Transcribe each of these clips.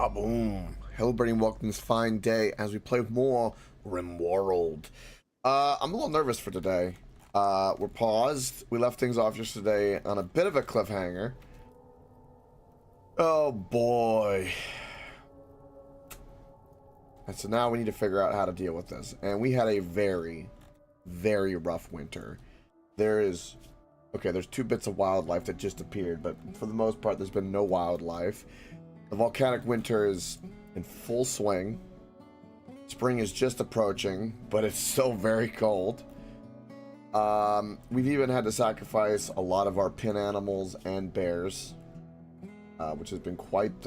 Kaboom! Hello, everybody, and welcome to this fine day as we play more RimWorld. I'm a little nervous for today. We're paused. We left things off yesterday on a bit of a cliffhanger. Oh boy. And so now we need to figure out how to deal with this. And we had a very, very rough winter. There's two bits of wildlife that just appeared, but for the most part, there's been no wildlife. The volcanic winter is in full swing. Spring is just approaching, but it's still very cold. We've even had to sacrifice a lot of our pin animals and bears, which has been quite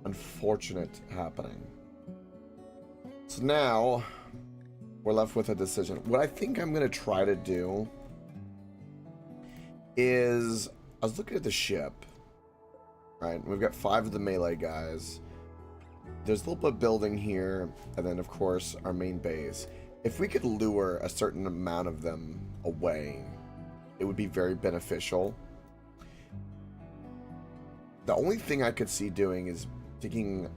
unfortunate happening. So now we're left with a decision. What I think I'm going to try to do is, I was looking at the ship. Right, we've got 5 of the melee guys. There's a little bit of building here, and then of course our main base. If we could lure a certain amount of them away, it would be very beneficial. The only thing I could see doing is taking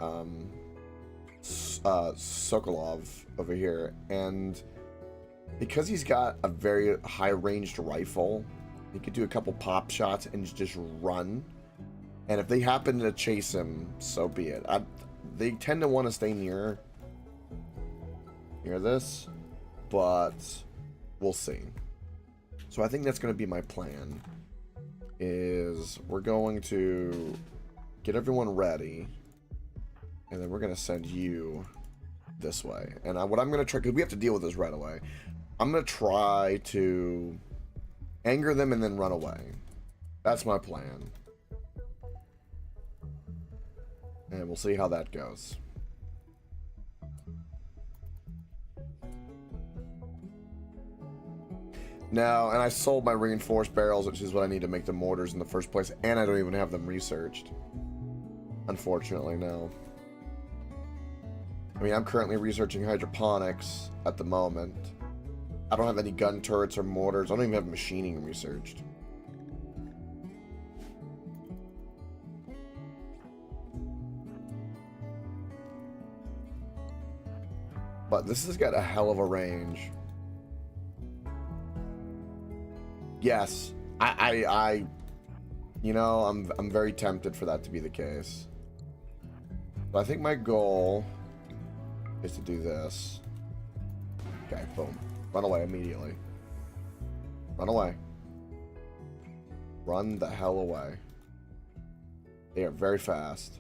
Sokolov over here, and because he's got a very high-ranged rifle, he could do a couple pop shots and just run. And if they happen to chase him, so be it. They tend to want to stay near this, but we'll see. So I think that's going to be my plan. Is we're going to get everyone ready, and then we're going to send you this way. And what I'm going to try, because we have to deal with this right away, I'm going to try to anger them and then run away. That's my plan. And we'll see how that goes. Now, and I sold my reinforced barrels, which is what I need to make the mortars in the first place, and I don't even have them researched. Unfortunately, no. I mean, I'm currently researching hydroponics at the moment. I don't have any gun turrets or mortars. I don't even have machining researched. But this has got a hell of a range. Yes, you know, I'm very tempted for that to be the case. But I think my goal is to do this. Okay, boom. Run away immediately. Run away. Run the hell away. They are very fast.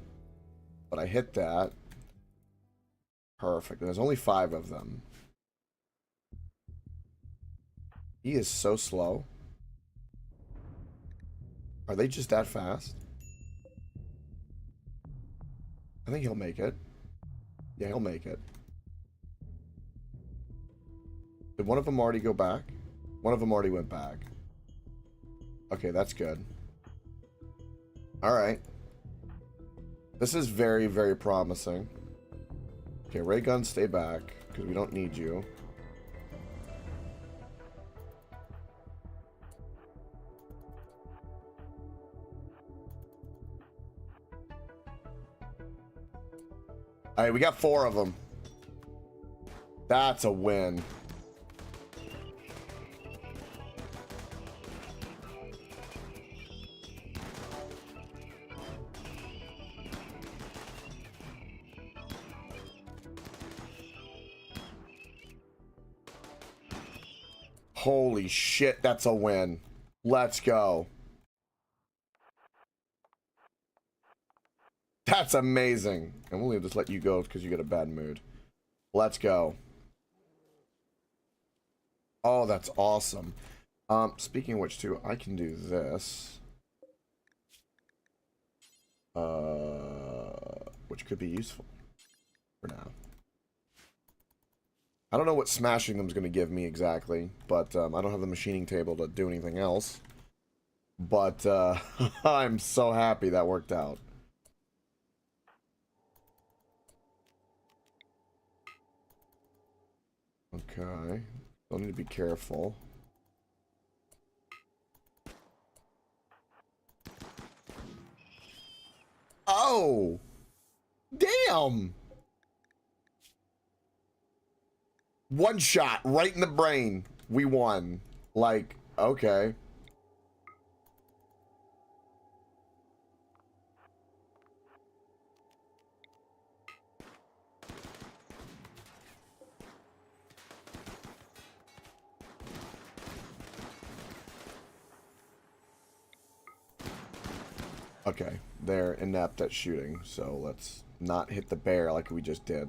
But I hit that. Perfect. There's only 5 of them. He is so slow. Are they just that fast? I think he'll make it. Yeah, he'll make it. Did one of them already go back? One of them already went back. Okay, that's good. Alright. This is very, very promising. Okay, ray guns, stay back, because we don't need you. Alright, we got 4 of them. That's a win. Holy shit, that's a win. Let's go. That's amazing. And we'll just let you go because you get a bad mood. Let's go. Oh, that's awesome. Speaking of which, too, I can do this. Which could be useful for now. I don't know what smashing them is going to give me exactly, but I don't have the machining table to do anything else. But I'm so happy that worked out. Okay. Still need to be careful. Whoa! Damn! One shot right in the brain. We won. Like, okay. Okay, they're inept at shooting, so let's not hit the bear like we just did.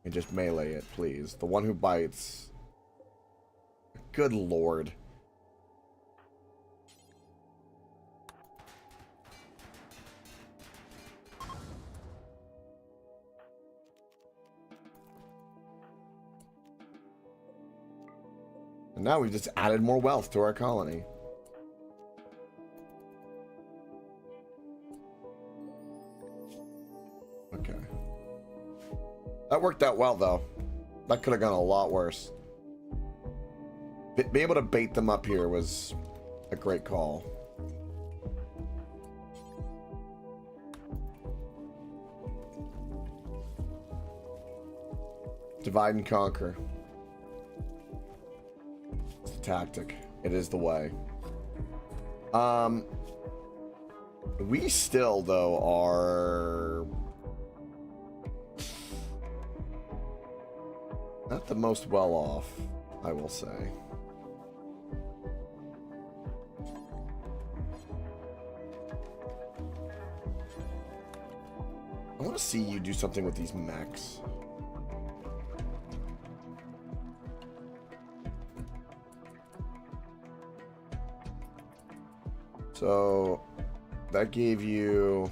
And just melee it, please. The one who bites. Good lord. And now we've just added more wealth to our colony. Okay. That worked out well, though. That could have gone a lot worse. Being able to bait them up here was a great call. Divide and conquer. It's the tactic. It is the way. We still, though, are not the most well off, I will say. I want to see you do something with these mechs. So that gave you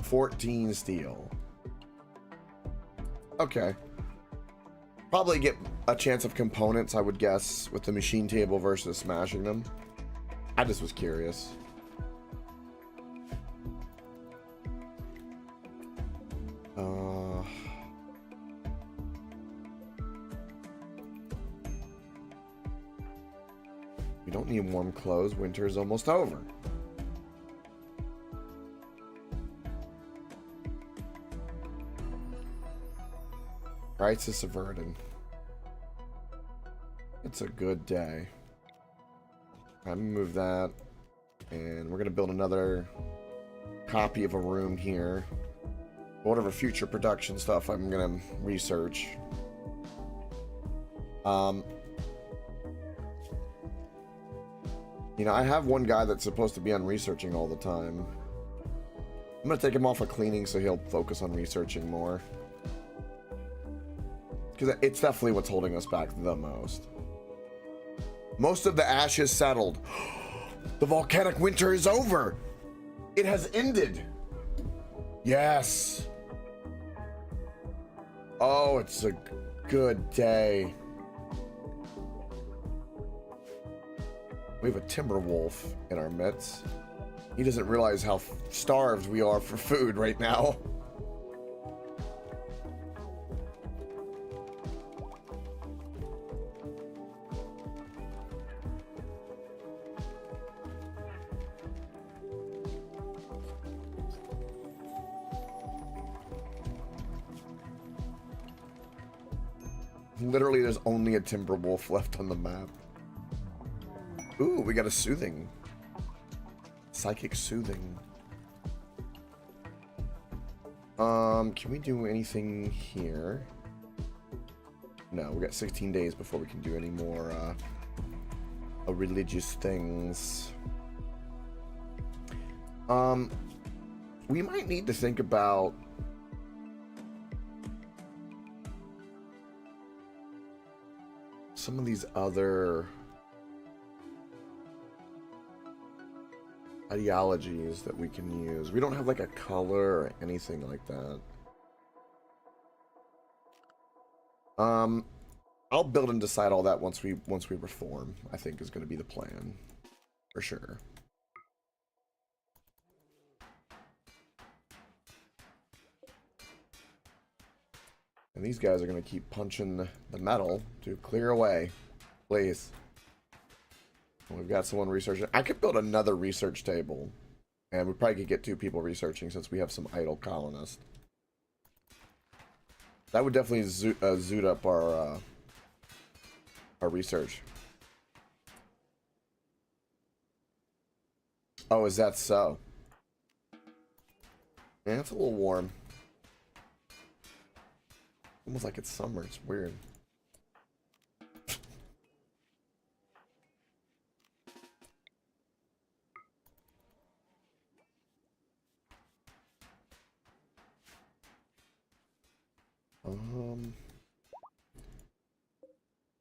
14 steel. Okay. Probably get a chance of components, I would guess, with the machine table versus smashing them. I just was curious. We don't need warm clothes. Winter is almost over. Crisis averted. It's a good day. I'm gonna move that, and we're gonna build another copy of a room here. Whatever future production stuff I'm gonna research. You know, I have one guy that's supposed to be on researching all the time. I'm gonna take him off of cleaning so he'll focus on researching more. Because it's definitely what's holding us back the most. Most of the ash is settled. The volcanic winter is over. It has ended. Yes. Oh, it's a good day. We have a timber wolf in our midst. He doesn't realize how starved we are for food right now. Literally, there's only a timber wolf left on the map. Ooh, we got a soothing. Psychic soothing. Can we do anything here? No, we got 16 days before we can do any more religious things. We might need to think about some of these other ideologies that we can use. We don't have like a color or anything like that. I'll build and decide all that once we reform, I think is going to be the plan for sure. And these guys are going to keep punching the metal to clear away. Please. We've got someone researching. I could build another research table And we probably could get 2 people researching since we have some idle colonists. That would definitely zoot up our research. Oh, is that so? Yeah, it's a little warm. Almost like it's summer. It's weird.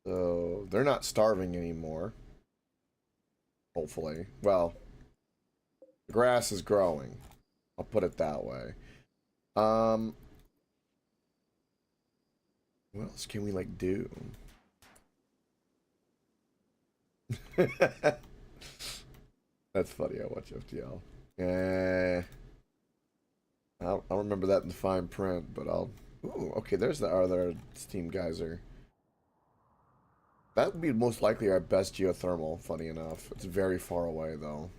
So they're not starving anymore. Hopefully. Well, the grass is growing. I'll put it that way. What else can we like do? That's funny. I watch FTL. I'll remember that in the fine print, but I'll. Ooh, okay. There's the other steam geyser. That would be most likely our best geothermal. Funny enough, it's very far away though.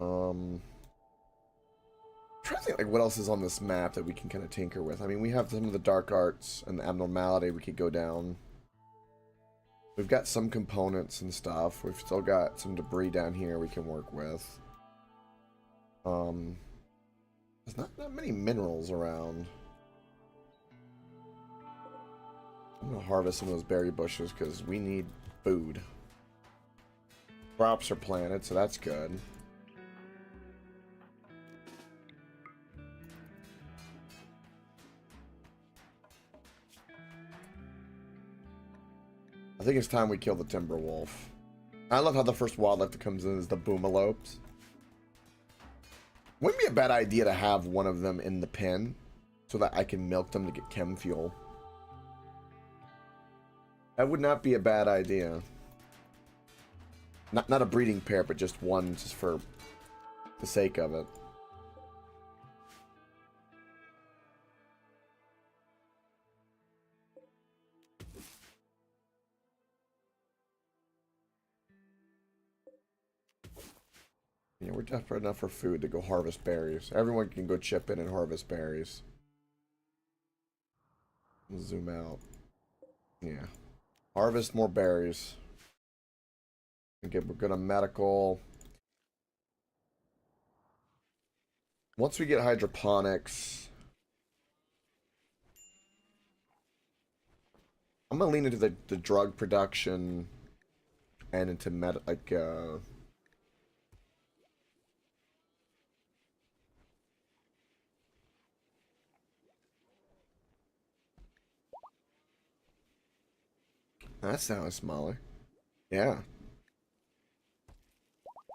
I'm trying to think like what else is on this map that we can kind of tinker with. I mean, we have some of the dark arts and the abnormality we could go down. We've got some components and stuff. We've still got some debris down here we can work with. There's not that many minerals around. I'm gonna harvest some of those berry bushes because we need food. Crops are planted, so that's good. I think it's time we kill the timber wolf. I love how the first wildlife that comes in is the boomalopes. Wouldn't be a bad idea to have one of them in the pen so that I can milk them to get chem fuel. That would not be a bad idea. Not a breeding pair, but just one just for the sake of it. Yeah, we're desperate enough for food to go harvest berries. Everyone can go chip in and harvest berries. We'll zoom out. Yeah. Harvest more berries. Okay, we're gonna medical. Once we get hydroponics, I'm gonna lean into the drug production and into that sounds smaller. Yeah.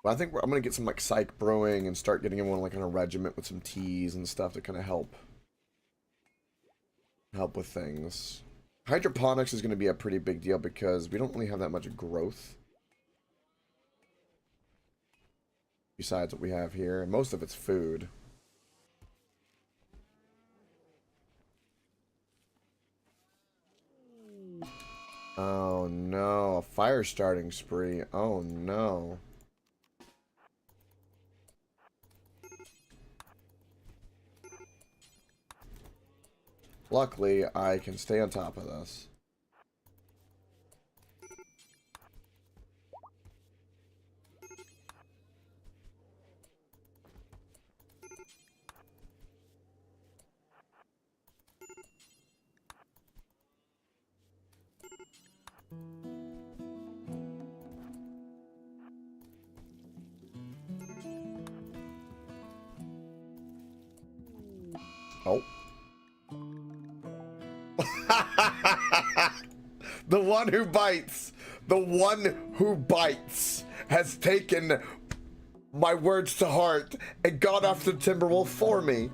Well, I think I'm gonna get some like psych brewing and start getting everyone like on a regiment with some teas and stuff to kind of help with things. Hydroponics is gonna be a pretty big deal because we don't really have that much growth besides what we have here, and most of it's food. Oh no, a fire starting spree. Oh no. Luckily, I can stay on top of this. Oh. The one who bites. The one who bites has taken my words to heart and gone after the Timberwolf for me.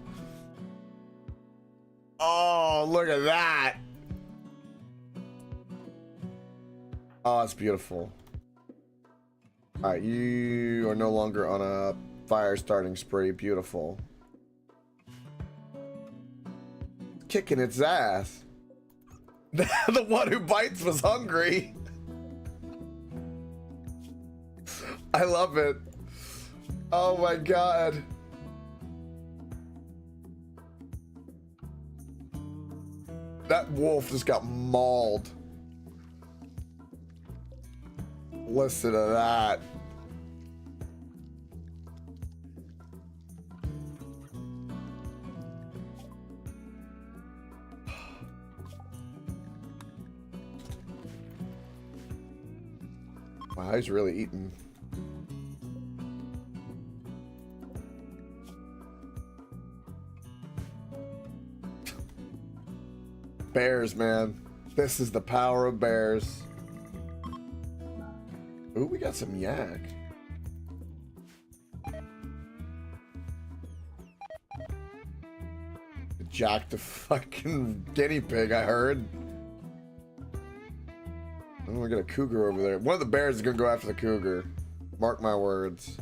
Oh, look at that. Oh, it's beautiful. Alright, you are no longer on a fire starting spree. Beautiful. Kicking its ass. The one who bites was hungry. I love it. Oh my god. That wolf just got mauled. Listen to that. Wow, he's really eating. Bears, man. This is the power of bears. Ooh, we got some yak. Jack the fucking guinea pig, I heard. Oh, we got a cougar over there. One of the bears is gonna go after the cougar. Mark my words.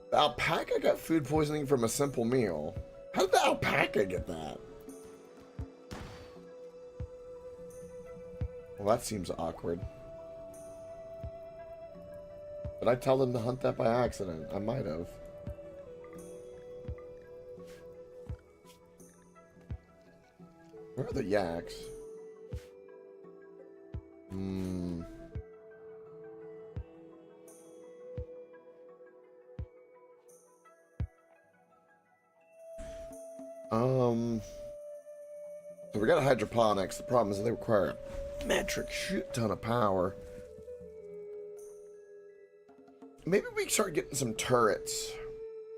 The alpaca got food poisoning from a simple meal. How did the alpaca get that? Well, that seems awkward. Did I tell them to hunt that by accident? I might have. Where are the yaks? So we got hydroponics. The problem is they require a metric shit ton of power. Maybe we start getting some turrets.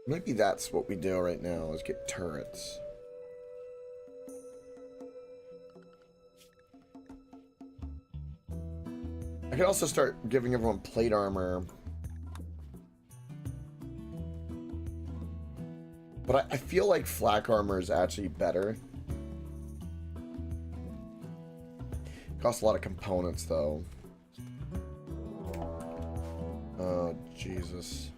Maybe that's what we do right now, is get turrets. I could also start giving everyone plate armor. But I feel like flak armor is actually better. Costs a lot of components, though. Oh, Jesus.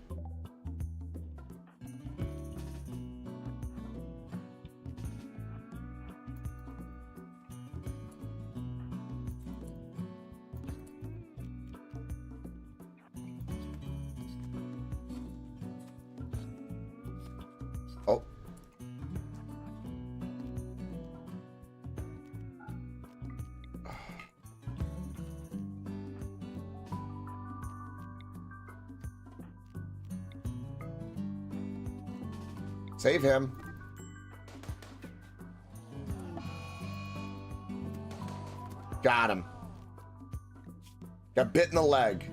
Oh. Save him. Got him. Got bit in the leg.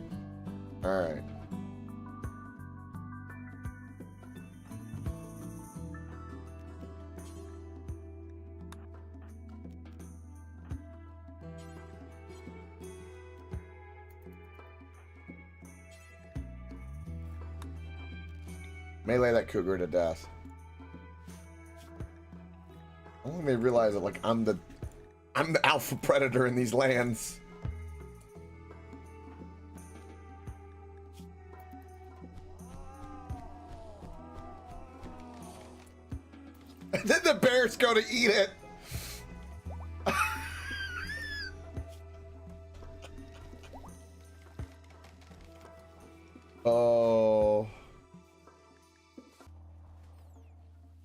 Alright. Melee that cougar to death. I only may realize that, like, I'm the alpha predator in these lands. And then the bears go to eat it. Oh.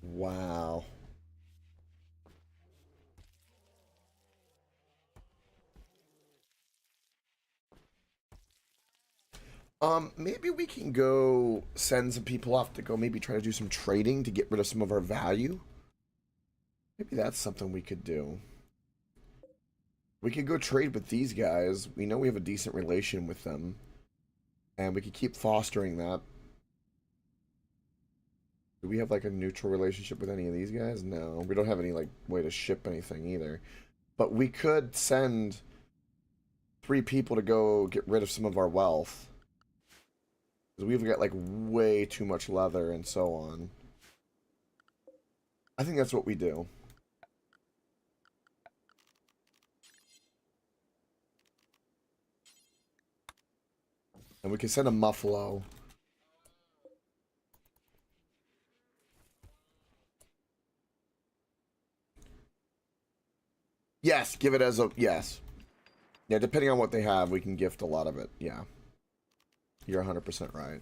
Wow. Maybe we can go send some people off to go maybe try to do some trading to get rid of some of our value. Maybe that's something we could do. We could go trade with these guys. We know we have a decent relation with them. And we could keep fostering that. Do we have like a neutral relationship with any of these guys? No. We don't have any like way to ship anything either. But we could send 3 people to go get rid of some of our wealth. Because we've got like way too much leather and so on. I think that's what we do. And we can send a Muffalo. Yes, give it as a... Yes. Yeah, depending on what they have, we can gift a lot of it. Yeah. You're 100% right.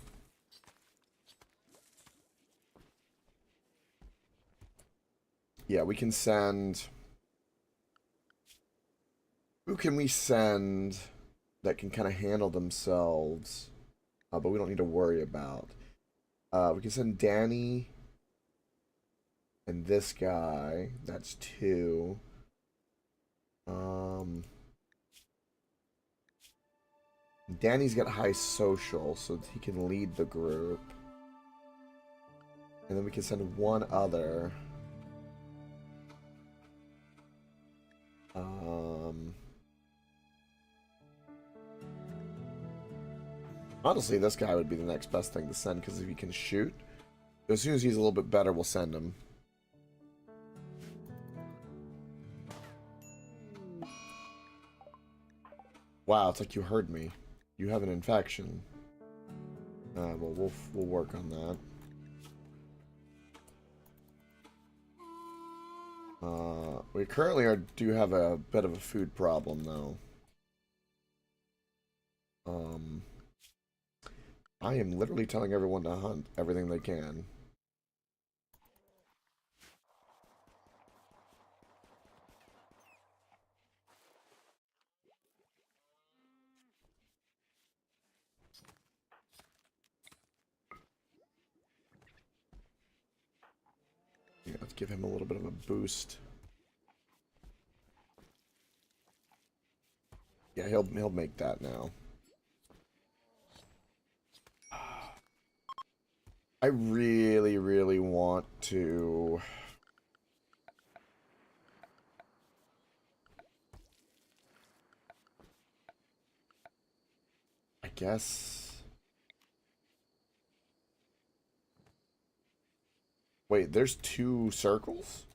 Yeah, we can send... Who can we send that can kind of handle themselves, but we don't need to worry about? We can send Danny and this guy. That's 2. Danny's got high social, so he can lead the group. And then we can send one other. Honestly, this guy would be the next best thing to send, because if he can shoot, as soon as he's a little bit better, we'll send him. Wow, it's like you heard me. You have an infection. Well, we'll work on that. We currently do have a bit of a food problem, though. I am literally telling everyone to hunt everything they can. Yeah, let's give him a little bit of a boost. Yeah, he'll make that now. I really, really want to... I guess... Wait, there's 2 circles?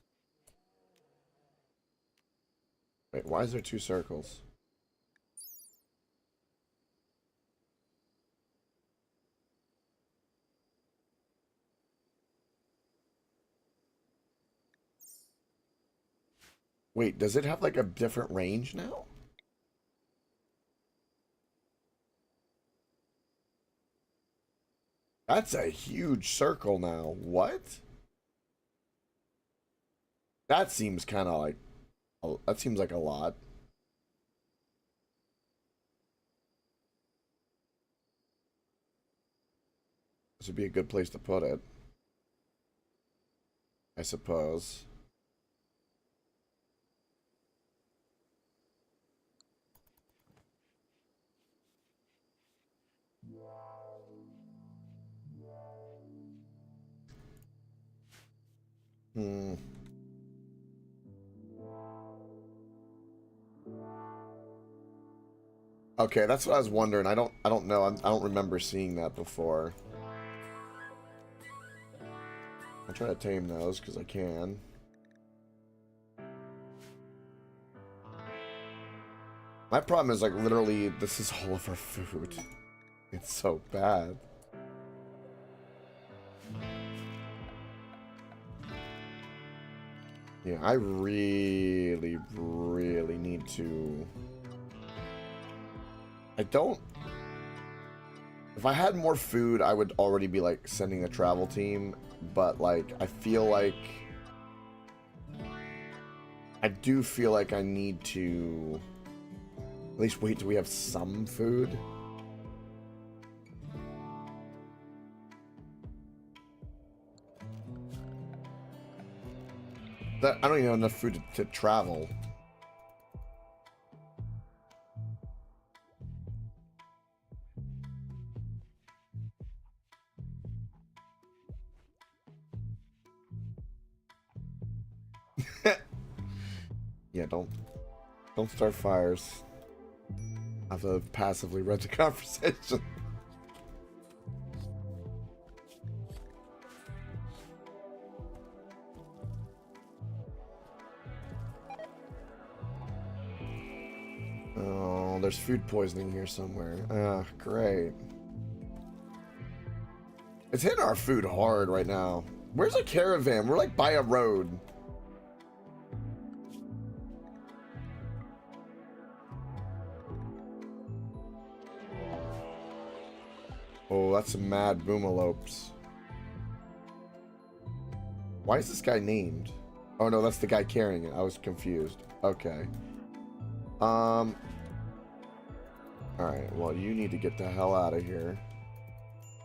Wait, why is there 2 circles? Wait, does it have like a different range now? That's a huge circle now. What? That seems kind of like... That seems like a lot. This would be a good place to put it, I suppose. Hmm. Okay, that's what I was wondering. I don't know. I don't remember seeing that before. I'll try to tame those because I can. My problem is like literally this is all of our food. It's so bad. Yeah, I really, really need to... I don't... If I had more food, I would already be, like, sending a travel team. But, like, I feel like... I do feel like I need to... At least wait till we have some food. I don't even have enough food to travel. Yeah, don't start fires. I have to passively read the conversation. Oh, there's food poisoning here somewhere. Ah, great. It's hitting our food hard right now. Where's a caravan? We're like by a road. that's some mad boomalopes. Why is this guy named? Oh no, that's the guy carrying it. I was confused. Okay. Alright, well, you need to get the hell out of here.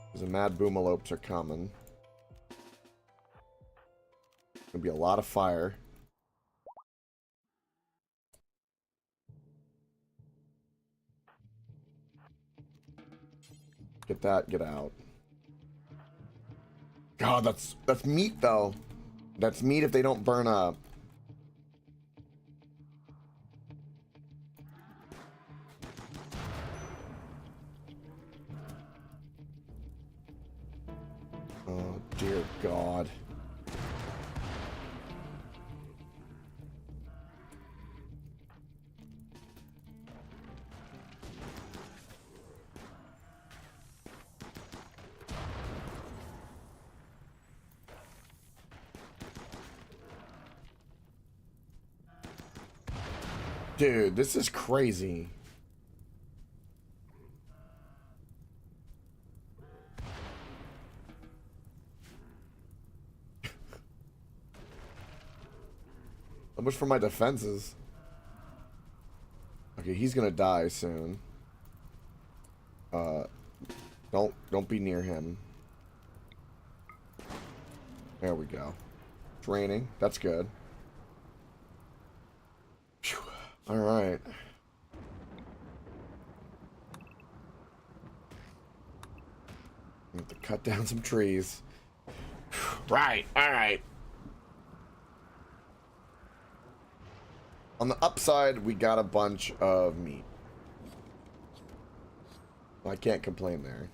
Because the mad boomalopes are coming. Gonna be a lot of fire. Get that, get out. God, that's meat though. That's meat if they don't burn up. Oh dear God. Dude, this is crazy. How much for my defenses? Okay, he's gonna die soon. Don't be near him. There we go. Draining. That's good. All right. We have to cut down some trees. Right. All right. On the upside, we got a bunch of meat. I can't complain there.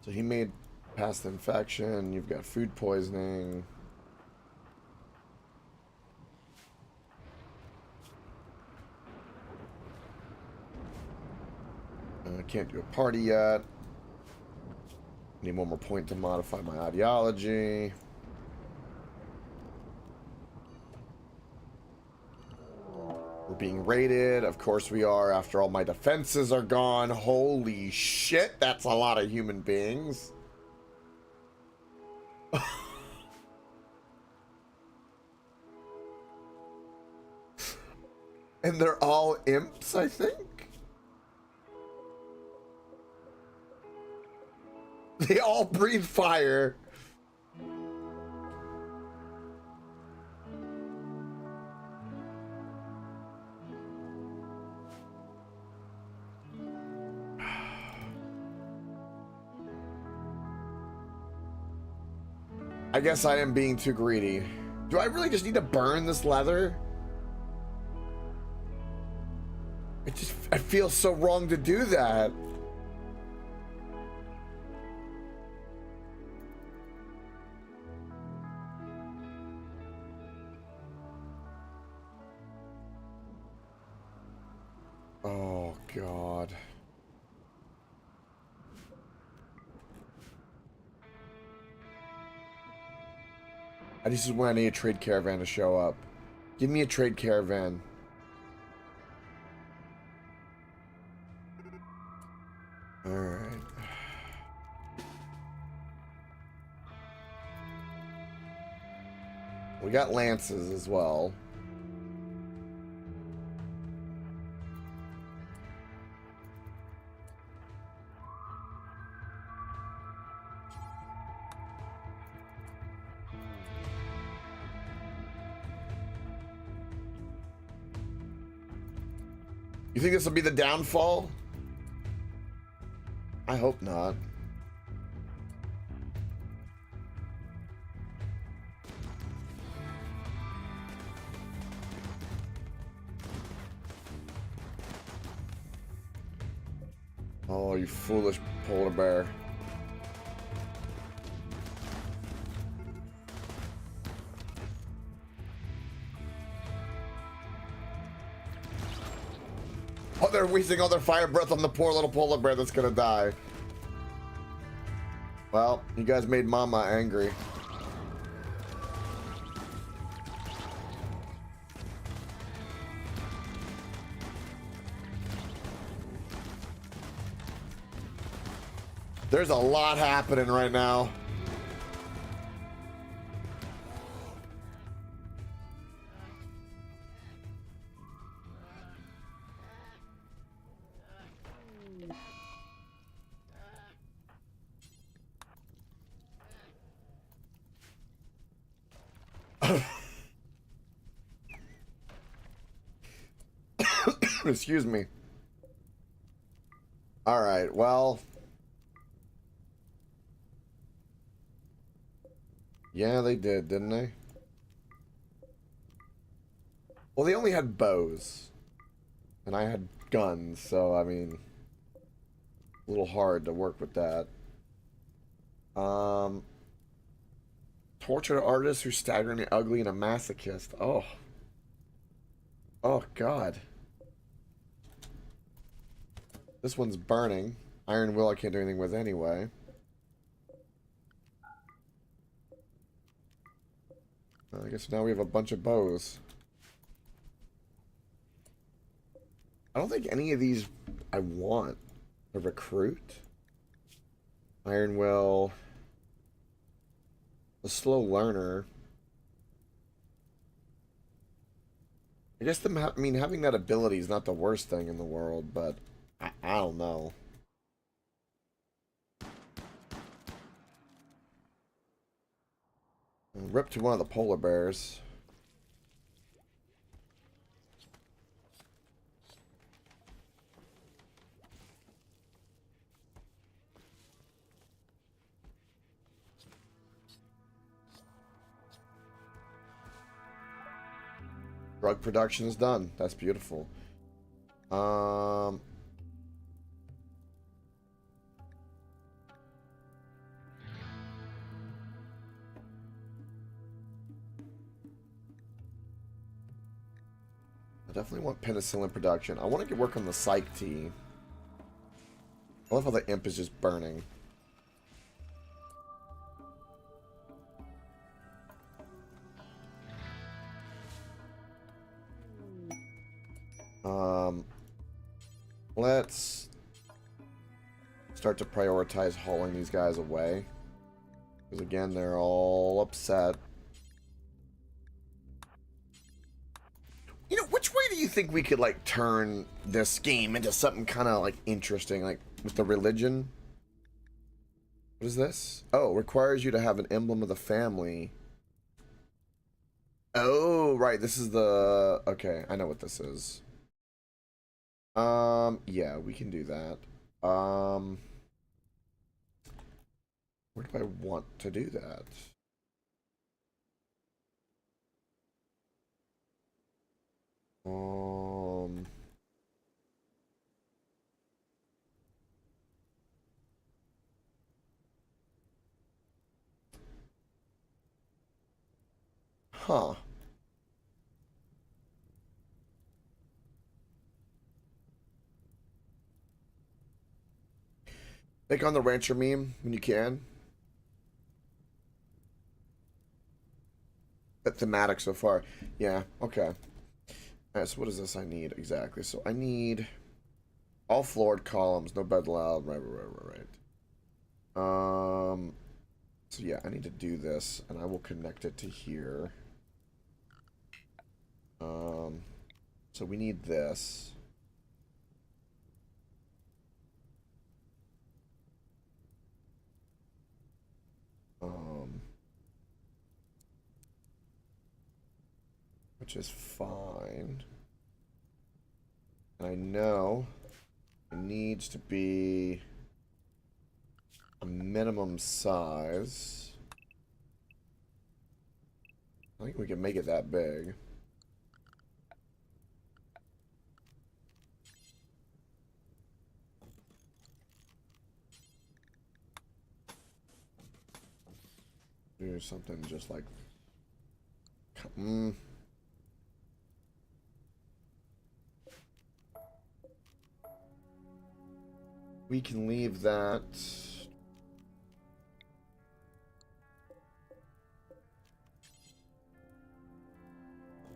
So he made past infection. You've got food poisoning. I can't do a party yet. Need one more point to modify my ideology. We're being raided. Of course we are, after all my defenses are gone. Holy shit, that's a lot of human beings. And they're all imps, I think? They all breathe fire. I guess I am being too greedy. Do I really just need to burn this leather? I feel so wrong to do that. Oh, God. This is when I need a trade caravan to show up. Give me a trade caravan. Alright. We got lances as well. You think this will be the downfall? I hope not. Oh, you foolish polar bear. Oh, they're wasting all their fire breath on the poor little polar bear that's gonna die. Well, you guys made Mama angry. There's a lot happening right now. Excuse me. All right, well. Yeah, they did, didn't they? Well, they only had bows. And I had guns, so, I mean, a little hard to work with that. Tortured artist who's staggeringly ugly and a masochist. Oh. Oh, God. This one's burning. Iron Will I can't do anything with anyway. I guess now we have a bunch of bows. I don't think any of these I want. A recruit? Iron Will. A slow learner. I guess having that ability is not the worst thing in the world, but I don't know. Rip to one of the polar bears. Drug production is done. That's beautiful. I definitely want penicillin production. I want to get work on the psych tea. I love how the imp is just burning. Let's start to prioritize hauling these guys away. Because again, they're all upset. You know, which way do you think we could, like, turn this game into something kind of, like, interesting? Like, with the religion? What is this? Oh, requires you to have an emblem of the family. Oh, right. This is the... Okay, I know what this is. Yeah, we can do that. Where do I want to do that? Huh. Take on the rancher meme when you can. But thematic so far. Yeah, okay. Alright, so what is this I need exactly? So I need all floored columns, no bed allowed. Right. So yeah, I need to do this, and I will connect it to here. So we need this. Which is fine. And I know it needs to be a minimum size. I think we can make it that big. Do something just like... We can leave that.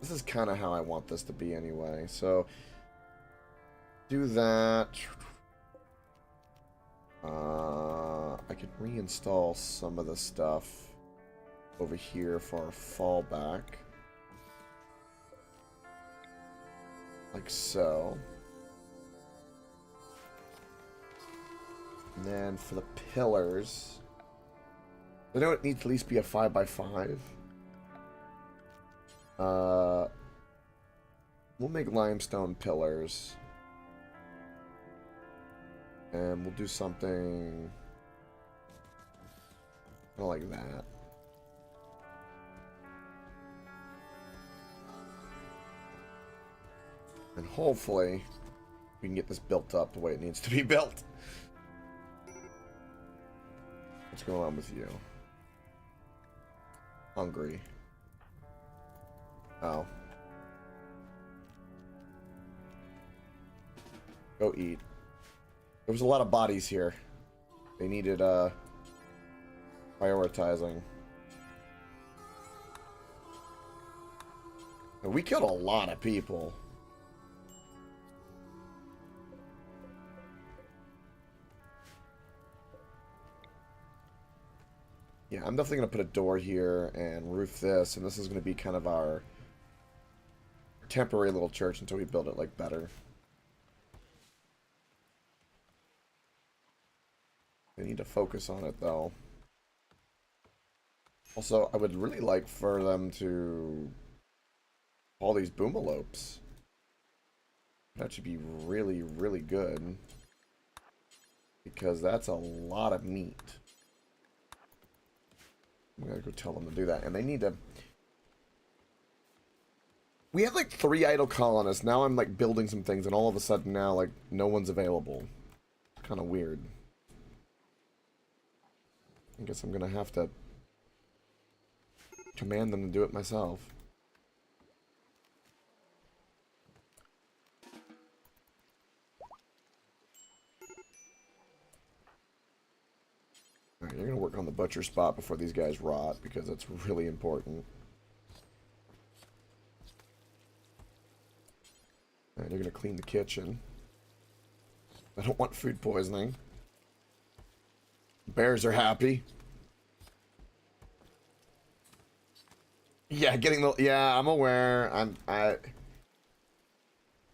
This is kind of how I want this to be anyway. So do that. I could reinstall some of the stuff over here for our fallback. Like so. And then for the pillars, I know it needs to at least be a 5x5. We'll make limestone pillars. And we'll do something like that. And hopefully we can get this built up the way it needs to be built. What's going on with you? Hungry. Oh. Go eat. There was a lot of bodies here. They needed, prioritizing. And we killed a lot of people. Yeah, I'm definitely going to put a door here and roof this, and this is going to be kind of our temporary little church until we build it, like, better. They need to focus on it, though. Also, I would really like for them to all these boomalopes. That should be really, really good. Because that's a lot of meat. I'm gonna go tell them to do that. And they need to... We had like 3 idle colonists. Now I'm like building some things, and all of a sudden now like no one's available. It's kind of weird. I guess I'm gonna have to command them to do it myself. Alright, you're gonna work on the butcher spot before these guys rot, because it's really important. Alright, you're gonna clean the kitchen. I don't want food poisoning. Bears are happy. Yeah, getting the... Yeah, I'm aware.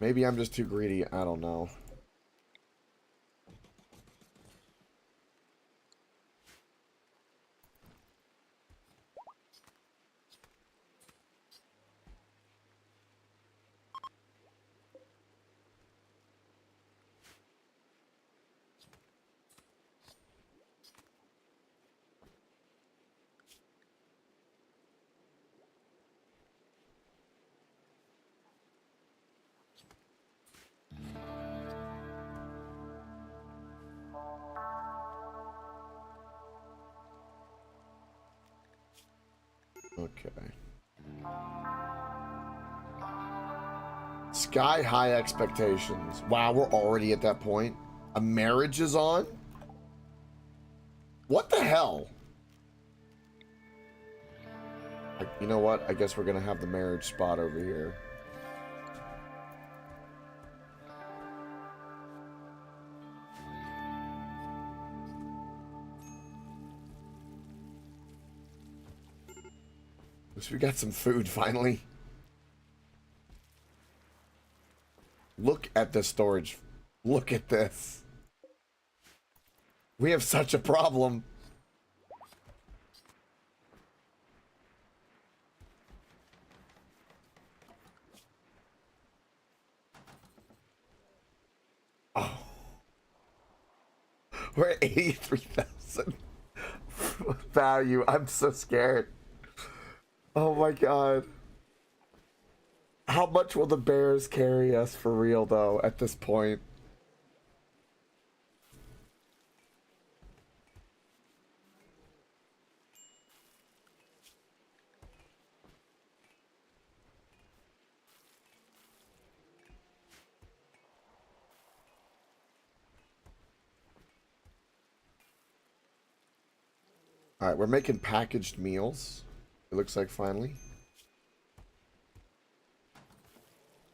Maybe I'm just too greedy. I don't know. Okay. Sky high expectations. Wow, we're already at that point. A marriage is on? What the hell? You know what? I guess we're gonna have the marriage spot over here. So we got some food finally. Look at this storage. Look at this. We have such a problem. Oh. We're at 83,000 value. I'm so scared. Oh my god. How much will the bears carry us for real, though, at this point? Alright, we're making packaged meals. It looks like finally.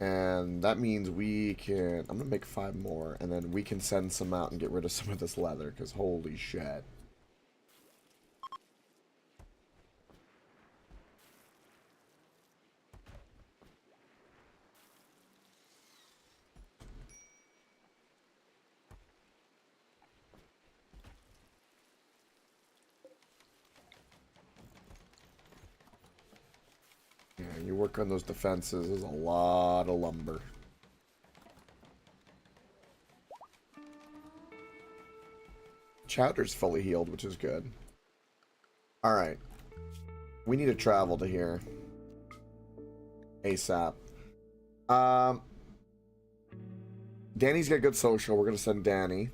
And that means we can... I'm going to make 5 more. And then we can send some out and get rid of some of this leather. Because holy shit. Yeah, you work on those defenses. There's a lot of lumber. Chowder's fully healed, which is good. Alright. We need to travel to here. ASAP. Danny's got good social. We're going to send Danny.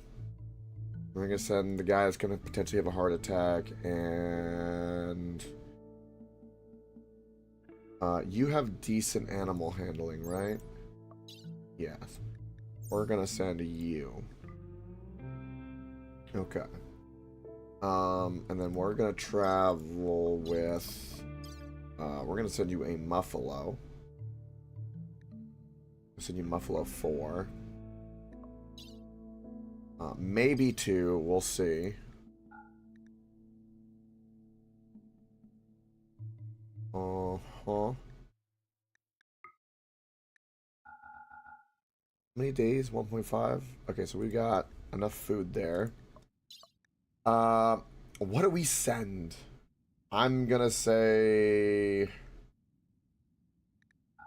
We're going to send the guy that's going to potentially have a heart attack. And... you have decent animal handling, right? Yes. We're going to send you. Okay. And then we're going to travel with... we're going to send you a Muffalo. Send you Muffalo 4. Maybe 2. We'll see. Uh-huh. How many days? 1.5? Okay, so we got enough food there. What do we send? I'm gonna say...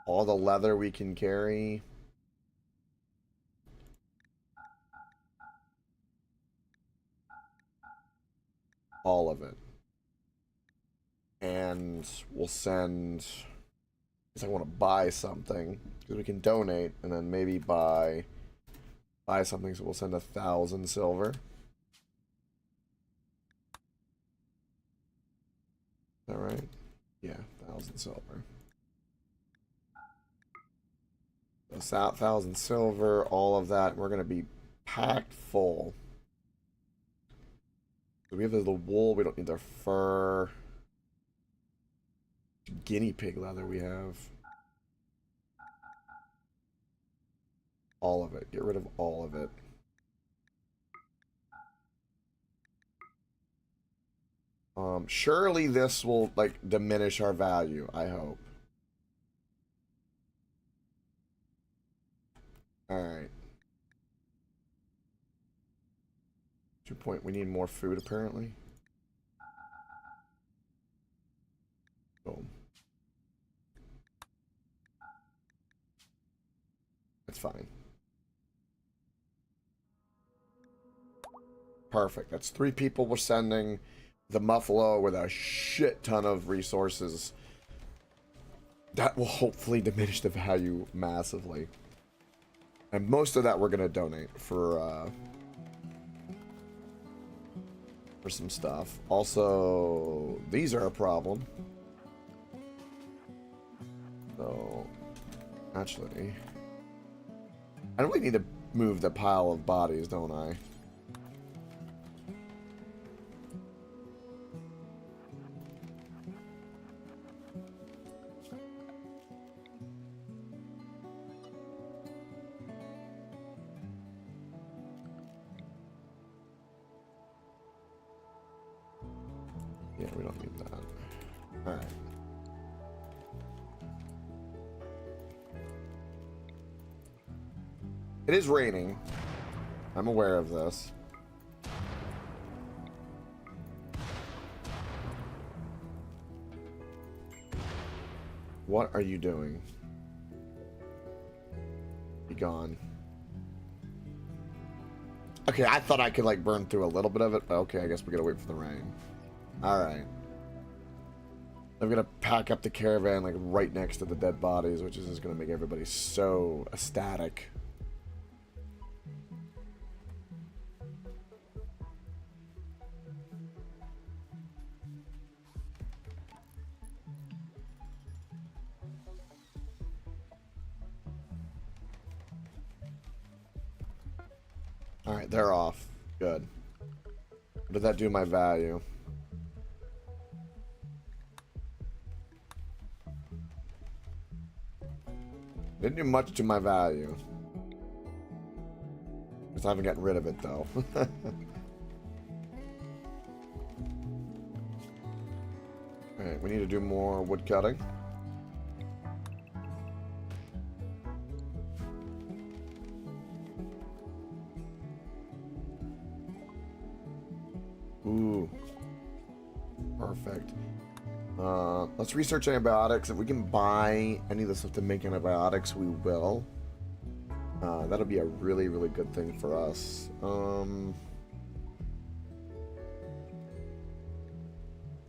all the leather we can carry. All of it. And we'll send... I want to buy something. Because we can donate and then maybe buy something. So we'll send 1,000 silver. Is that right? Yeah, 1,000 silver. So 1,000 silver, all of that. We're going to be packed full. We have the wool. We don't need their fur. Guinea pig leather we have. All of it. Get rid of all of it. Surely this will, like, diminish our value, I hope. Alright. 2 point, we need more food, apparently. Boom. That's fine. Perfect. That's 3 people we're sending. The Muffalo with a shit ton of resources. That will hopefully diminish the value massively. And most of that we're going to donate for some stuff. Also, these are a problem. So, actually, I really need to move the pile of bodies, don't I? Yeah, we don't need that. Alright. It is raining. I'm aware of this. What are you doing? Be gone. Okay, I thought I could, like, burn through a little bit of it, but okay, I guess we gotta wait for the rain. Alright. I'm gonna pack up the caravan, like, right next to the dead bodies, which is just gonna make everybody so ecstatic. Alright, they're off. Good. What did that do my value? Didn't do much to my value. Because I haven't gotten rid of it, though. Alright, we need to do more wood cutting. Ooh. Perfect. Let's research antibiotics. If we can buy any of the stuff to make antibiotics, we will. That'll be a really, really good thing for us. Do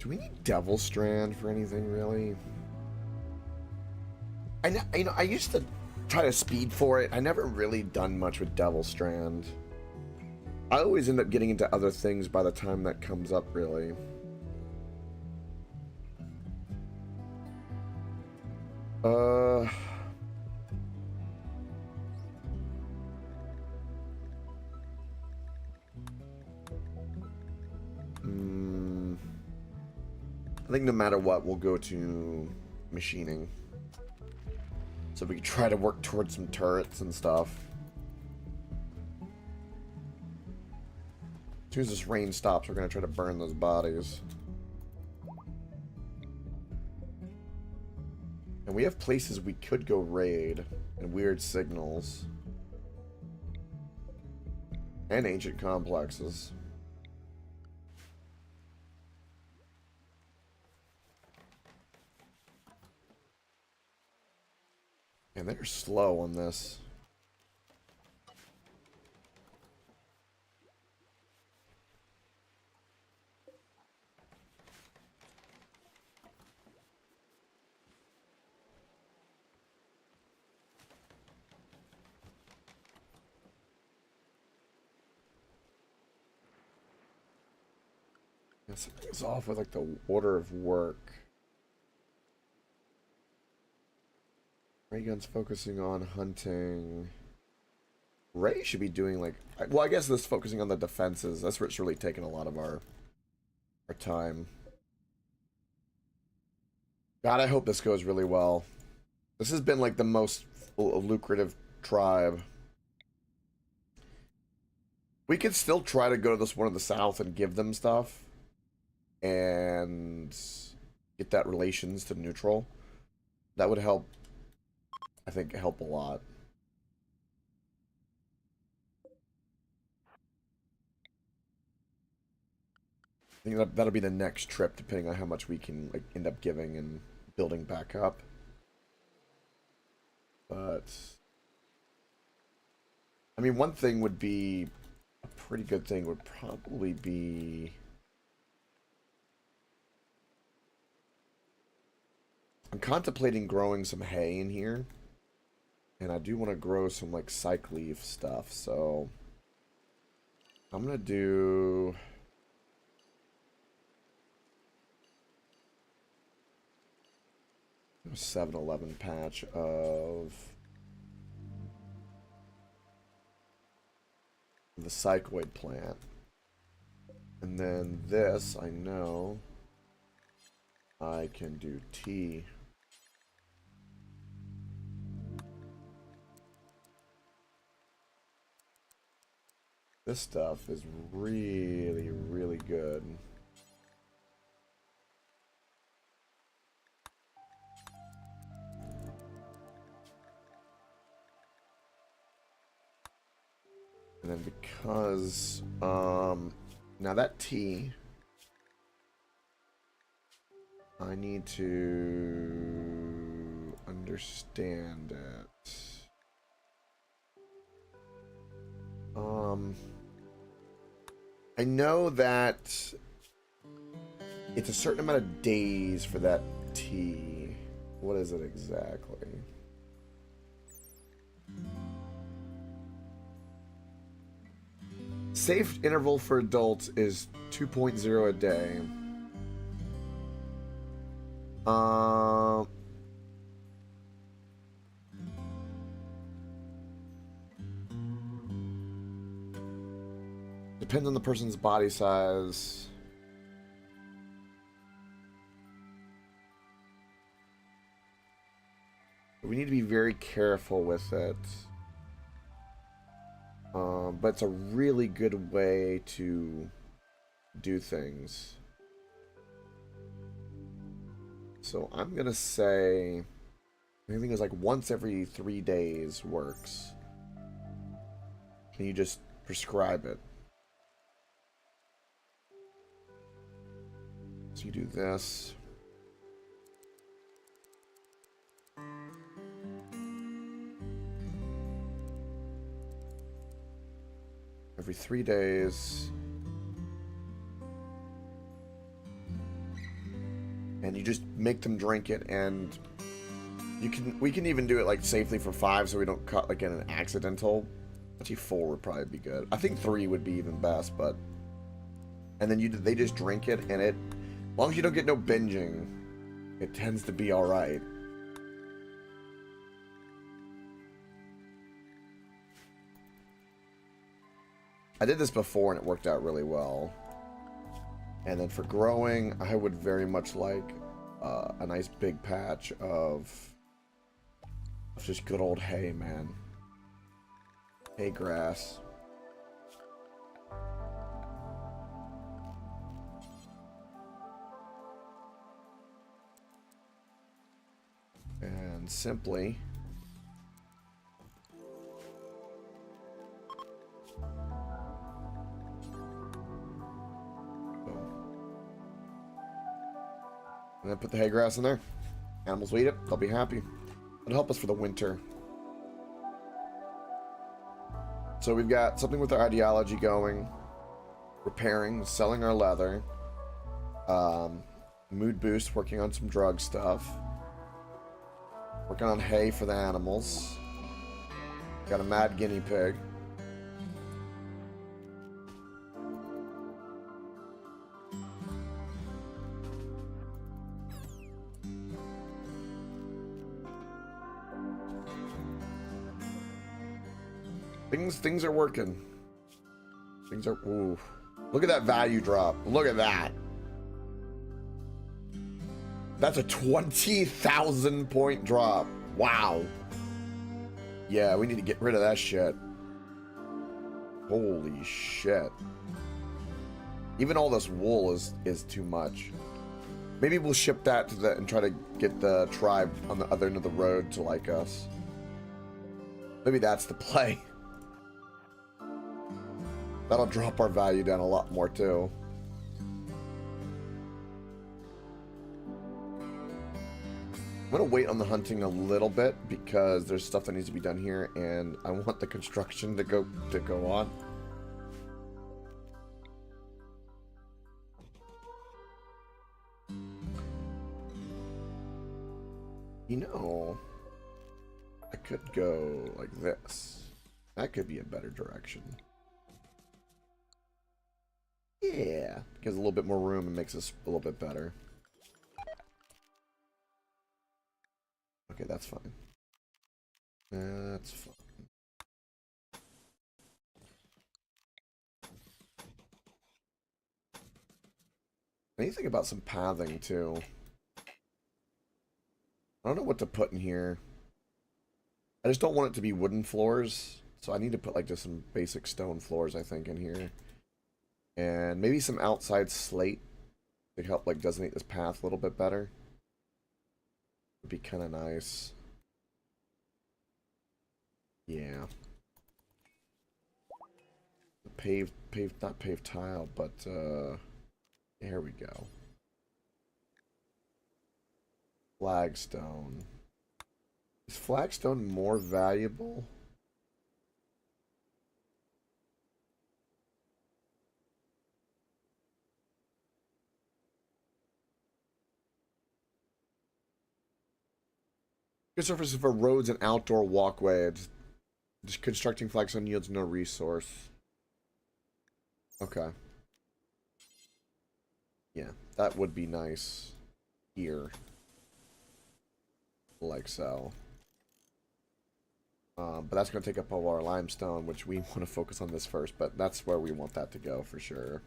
we need Devil Strand for anything, really? I used to try to speed for it. I never really done much with Devil Strand. I always end up getting into other things by the time that comes up, really. I think no matter what, we'll go to machining. So we can try to work towards some turrets and stuff. As soon as this rain stops, we're going to try to burn those bodies. And we have places we could go raid. And weird signals. And ancient complexes. And they're slow on this. Yeah, something's off with like the order of work. Ray Gun's focusing on hunting. Ray should be doing like... Well, I guess this focusing on the defenses. That's where it's really taken a lot of our time. God, I hope this goes really well. This has been like the most lucrative tribe. We could still try to go to this one in the south and give them stuff. And get that relations to neutral. That would help. I think help a lot. I think that'll be the next trip, depending on how much we can like end up giving and building back up. But I mean, one thing would be a pretty good thing would probably be I'm contemplating growing some hay in here. And I do want to grow some like cyc leaf stuff, so I'm gonna do a 7-Eleven patch of the cycoid plant. And then this, I know I can do tea. This stuff is really, really good. And then because, now that tea, I need to understand it. I know that it's a certain amount of days for that tea. What is it exactly? Safe interval for adults is 2.0 a day. Depends on the person's body size. We need to be very careful with it. But it's a really good way to do things. So I'm gonna say, I think it's like once every 3 days works. Can you just prescribe it? So you do this. Every 3 days. And you just make them drink it, and we can even do it like safely for 5 so we don't cut like in an accidental. Actually 4 would probably be good. I think 3 would be even best, but and then they just drink it, and it, as long as you don't get no binging, it tends to be alright. I did this before and it worked out really well. And then for growing, I would very much like a nice big patch of just good old hay, man. Hay grass. And simply and then put the hay grass in there. Animals will eat it. They'll be happy. It'll help us for the winter. So we've got something with our ideology going. Repairing, selling our leather. Mood boost, working on some drug stuff. Working on hay for the animals. Got a mad guinea pig. Things are working. Things are, ooh. Look at that value drop. Look at that. That's a 20,000 point drop. Wow. Yeah, we need to get rid of that shit. Holy shit. Even all this wool is too much. Maybe we'll ship that to the and try to get the tribe on the other end of the road to like us. Maybe that's the play. That'll drop our value down a lot more too. I'm gonna wait on the hunting a little bit because there's stuff that needs to be done here, and I want the construction to go on. You know, I could go like this. That could be a better direction. Yeah, gives a little bit more room and makes us a little bit better. Okay, that's fine. That's fine. I need to think about some pathing too. I don't know what to put in here. I just don't want it to be wooden floors, so I need to put like just some basic stone floors, I think, in here. And maybe some outside slate to help like designate this path a little bit better. Would be kind of nice. Yeah. Paved, not paved tile, but there we go. Flagstone. Is flagstone more valuable? Good surface for roads and outdoor walkways. Just constructing flagstone yields no resource. Okay. Yeah, that would be nice here. Like so. But that's going to take up all our limestone, which we want to focus on this first, but that's where we want that to go for sure.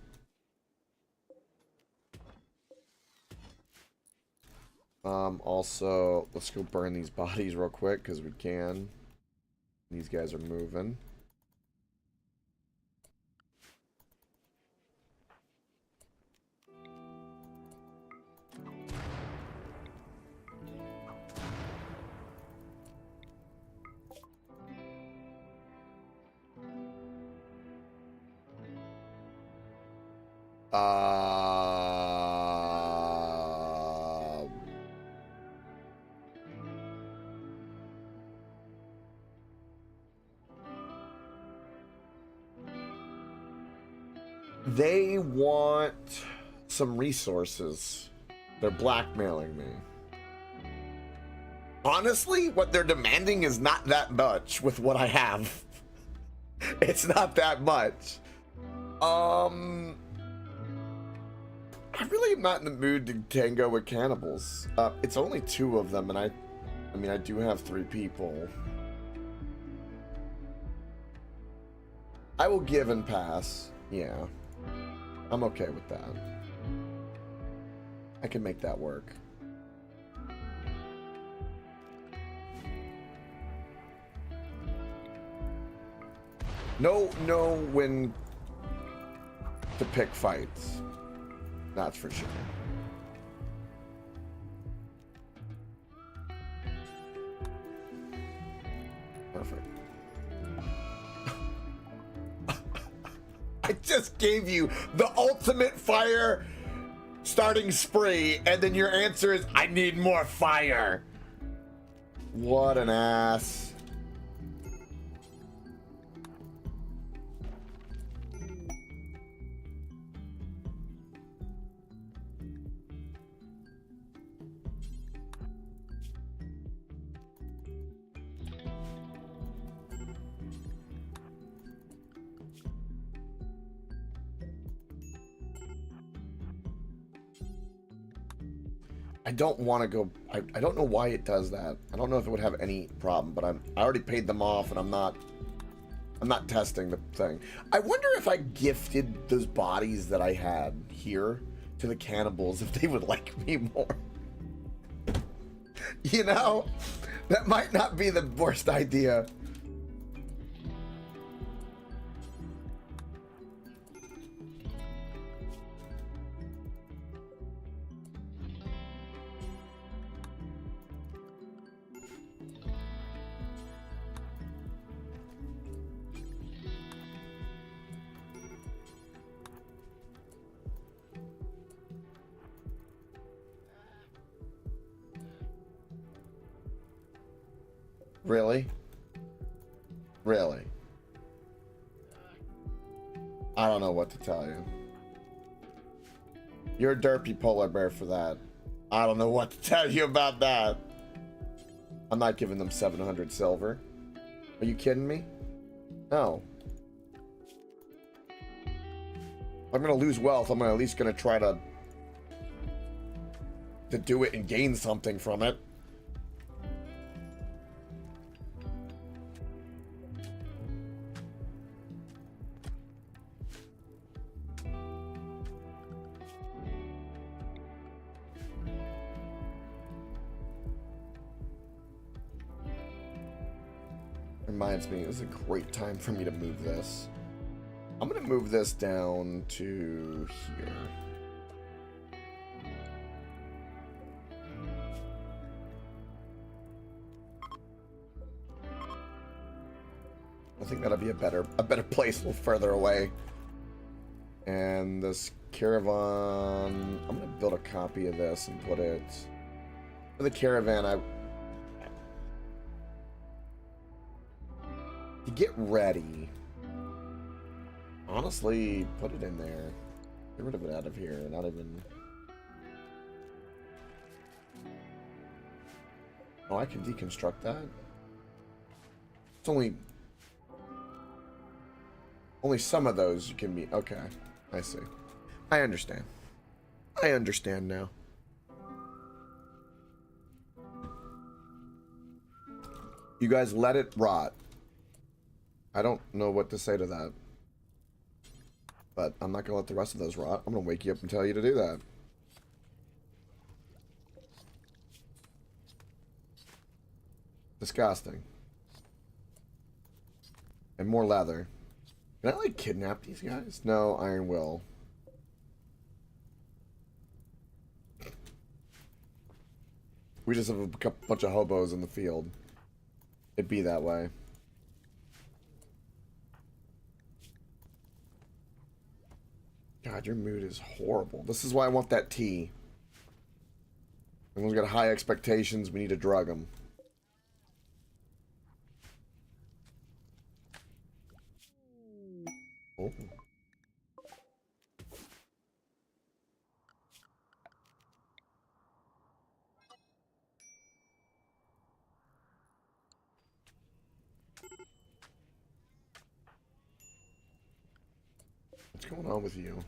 Also, let's go burn these bodies real quick, because we can. These guys are moving. They want some resources. They're blackmailing me. Honestly, what they're demanding is not that much with what I have. It's not that much. I really am not in the mood to tango with cannibals. It's only 2 of them, and I mean, I do have 3 people. I will give and pass. Yeah. I'm okay with that. I can make that work. Know when to pick fights. That's for sure. Perfect. I just gave you the ultimate fire starting spree, and then your answer is, I need more fire. What an ass. I don't want to go. I don't know why it does that. I don't know if it would have any problem, but I already paid them off, and I'm not testing the thing. I wonder if I gifted those bodies that I had here to the cannibals, if they would like me more. You know, that might not be the worst idea. Really? Really? I don't know what to tell you. You're a derpy polar bear for that. I don't know what to tell you about that. I'm not giving them 700 silver. Are you kidding me? No. If I'm gonna lose wealth, I'm at least gonna try to do it and gain something from it. Reminds me, this is a great time for me to move this. I'm gonna move this down to here. I think that'll be a better place a little further away. And this caravan, I'm gonna build a copy of this and put it for the caravan. To get ready, honestly, put it in there. Get rid of it out of here. Not even. Oh, I can deconstruct that. It's only some of those you can be. Okay, I see. I understand. I understand now. You guys let it rot. I don't know what to say to that. But I'm not going to let the rest of those rot. I'm going to wake you up and tell you to do that. Disgusting. And more leather. Can I, like, kidnap these guys? No, Iron Will. We just have a bunch of hobos in the field. It'd be that way. God, your mood is horrible. This is why I want that tea. Everyone's got high expectations. We need to drug them. Oh. What's going on with you?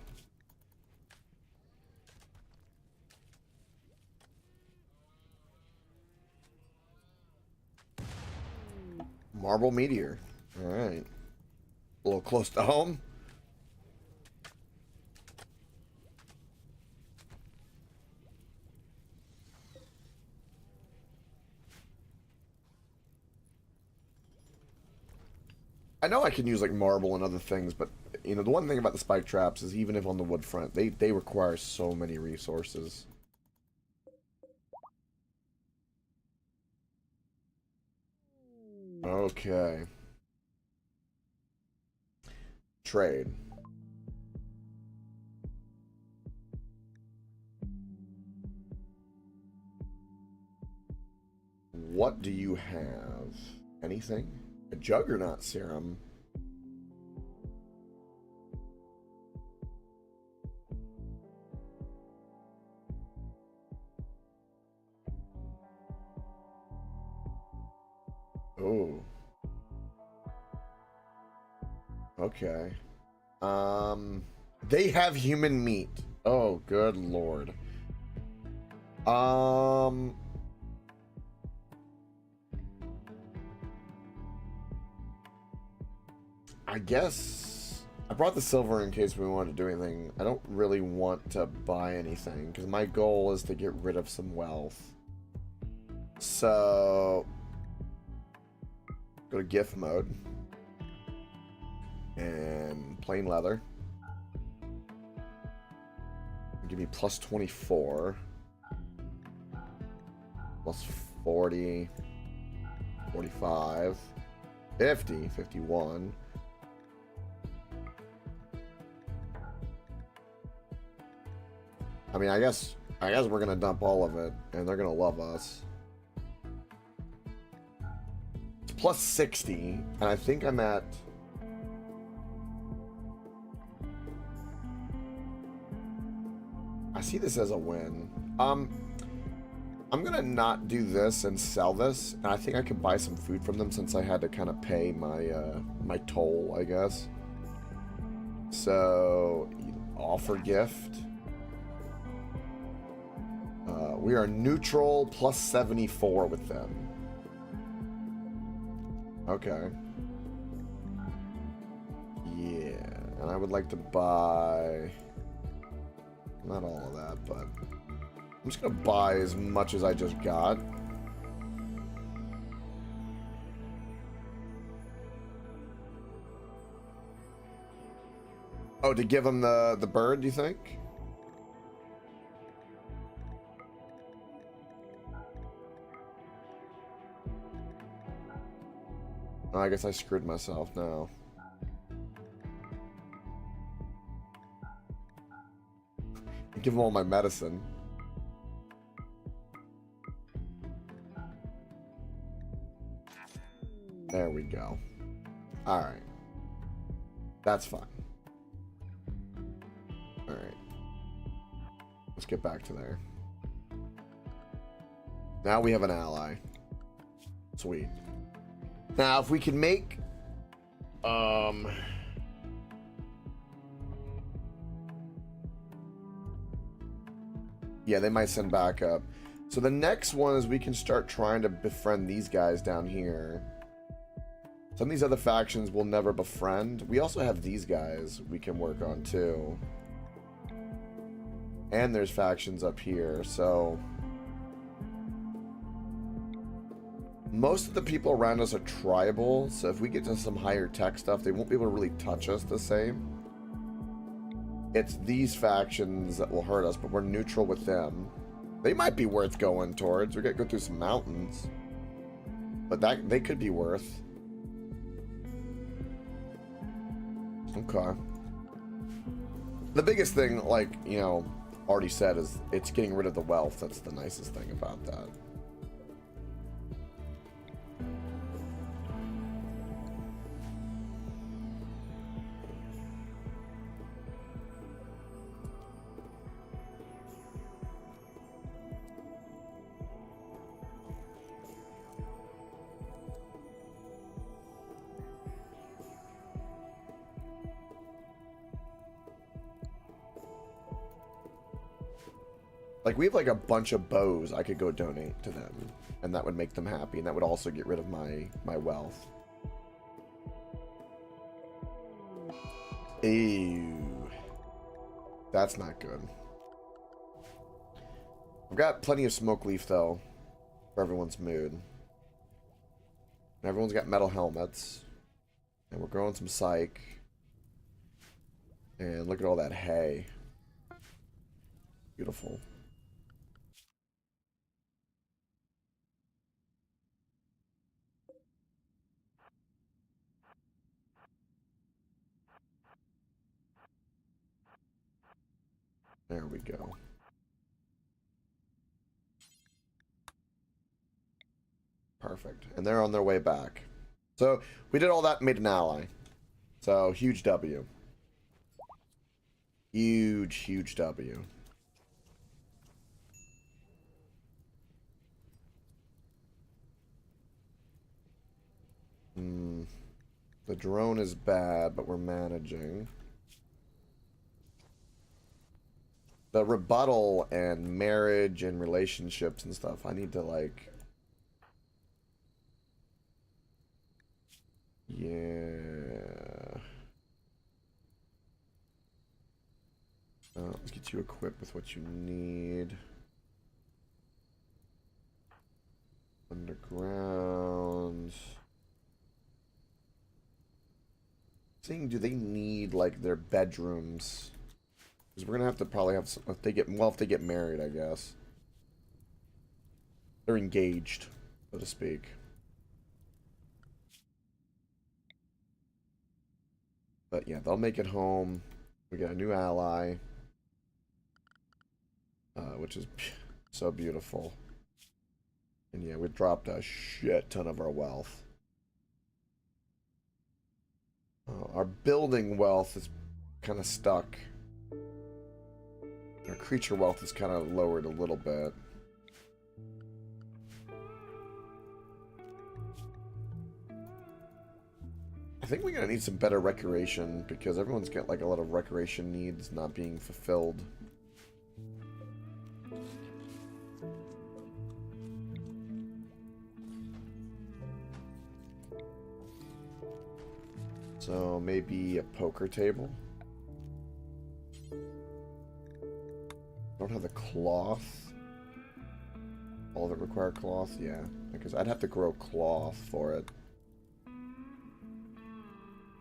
Marble meteor. Alright. A little close to home. I know I can use, like, marble and other things, but, you know, the one thing about the spike traps is even if on the wood front, they require so many resources. Okay. Trade. What do you have? Anything? A Juggernaut serum. Oh. Okay. They have human meat. Oh, good lord. I guess I brought the silver in case we wanted to do anything. I don't really want to buy anything because my goal is to get rid of some wealth. So go to gift mode and plain leather. Give me plus 24, plus 40, 45, 50, 51. I mean, I guess we're gonna dump all of it, and they're gonna love us. It's plus 60, and I think I'm at. I see this as a win. I'm gonna not do this and sell this, and I think I could buy some food from them since I had to kind of pay my my toll, I guess. So offer gift. We are neutral plus 74 with them. Okay. Yeah, and I would like to buy. Not all of that, but I'm just gonna buy as much as I just got. Oh, to give him the bird, do you think? Oh, I guess I screwed myself now. Give him all my medicine. There we go. Alright. That's fine. Alright. Let's get back to there. Now we have an ally. Sweet. Now, if we can make... yeah, they might send backup. So the next one is we can start trying to befriend these guys down here. Some of these other factions we'll never befriend. We also have these guys we can work on too. And there's factions up here, so... Most of the people around us are tribal, so if we get to some higher tech stuff, they won't be able to really touch us the same. It's these factions that will hurt us, but we're neutral with them. They might be worth going towards. We gotta go through some mountains. But that they could be worth. Okay. The biggest thing, like, you know, already said, is it's getting rid of the wealth. That's the nicest thing about that. Like, we have like a bunch of bows I could go donate to them, and that would make them happy, and that would also get rid of my wealth. Ew. That's not good. I've got plenty of smoke leaf, though, for everyone's mood. Everyone's got metal helmets. And we're growing some psych. And look at all that hay. Beautiful. There we go. Perfect. And they're on their way back. So, we did all that and made an ally. So, huge W. Huge, huge W. The drone is bad, but we're managing. The rebuttal and marriage and relationships and stuff, I need to, like... Yeah... let's get you equipped with what you need. Underground. Seeing, do they need like their bedrooms? Because we're gonna have to probably have some, if they get married, I guess. They're engaged, so to speak. But yeah, they'll make it home. We got a new ally. Which is so beautiful. And yeah, we dropped a shit ton of our wealth. Our building wealth is kind of stuck. Our creature wealth is kind of lowered a little bit. I think we're gonna need some better recreation because everyone's got like a lot of recreation needs not being fulfilled. So maybe a poker table. Don't have the cloth. All of it require cloth? Yeah, because I'd have to grow cloth for it.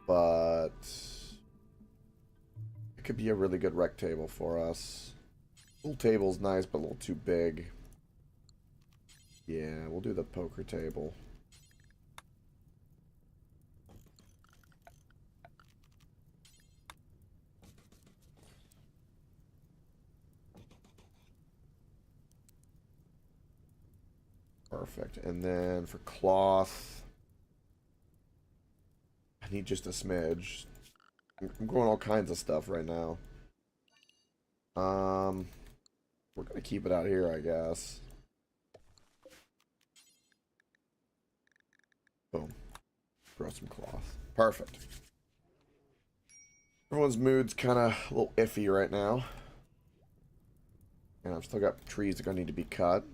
But it could be a really good rec table for us. Pool table's nice, but a little too big. Yeah, we'll do the poker table. Perfect. And then for cloth, I need just a smidge. I'm growing all kinds of stuff right now. We're gonna keep it out here, I guess. Boom. Grow some cloth. Perfect. Everyone's mood's kind of a little iffy right now. And I've still got trees that are gonna need to be cut.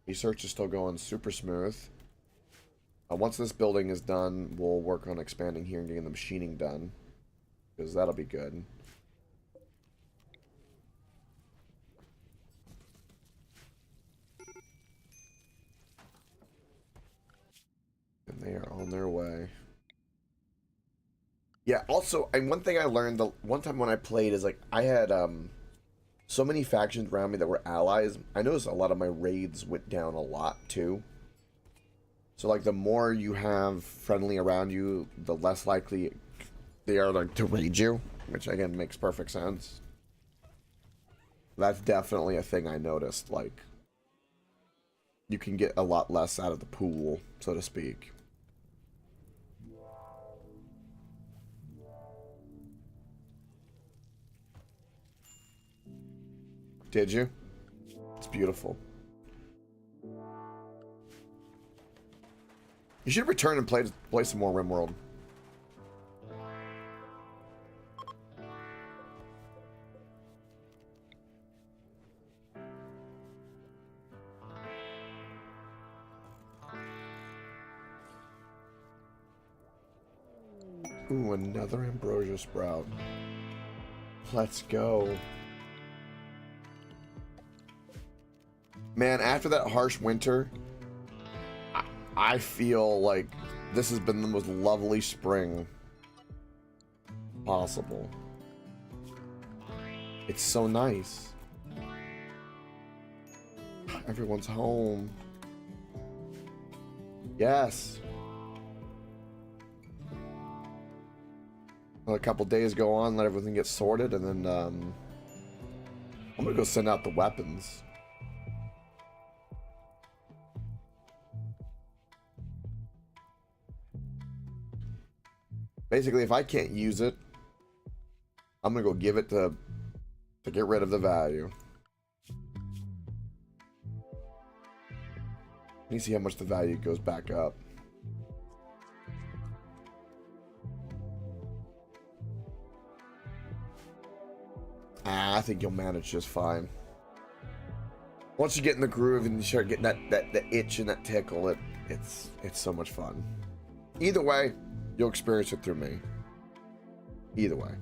Research is still going super smooth. Once this building is done, we'll work on expanding here and getting the machining done. Because that'll be good. And they are on their way. Yeah, also, and one thing I learned the one time when I played is like I had so many factions around me that were allies. I noticed a lot of my raids went down a lot too. So like the more you have friendly around you, the less likely they are like to raid you, which again makes perfect sense. That's definitely a thing I noticed. Like you can get a lot less out of the pool, so to speak. Did you? It's beautiful. You should return and play some more RimWorld. Ooh, another ambrosia sprout. Let's go. Man, after that harsh winter, I feel like this has been the most lovely spring possible. It's so nice. Everyone's home. Yes. Let a couple days go on, let everything get sorted, and then I'm gonna go send out the weapons. Basically, if I can't use it, I'm gonna go give it to get rid of the value. Let me see how much the value goes back up. I think you'll manage just fine. Once you get in the groove and you start getting that itch and that tickle, it's so much fun. Either way, you'll experience it through me. Either way.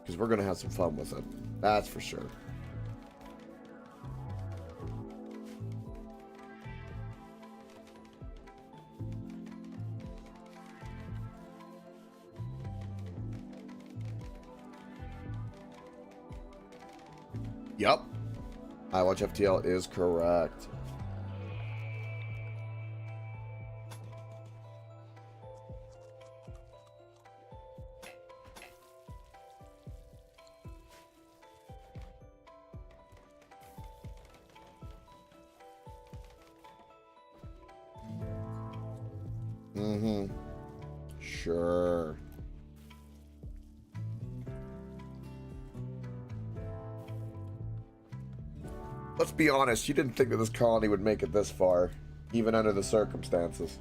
Because we're going to have some fun with it. That's for sure. Yup. I watch FTL is correct. Mm-hmm. Sure. Let's be honest, you didn't think that this colony would make it this far, even under the circumstances.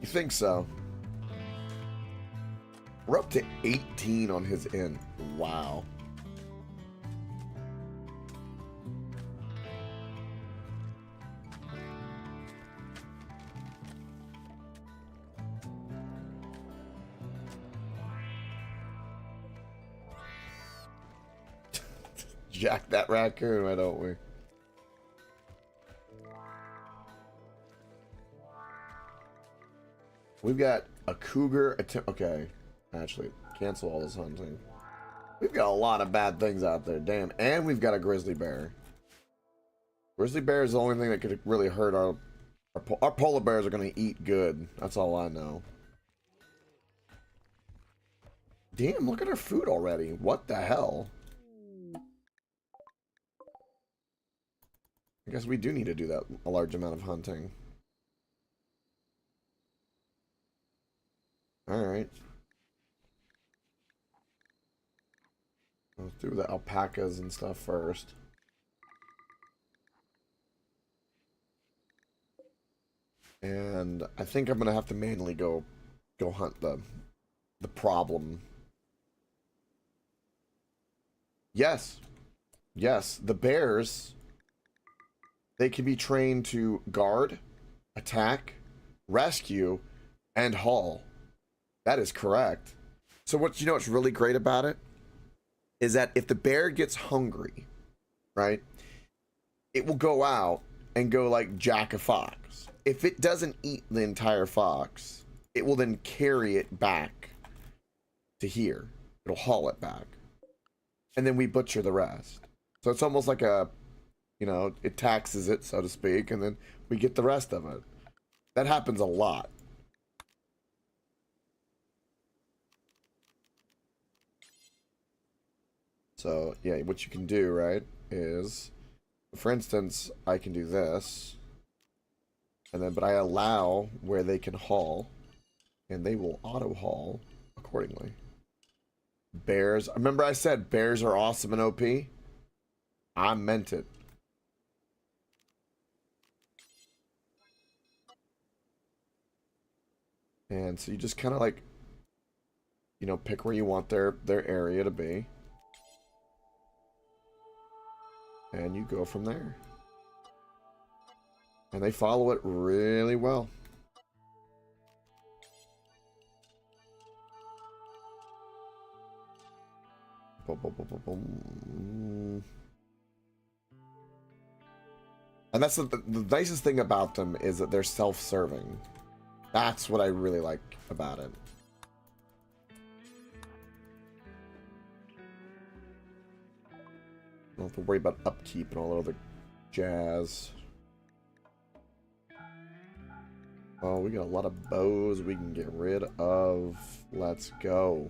You think so? We're up to 18 on his end. Wow. Jack that raccoon, why don't we? We've got a cougar. Okay, actually, cancel all this hunting. We've got a lot of bad things out there, damn. And we've got a grizzly bear. Grizzly bear is the only thing that could really hurt our polar bears are going to eat good. That's all I know. Damn, look at our food already. What the hell? I guess we do need to do that a large amount of hunting. Alright. Let's do the alpacas and stuff first. And I think I'm gonna have to manually go hunt the problem. Yes. Yes. The bears, they can be trained to guard, attack, rescue, and haul. That is correct. So what you know what's really great about it is that if the bear gets hungry, right, it will go out and go like jack a fox. If it doesn't eat the entire fox, it will then carry it back to here. It'll haul it back. And then we butcher the rest. So it's almost like a, you know, it taxes it, so to speak, and then we get the rest of it. That happens a lot. So, yeah, what you can do, right, is, for instance, I can do this, and then, but I allow where they can haul, and they will auto-haul accordingly. Bears, remember I said bears are awesome and OP? I meant it. And so you just kind of like, you know, pick where you want their area to be. And you go from there. And they follow it really well. Boom, boom, boom, boom, boom. And that's the nicest thing about them is that they're self-serving. That's what I really like about it. Don't have to worry about upkeep and all that other jazz. Oh, we got a lot of bows we can get rid of. Let's go.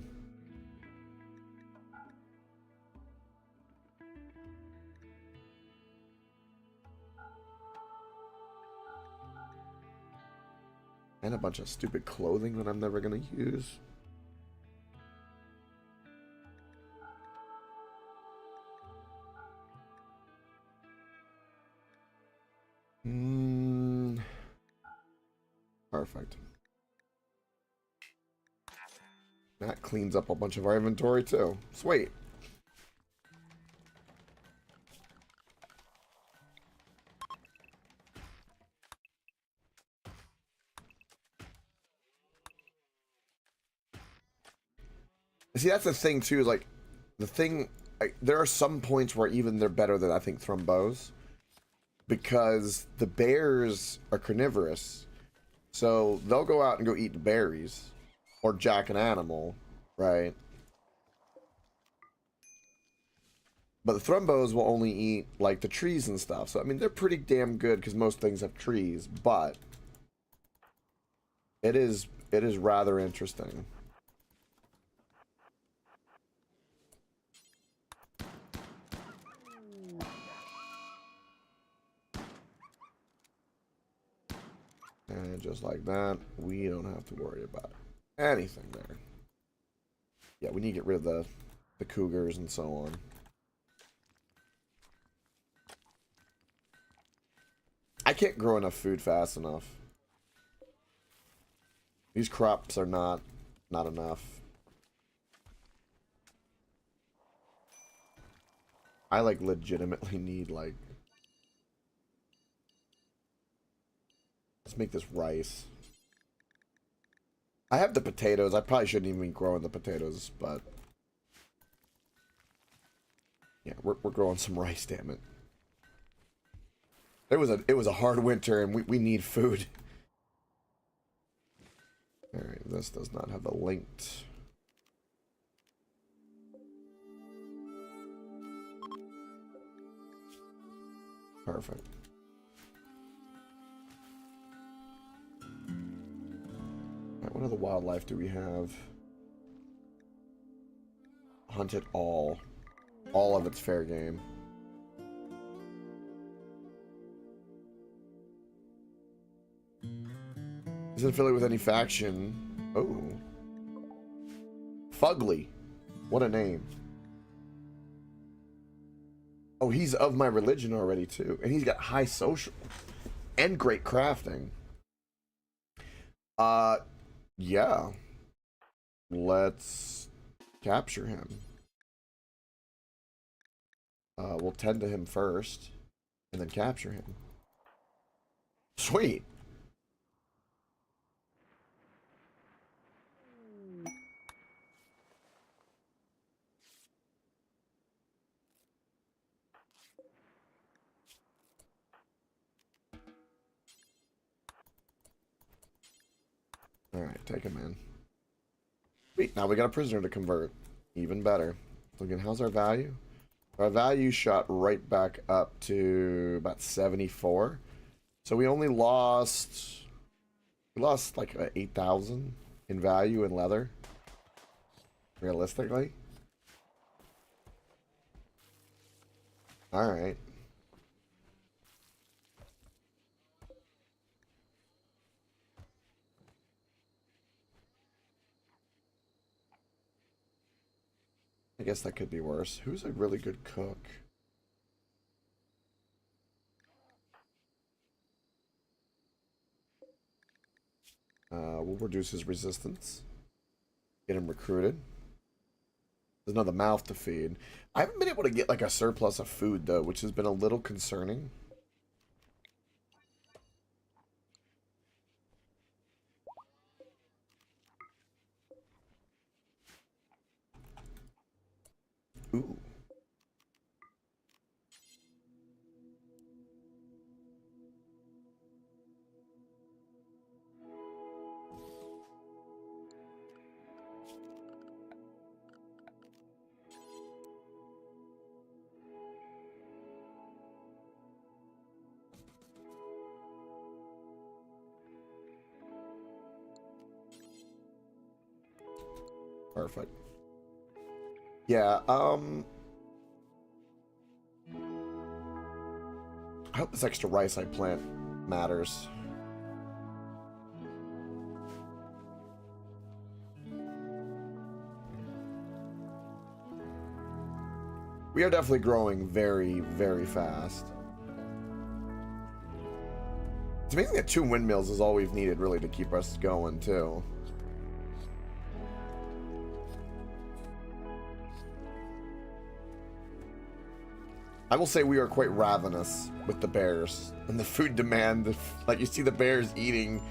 And a bunch of stupid clothing that I'm never going to use. Perfect. That cleans up a bunch of our inventory too. Sweet. See, that's the thing too, is like, the thing, there are some points where even they're better than I think Thrumbos. Because the bears are carnivorous. So they'll go out and go eat berries. Or jack an animal, right? But the Thrumbos will only eat, like, the trees and stuff. So, I mean, they're pretty damn good because most things have trees. But it is rather interesting. And just like that, we don't have to worry about anything there. Yeah, we need to get rid of the cougars and so on. I can't grow enough food fast enough. These crops are not enough. I like legitimately need like, let's make this rice. I have the potatoes. I probably shouldn't even be growing the potatoes, but yeah, we're growing some rice, damn it. It was a hard winter and we need food. Alright, this does not have the linked. Perfect. Alright, what other wildlife do we have? Hunt it all. All of it's fair game. Isn't affiliated with any faction. Oh. Fugly. What a name. Oh, he's of my religion already, too. And he's got high social. And great crafting. Uh, yeah. Let's capture him. We'll tend to him first, and then capture him. Sweet. Alright, take him in. Sweet, now we got a prisoner to convert. Even better. So again, how's our value? Our value shot right back up to about 74. So we only lost... We lost like 8,000 in value in leather. Realistically. Alright. I guess that could be worse. Who's a really good cook? We'll reduce his resistance. Get him recruited. There's another mouth to feed. I haven't been able to get like a surplus of food though, which has been a little concerning. Ooh. Perfect. Yeah, I hope this extra rice I plant matters. We are definitely growing very, very fast. It's amazing that 2 windmills is all we've needed really to keep us going too. I will say we are quite ravenous with the bears and the food demand. Like, you see the bears eating.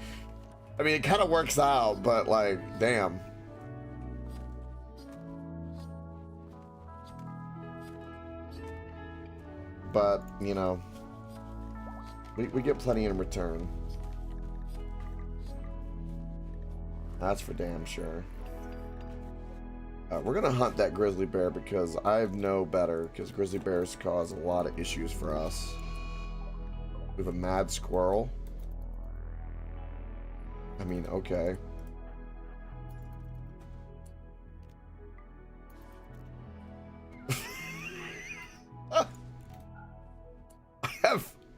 I mean, it kind of works out, but like, damn. But, you know, we get plenty in return. That's for damn sure. We're gonna hunt that grizzly bear because I know better, because grizzly bears cause a lot of issues for us. We have a mad squirrel. I mean, okay.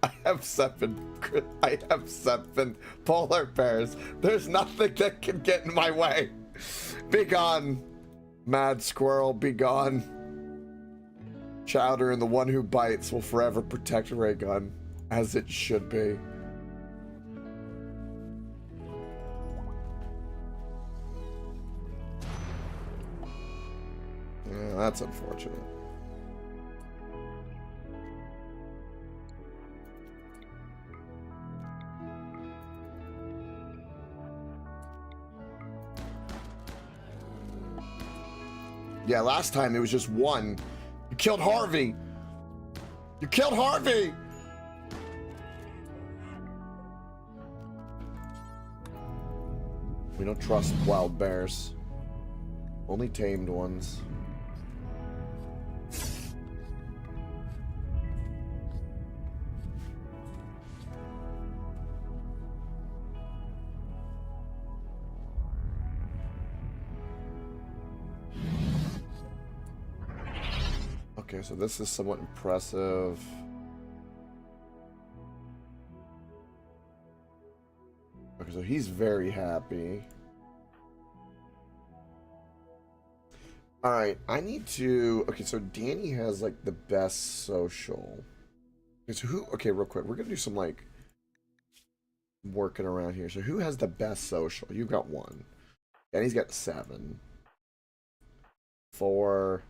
I have seven polar bears. There's nothing that can get in my way. Be gone. Mad squirrel, be gone. Chowder and the one who bites will forever protect Raygun, as it should be. Yeah, that's unfortunate. Yeah, last time it was just one. You killed Harvey. You killed Harvey. We don't trust wild bears. Only tamed ones. Okay, so this is somewhat impressive. Okay, so he's very happy. Alright, I need to... Okay, so Danny has, like, the best social. Okay, so who... Okay, real quick. We're gonna do some, like... working around here. So who has the best social? You've got 1. And he's got 7. 4,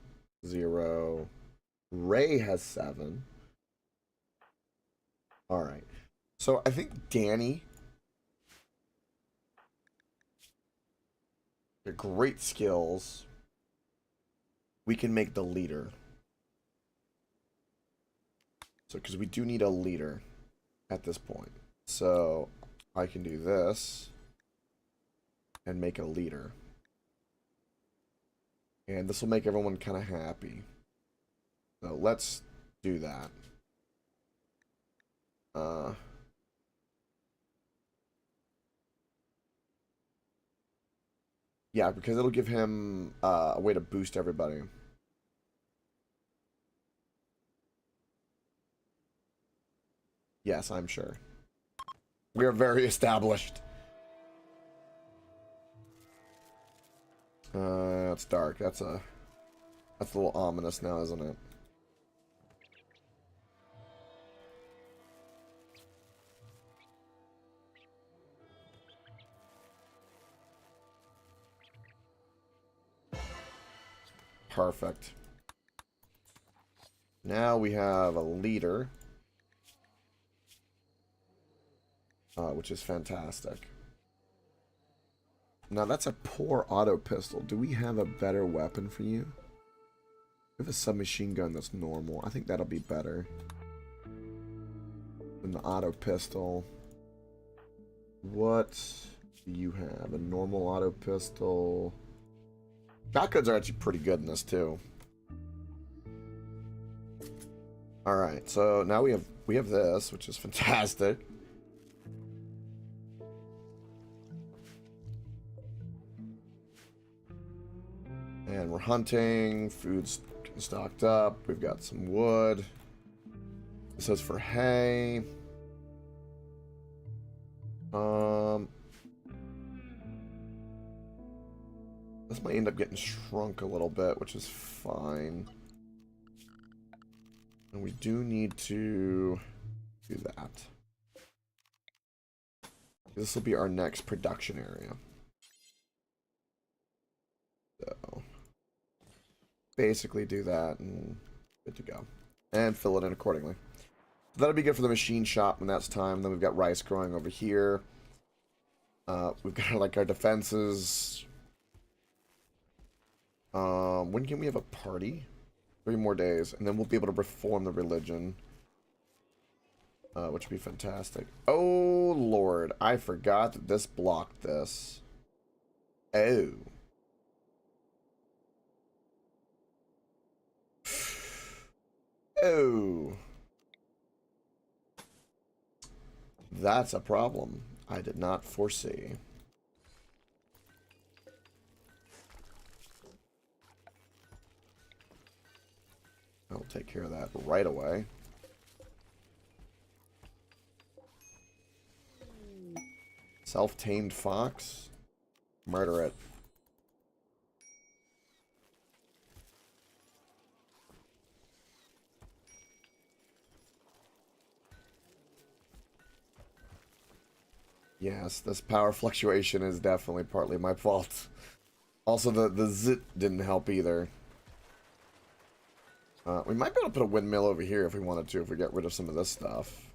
0. Ray has 7. All right. So I think Danny, great skills. We can make the leader. So, because we do need a leader at this point. So I can do this and make a leader. And this will make everyone kind of happy. So let's do that. Yeah, because it'll give him a way to boost everybody. Yes, I'm sure. We are very established. It's dark. That's a little ominous now, isn't it? Perfect. Now we have a leader, which is fantastic. Now that's a poor auto pistol. Do we have a better weapon for you? We have a submachine gun that's normal. I think that'll be better than the auto pistol. What do you have? A normal auto pistol. Shotguns are actually pretty good in this too. All right, so now we have this, which is fantastic. And we're hunting. Food's stocked up. We've got some wood. This is for hay. This might end up getting shrunk a little bit, which is fine. And we do need to do that. This will be our next production area. So basically do that and good to go. And fill it in accordingly. That'll be good for the machine shop when that's time. Then we've got rice growing over here. We've got like our defenses. When can we have a party? 3 more days, and then we'll be able to reform the religion. Which would be fantastic. Oh, Lord. I forgot that this blocked this. Oh. Oh. That's a problem I did not foresee. I'll take care of that right away. Self-tamed fox. Murder it. Yes, this power fluctuation is definitely partly my fault. Also, the zit didn't help either. We might be able to put a windmill over here if we wanted to, if we get rid of some of this stuff.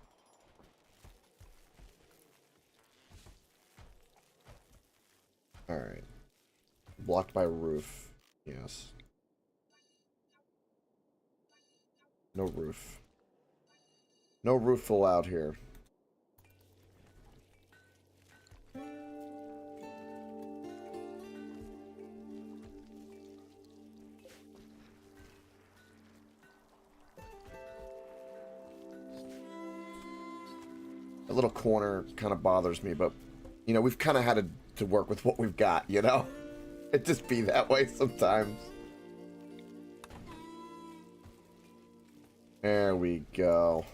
Alright. Blocked by roof. Yes. No roof. No roof allowed here. A little corner kind of bothers me, but, you know, we've kind of had to work with what we've got, you know? It just be that way sometimes. There we go.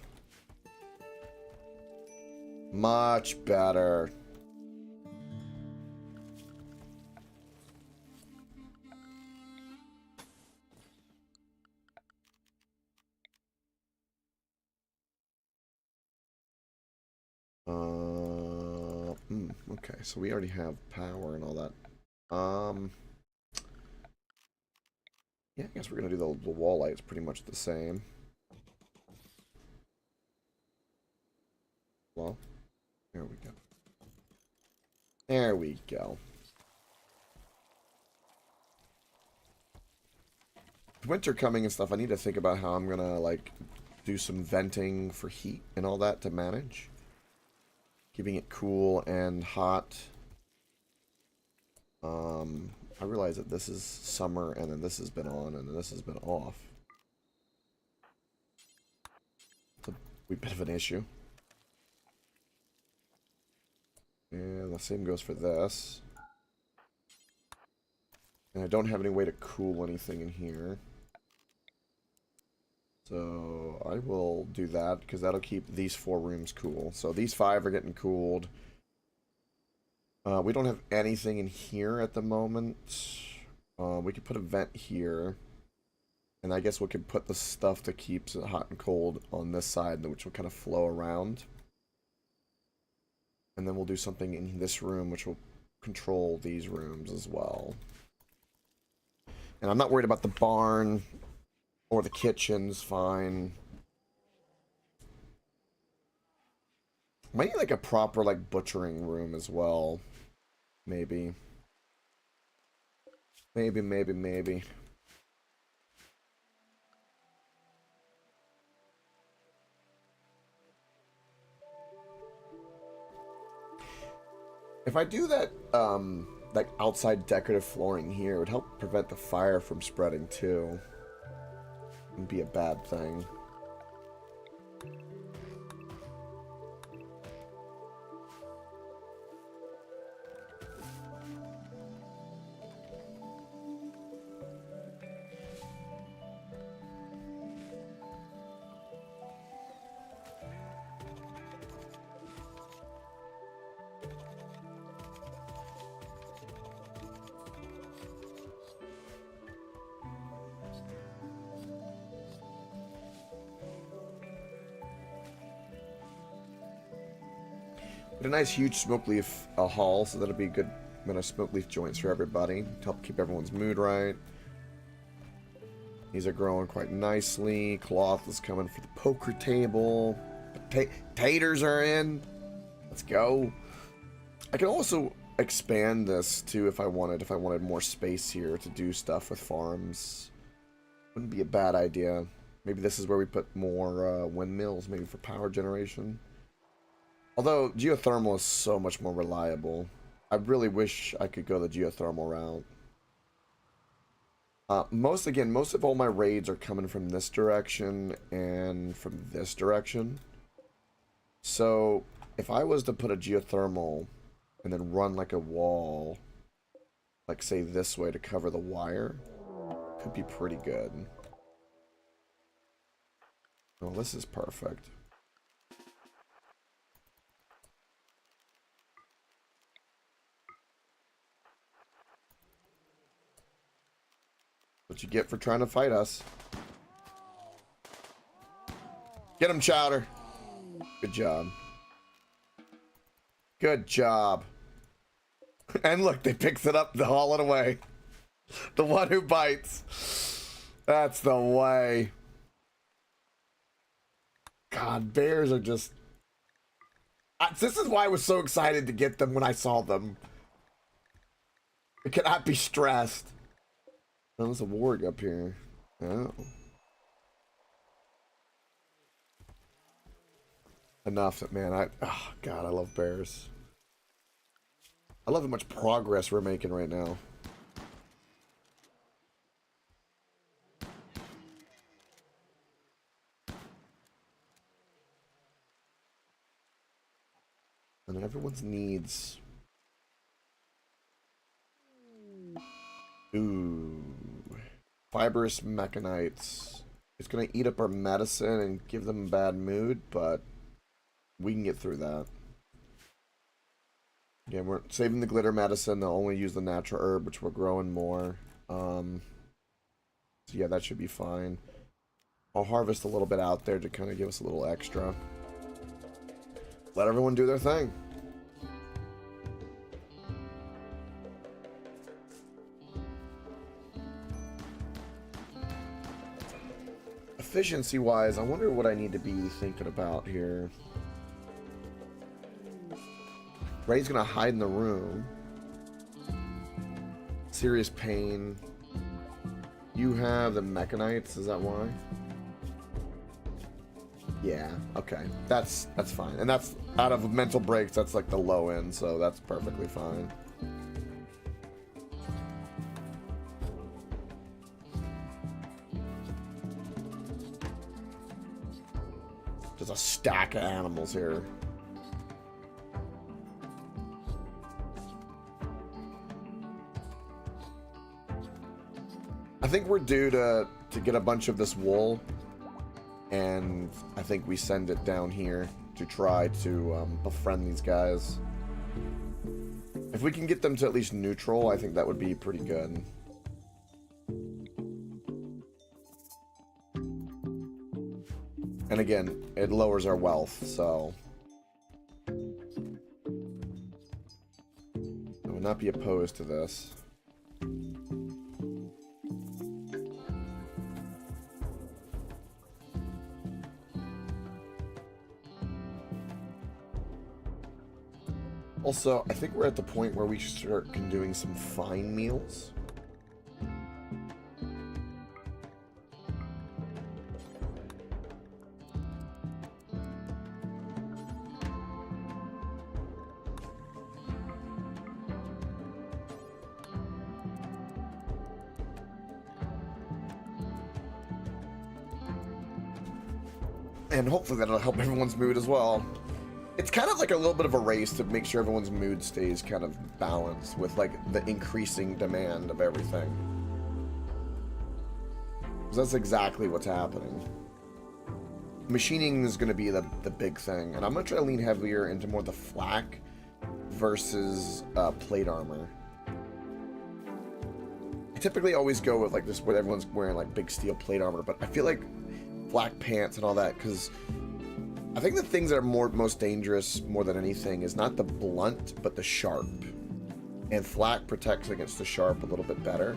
Much better. Okay, so we already have power and all that. Yeah, I guess we're gonna do the wall lights pretty much the same. Well, there we go. There we go. With winter coming and stuff, I need to think about how I'm gonna, like, do some venting for heat and all that to manage. Keeping it cool and hot. I realize that this is summer, and then this has been on, and then this has been off. It's a wee bit of an issue. And the same goes for this. And I don't have any way to cool anything in here. So I will do that, because that'll keep these 4 rooms cool. So these 5 are getting cooled. We don't have anything in here at the moment. We could put a vent here. And I guess we could put the stuff that keeps it hot and cold on this side, which will kind of flow around. And then we'll do something in this room, which will control these rooms as well. And I'm not worried about the barn or the kitchen's fine. Might need like a proper like butchering room as well. Maybe. Maybe. If I do that, like outside decorative flooring here, it would help prevent the fire from spreading too. Wouldn't be a bad thing. A nice huge smoke leaf hall, so that'll be good amount of smoke leaf joints for everybody to help keep everyone's mood right. These are growing quite nicely. Cloth is coming for the poker table. Taters are in. Let's go. I can also expand this too if I wanted more space here to do stuff with farms. Wouldn't be a bad idea. Maybe this is where we put more windmills, maybe for power generation. Although geothermal is so much more reliable. I really wish I could go the geothermal route. Most of all my raids are coming from this direction and from this direction. So if I was to put a geothermal and then run like a wall, like say this way to cover the wire, could be pretty good. Oh, this is perfect. What you get for trying to fight us. Get him, Chowder. Good job. Good job. And look, they picks it up, they haul it away. The one who bites. That's the way. God, bears are just... this is why I was so excited to get them when I saw them. I cannot be stressed. Oh, there's a warg up here. Oh. Enough, man. Oh, God, I love bears. I love how much progress we're making right now. And everyone's needs. Ooh. Fibrous mechanites. It's gonna eat up our medicine and give them a bad mood, but we can get through that. Yeah, we're saving the glitter medicine. They'll only use the natural herb, which we're growing more. So yeah, that should be fine. I'll harvest a little bit out there to kind of give us a little extra. Let everyone do their thing. efficiency-wise, I wonder what I need to be thinking about here. Ray's gonna hide in the room. Serious pain. You have the mechanites, is that why? Yeah, okay. That's fine. And that's out of mental breaks, that's like the low end, so that's perfectly fine. There's a stack of animals here. I think we're due to get a bunch of this wool, and I think we send it down here to try to befriend these guys. If we can get them to at least neutral, I think that would be pretty good. And again, it lowers our wealth, so I would not be opposed to this. Also, I think we're at the point where we should start doing some fine meals. And hopefully that'll help everyone's mood as well. It's kind of like a little bit of a race to make sure everyone's mood stays kind of balanced with like the increasing demand of everything. Because that's exactly what's happening. Machining is going to be the big thing. And I'm going to try to lean heavier into more the flak versus plate armor. I typically always go with like this where everyone's wearing like big steel plate armor, but I feel like black pants and all that, because I think the things that are most dangerous more than anything is not the blunt, but the sharp. And flak protects against the sharp a little bit better.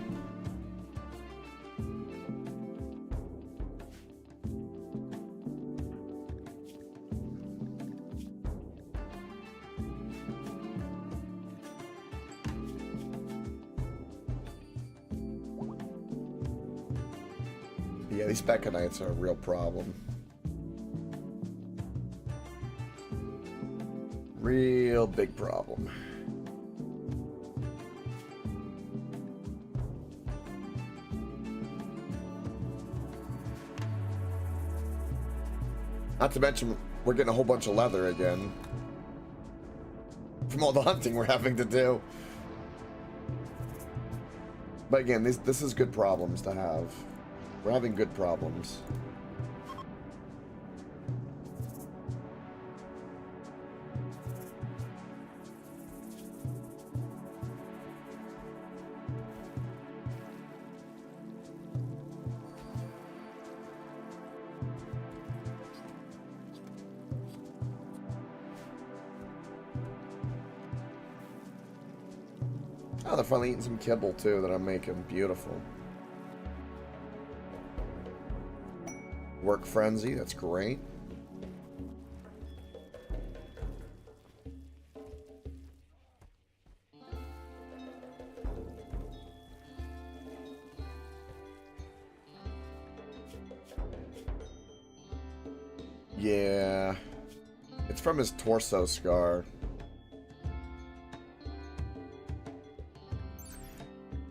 Yeah, these Beconites are a real problem. Real big problem. Not to mention, we're getting a whole bunch of leather again. From all the hunting we're having to do. But again, this is good problems to have. We're having good problems. Oh, they're finally eating some kibble too that I'm making. Beautiful. Work frenzy, that's great. Yeah. It's from his torso scar.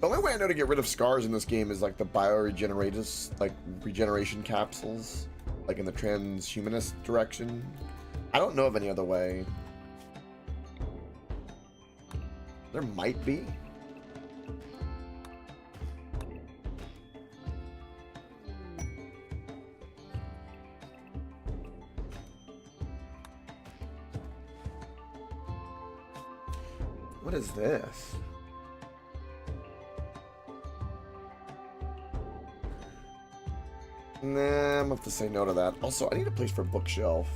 The only way I know to get rid of scars in this game is like the bioregenerators, like regeneration capsules, like in the transhumanist direction. I don't know of any other way. There might be. What is this? Nah, I'm gonna have to say no to that. Also, I need a place for a bookshelf.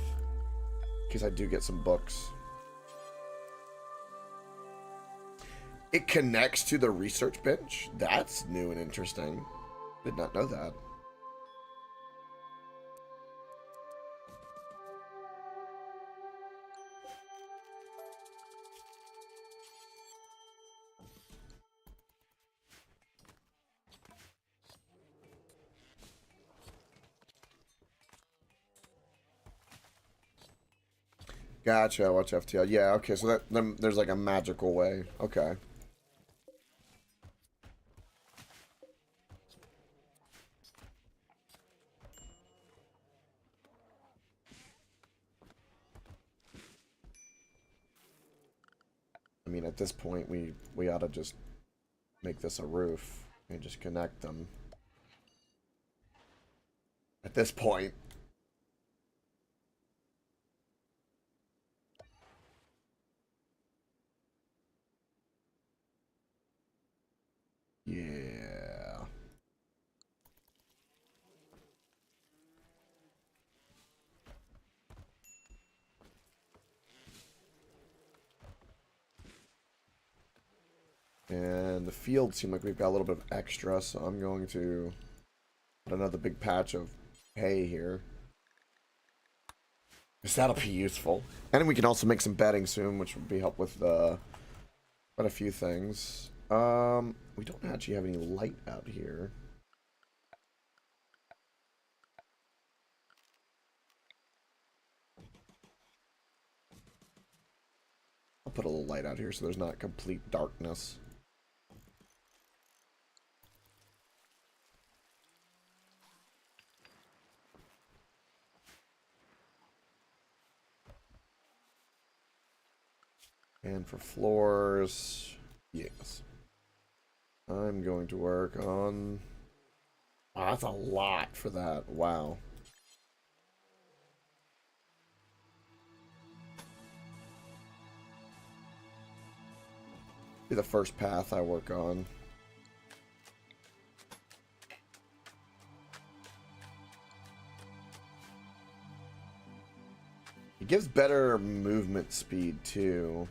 In case I do get some books. It connects to the research bench? That's new and interesting. Did not know that. Gotcha, watch FTL. Yeah, okay, so then there's like a magical way. Okay. I mean, at this point, we ought to just make this a roof and just connect them. At this point. Yeah. And the fields seem like we've got a little bit of extra, so I'm going to put another big patch of hay here. Because that'll be useful. And we can also make some bedding soon, which would be help with quite a few things. We don't actually have any light out here. I'll put a little light out here so there's not complete darkness. And for floors, yes. I'm going to work on... Oh, that's a lot for that. Wow. Be the first path I work on. It gives better movement speed too,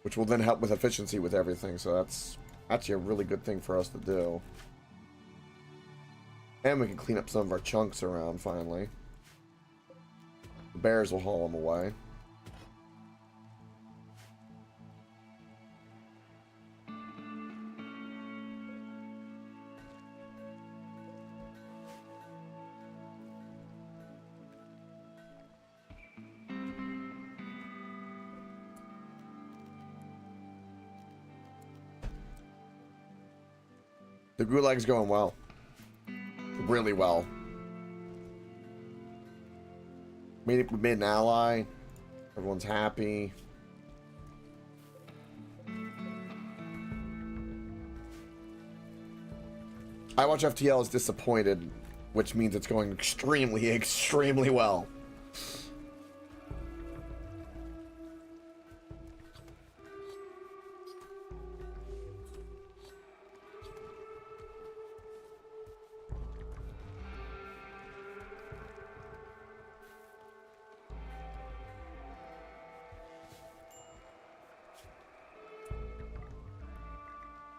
which will then help with efficiency with everything, so that's actually a really good thing for us to do. And we can clean up some of our chunks around finally. The bears will haul them away. The gulag's going well. Really well. We made an ally. Everyone's happy. I watch FTL is disappointed, which means it's going extremely, extremely well.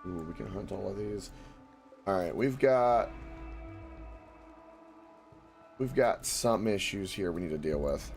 Ooh, we can hunt all of these. Alright, we've got some issues here we need to deal with.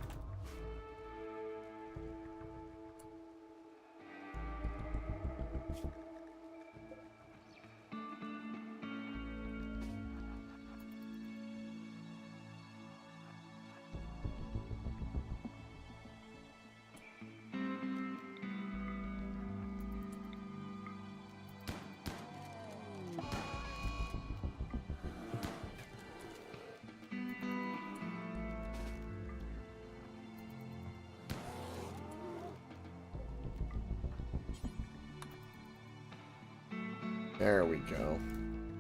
There we go.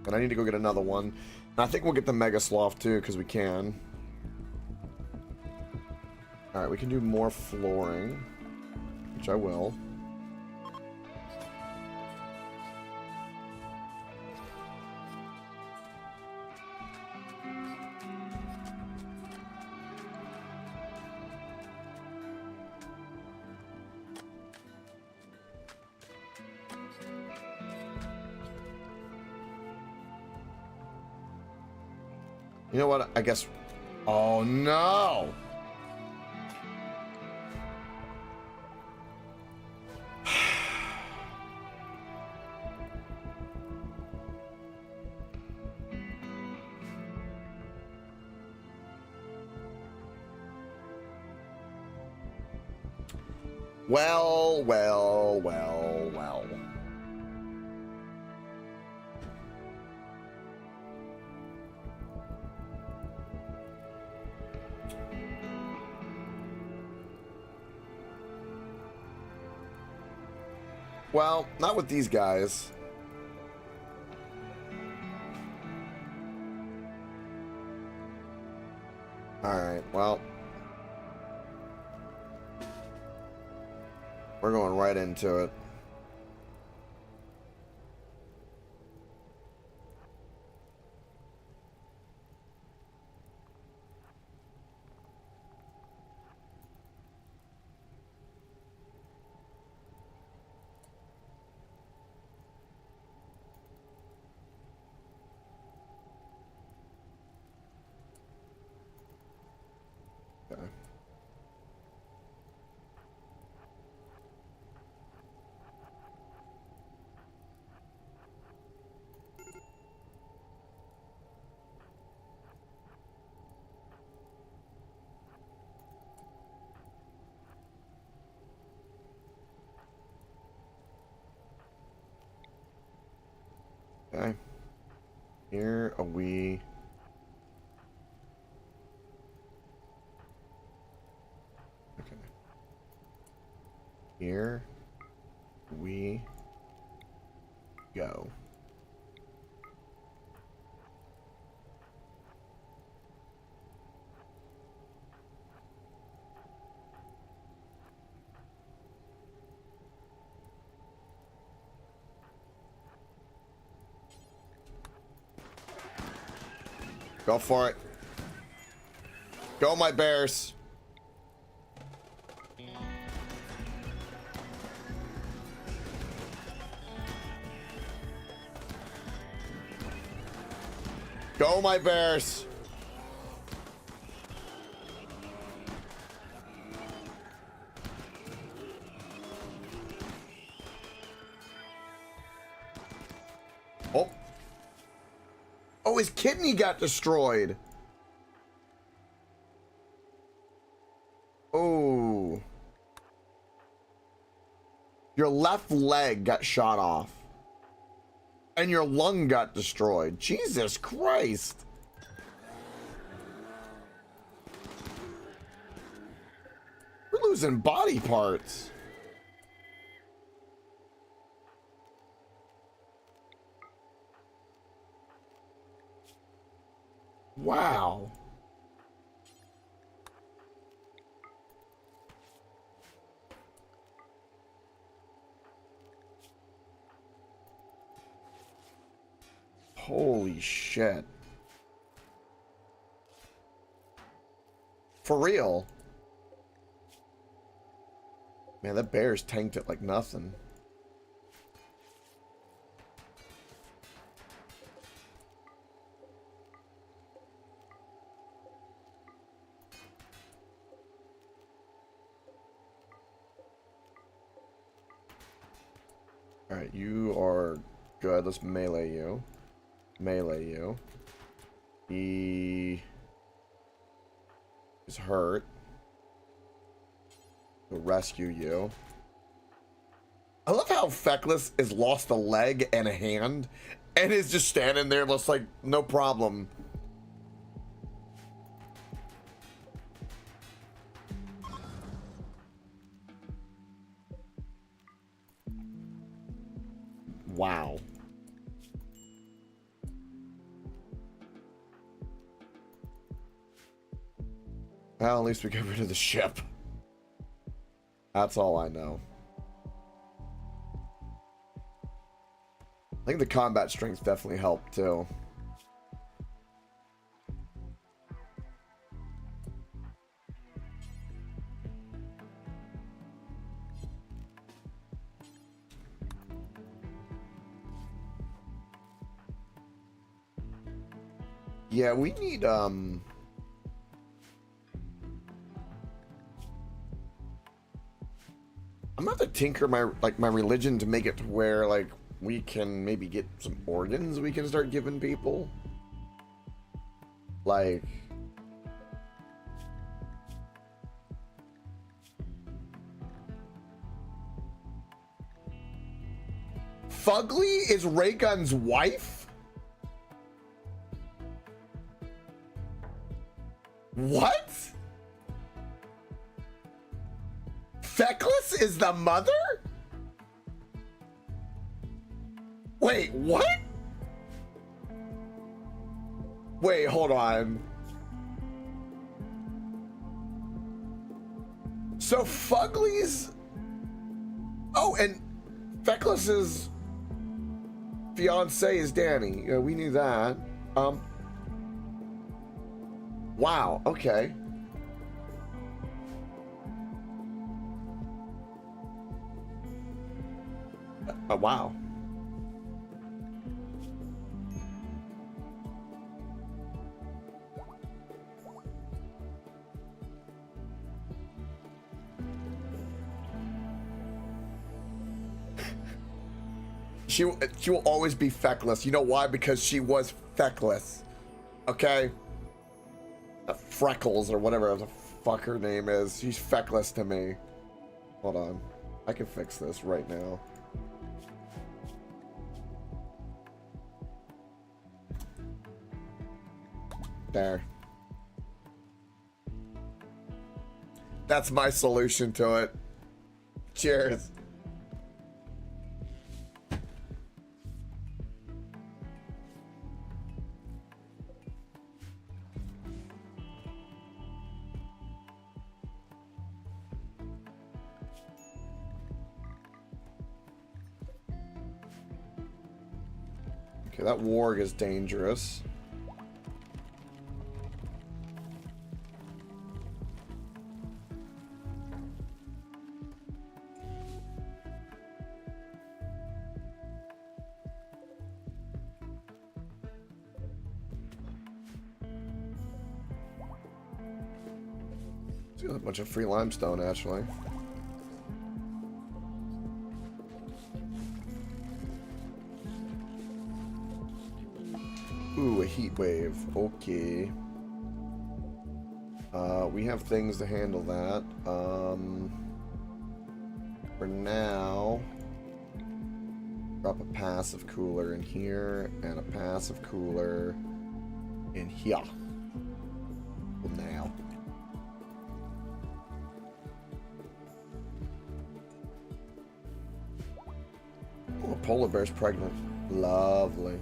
But I need to go get another one. And I think we'll get the Mega Sloth too, because we can. Alright, we can do more flooring, which I will. You know what? I guess... Oh, no! Well, well, well, well. Well, not with these guys. Alright, well. We're going right into it. Okay. Okay. Here we okay. Here we go. Go for it. Go, my bears. Go, my bears. Oh. Oh, his kidney got destroyed. Oh. Your left leg got shot off. And your lung got destroyed. Jesus Christ. We're losing body parts. Wow. Holy shit. For real. Man, that bear's tanked it like nothing. Alright, you are good. Let's melee you. Melee you. He is hurt. We'll rescue you. I love how Feckless has lost a leg and a hand and is just standing there looks like no problem. Wow. Well, at least we got rid of the ship. That's all I know. I think the combat strength definitely helped too. Yeah, we need I'm gonna have to tinker my my religion to make it to where like we can maybe get some organs we can start giving people. Like Fugly is Raygun's wife? What? Feckless is the mother? Wait, what? Wait, hold on. So Fugly's... Oh, and Feckless's fiance is Danny. Yeah, we knew that. Wow, okay. Wow. She will always be feckless. You know why? Because she was feckless. Okay? Freckles or whatever the fuck her name is. She's feckless to me. Hold on. I can fix this right now. There. That's my solution to it. Cheers. Okay, that warg is dangerous. A bunch of free limestone, actually. Ooh, a heat wave. Okay. We have things to handle that. For now, drop a passive cooler in here and a passive cooler in here. Well, now. Oh, a polar bear's pregnant. Lovely.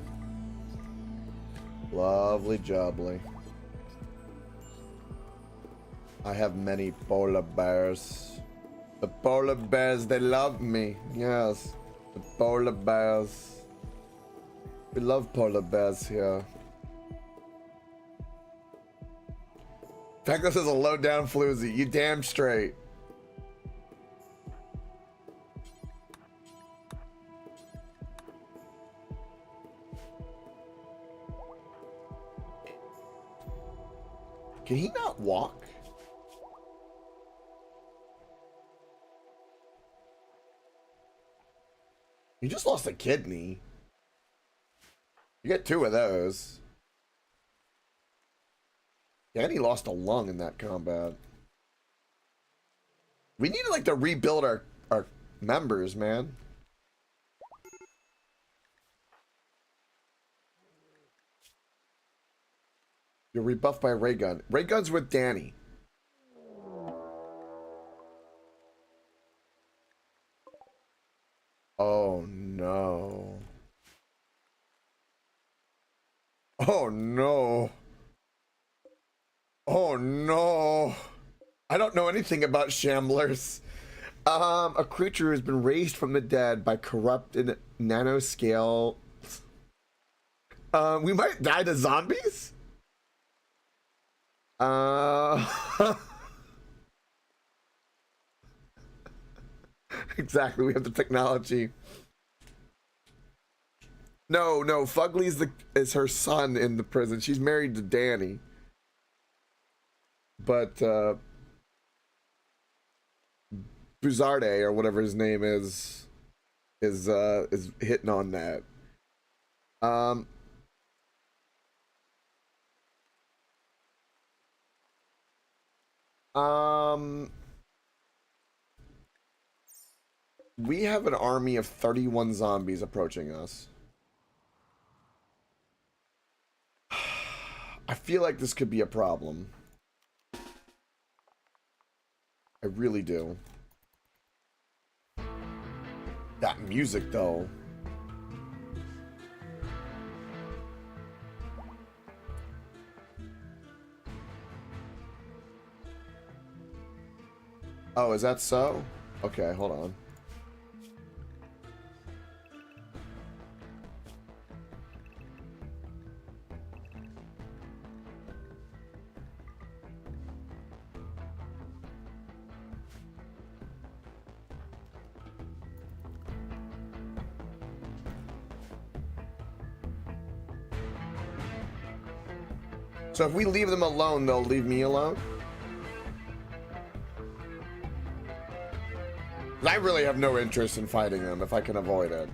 Lovely jubbly. I have many polar bears. The polar bears, they love me. Yes. The polar bears. We love polar bears here. In fact, this is a low down floozy. You damn straight. Can he not walk? You just lost a kidney. You get 2 of those. Yeah, and he lost a lung in that combat. We need like to rebuild our members, man. You're rebuffed by Raygun. Raygun's with Danny. Oh no. Oh no. Oh no. I don't know anything about shamblers. A creature has been raised from the dead by corrupted nanoscale. We might die to zombies? Exactly, we have the technology. No, Fugly's is her son in the prison. She's married to Danny. But Buzarde or whatever his name is hitting on that. We have an army of 31 zombies approaching us. I feel like this could be a problem. I really do. That music, though. Oh, is that so? Okay, hold on. So if we leave them alone, they'll leave me alone? I really have no interest in fighting them if I can avoid it.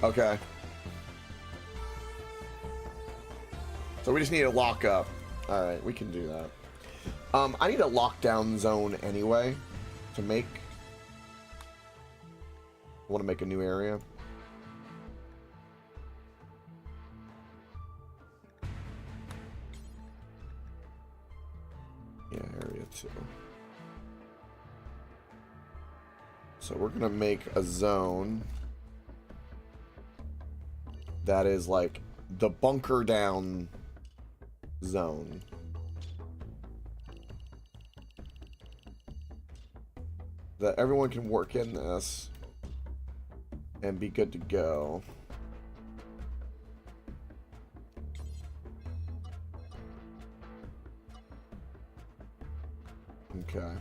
Okay. So we just need to lock up. Alright, we can do that. I need a lockdown zone anyway to make. I want to make a new area. Yeah, area 2. So we're going to make a zone that is like the bunker down zone. That everyone can work in this and be good to go. Okay.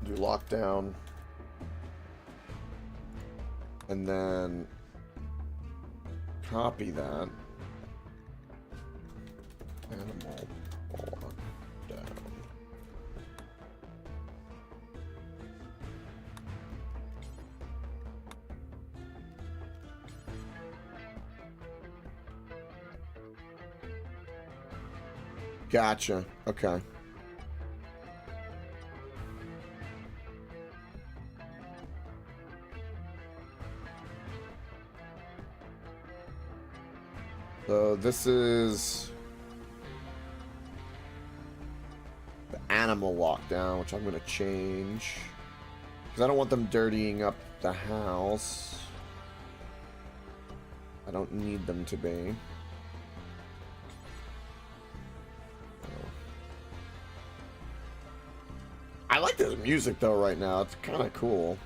Do lockdown. And then copy that. Animal lockdown. Gotcha. Okay. So this is the animal lockdown, which I'm going to change. Because I don't want them dirtying up the house. I don't need them to be. I like this music though right now. It's kind of cool.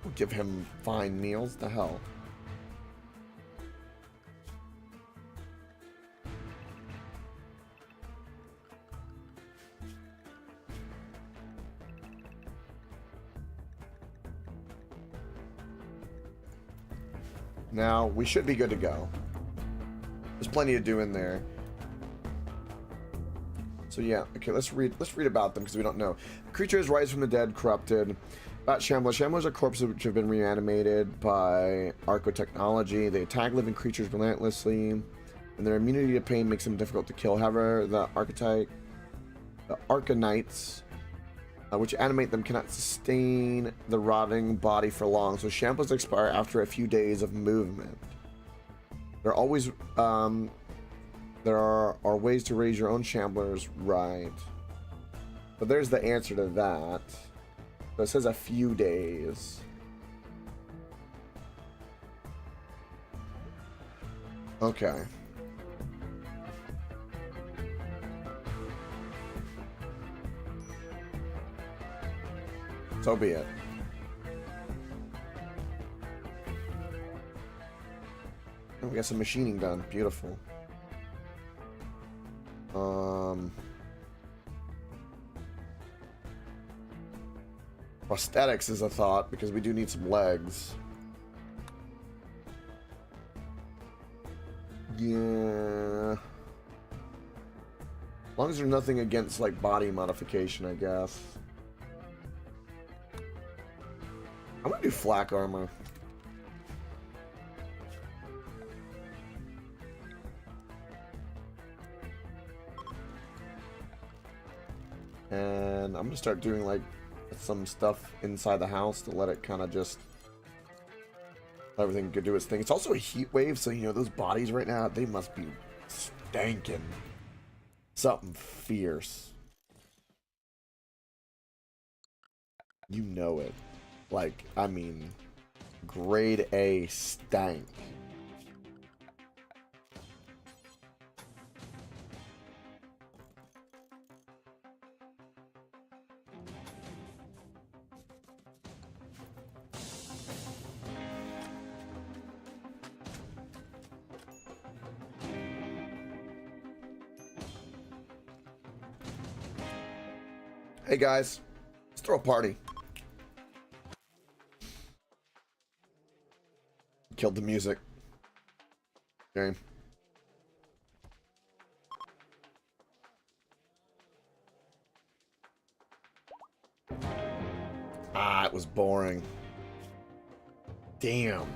We'll give him fine meals. The hell. Now, we should be good to go. There's plenty to do in there. So yeah, okay, let's read about them because we don't know. Creatures rise from the dead, corrupted. Bat shamblers. Shamblers are corpses which have been reanimated by archotechnology. They attack living creatures relentlessly, and their immunity to pain makes them difficult to kill. However, the Arcanites, which animate them, cannot sustain the rotting body for long, so shamblers expire after a few days of movement. There are always there are ways to raise your own shamblers, right? But there's the answer to that. So it says a few days. Okay. So be it. Oh, we got some machining done. Beautiful. Prosthetics is a thought, because we do need some legs. Yeah. As long as there's nothing against, like, body modification, I guess. I'm gonna do flak armor. And I'm gonna start doing, like, some stuff inside the house to let it kind of just let everything do its thing. It's also a heat wave, so, you know, those bodies right now, they must be stankin'. Something fierce. You know it. Like, I mean, grade A stank. Hey guys, let's throw a party. Killed the music. Okay. Ah, it was boring. Damn.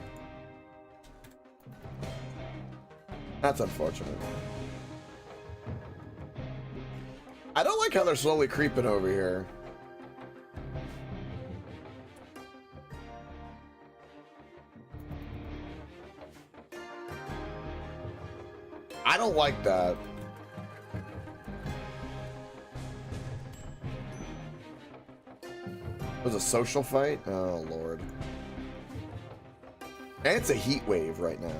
That's unfortunate. I don't like how they're slowly creeping over here. I don't like that. It was a social fight? Oh, Lord. And it's a heat wave right now.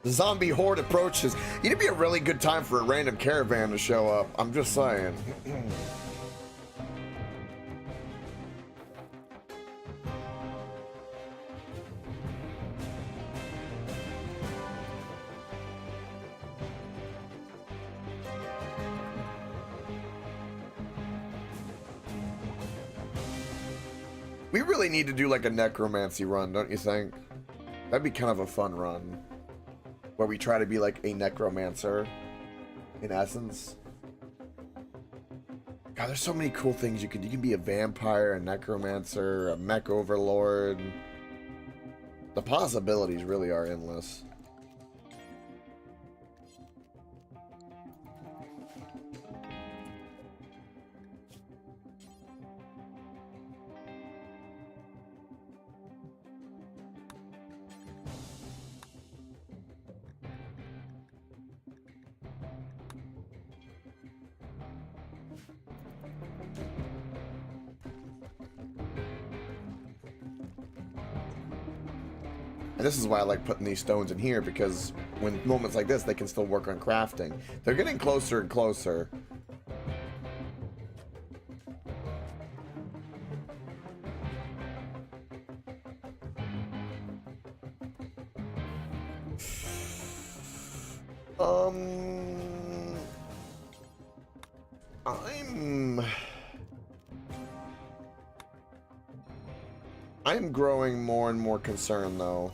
The zombie horde approaches. It'd be a really good time for a random caravan to show up. I'm just saying. We really need to do like a necromancy run, don't you think? That'd be kind of a fun run. Where we try to be like a necromancer, in essence. God, there's so many cool things you can do. You can be a vampire, a necromancer, a mech overlord. The possibilities really are endless. And this is why I like putting these stones in here, because when moments like this, they can still work on crafting. They're getting closer and closer. I'm growing more and more concerned, though.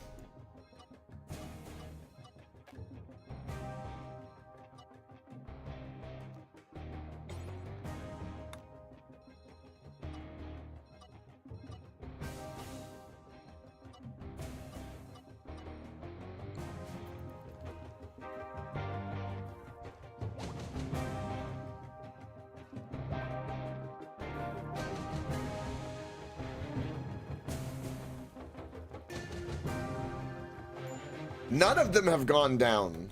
None of them have gone down.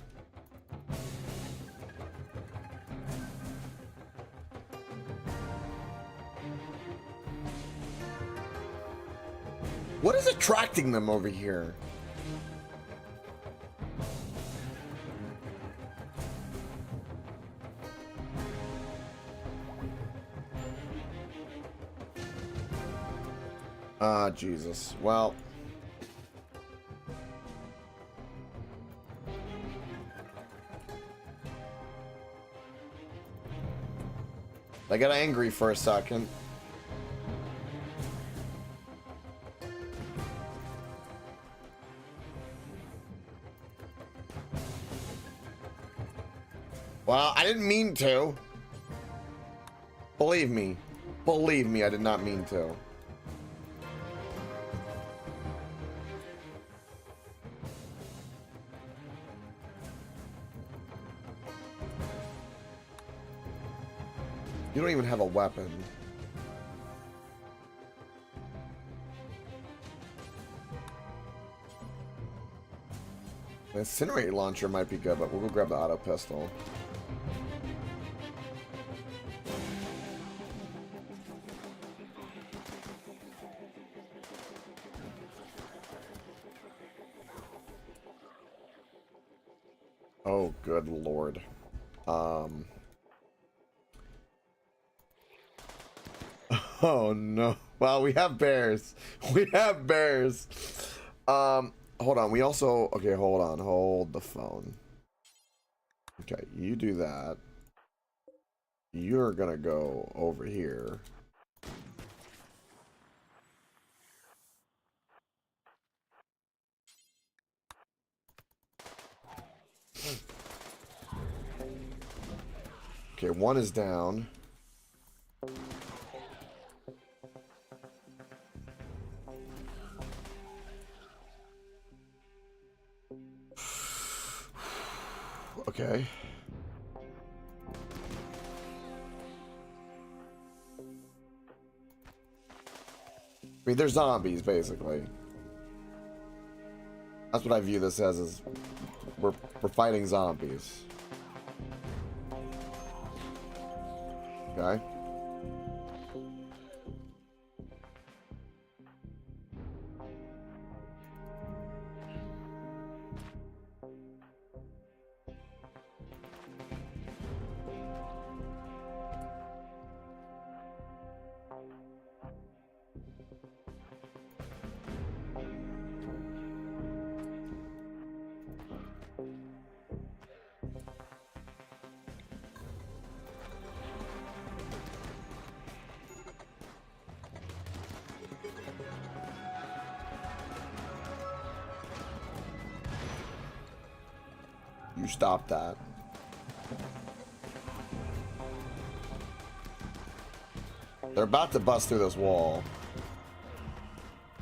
What is attracting them over here? Ah, Jesus. Well. I got angry for a second. Well, I didn't mean to. Believe me. Believe me, I did not mean to. You don't even have a weapon. The incinerator launcher might be good, but we'll go grab the auto pistol. Oh, good lord. Oh no. Well, we have bears. We have bears. Hold on. We also... Okay, hold on. Hold the phone. Okay, you do that. You're gonna go over here. Okay, one is down. Okay. I mean, they're zombies, basically. That's what I view this as, is we're fighting zombies. Okay. You stop that. They're about to bust through this wall.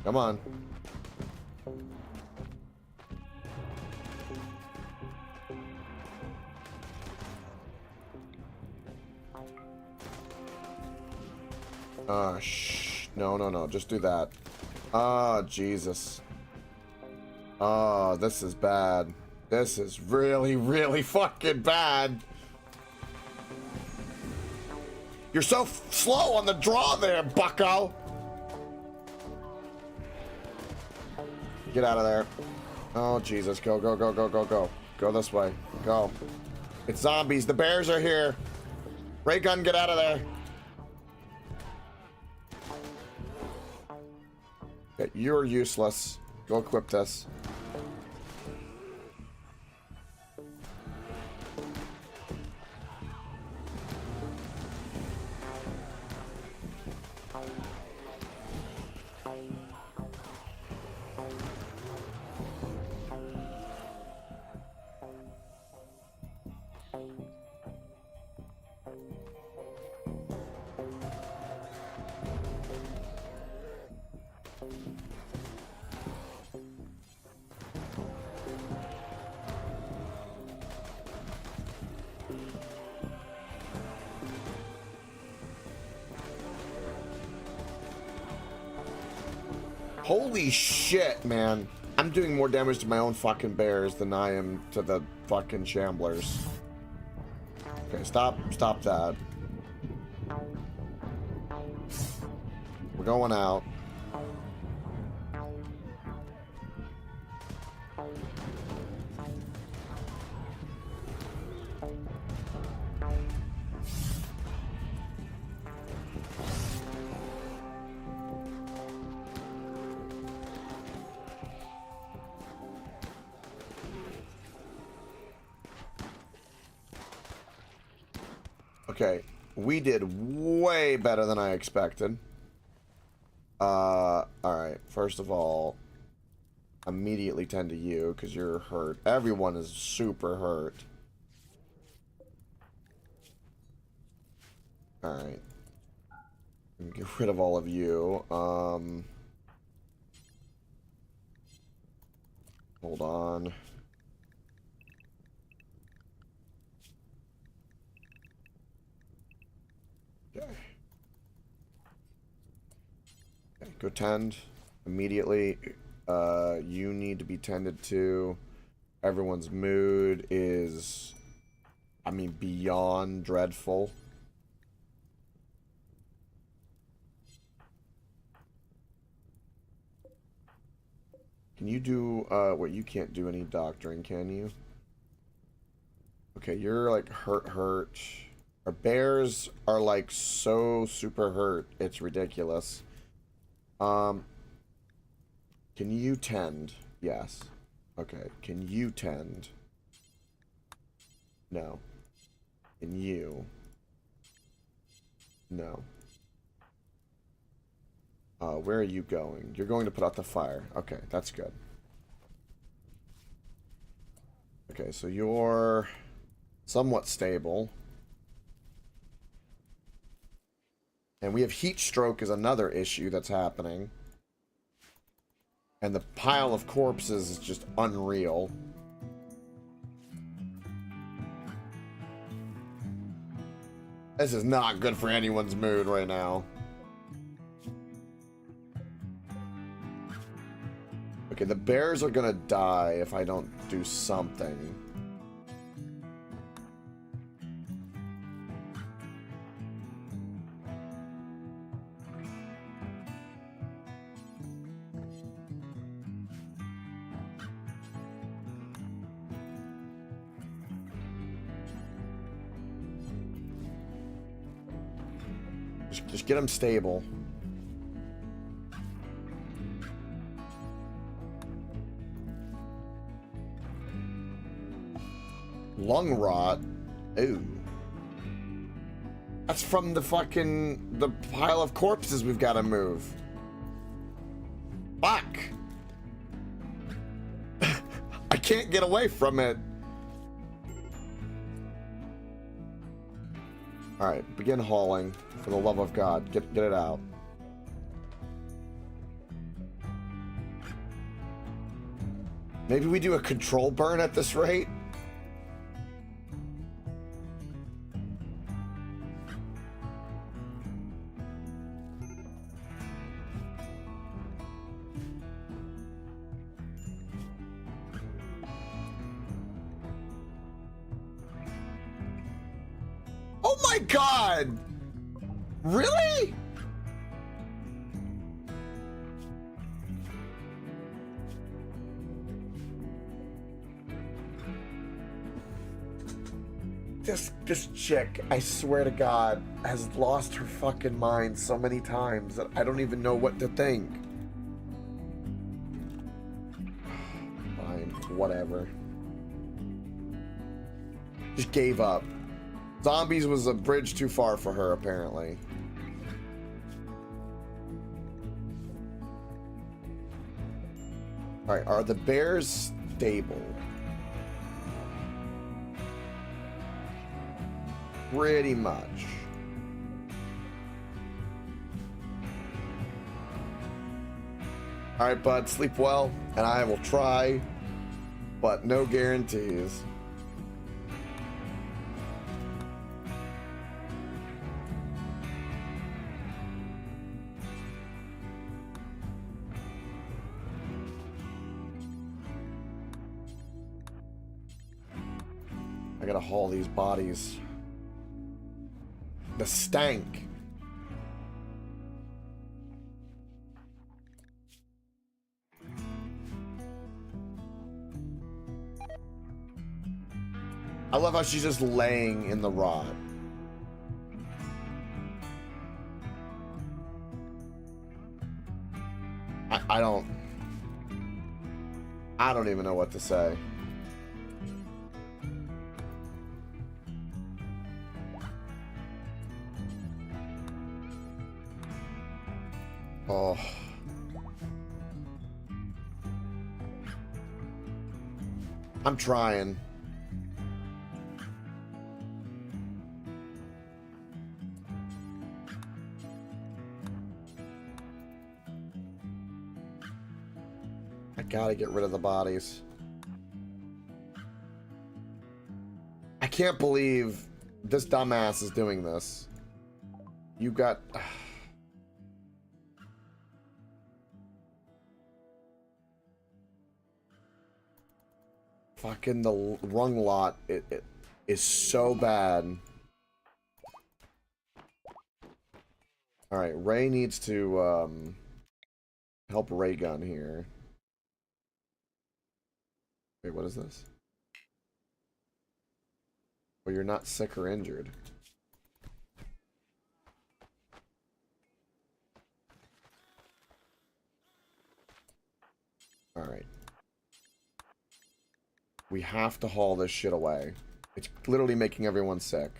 Come on. No, no, no. Just do that. Oh, Jesus. Oh, this is bad. This is really, really fucking bad. You're so slow on the draw there, bucko. Get out of there. Oh, Jesus. Go, go, go, go, go, go. Go this way. Go. It's zombies. The bears are here. Ray gun, get out of there. Okay, you're useless. Go equip this. Holy shit, man. I'm doing more damage to my own fucking bears than I am to the fucking shamblers. Okay, stop that. We're going out. Okay, we did way better than I expected. Alright, first of all, immediately tend to you, because you're hurt. Everyone is super hurt. Alright. Get rid of all of you. Hold on. Okay. Okay, go tend immediately. You need to be tended to. Everyone's mood is, I mean, beyond dreadful. Can you do, what, you can't do any doctoring, can you? Okay, you're, like, hurt. Our bears are, like, so super hurt. It's ridiculous. Can you tend? Yes. Okay, can you tend? No. Can you? No. Where are you going? You're going to put out the fire. Okay, that's good. Okay, so you're somewhat stable. And we have heat stroke is another issue that's happening. And the pile of corpses is just unreal. This is not good for anyone's mood right now. Okay, the bears are gonna die if I don't do something. Just get them stable. Lung rot. Ooh. That's from the pile of corpses we've got to move. Fuck. I can't get away from it. Alright, begin hauling. For the love of God, get it out. Maybe we do a control burn at this rate? Oh my God! Really? This chick, I swear to God, has lost her fucking mind so many times that I don't even know what to think. Fine, whatever. Just gave up. Zombies was a bridge too far for her, apparently. Alright, are the bears stable? Pretty much. Alright, bud, sleep well, and I will try, but no guarantees. I gotta haul these bodies. The stank. I love how she's just laying in the rot. I don't even know what to say. Oh. I'm trying. I gotta get rid of the bodies. I can't believe this dumbass is doing this. You got... Fucking the wrong lot. It is so bad. Alright, Ray needs to help Ray Gun here. Wait, what is this? Well, you're not sick or injured. Alright. We have to haul this shit away. It's literally making everyone sick.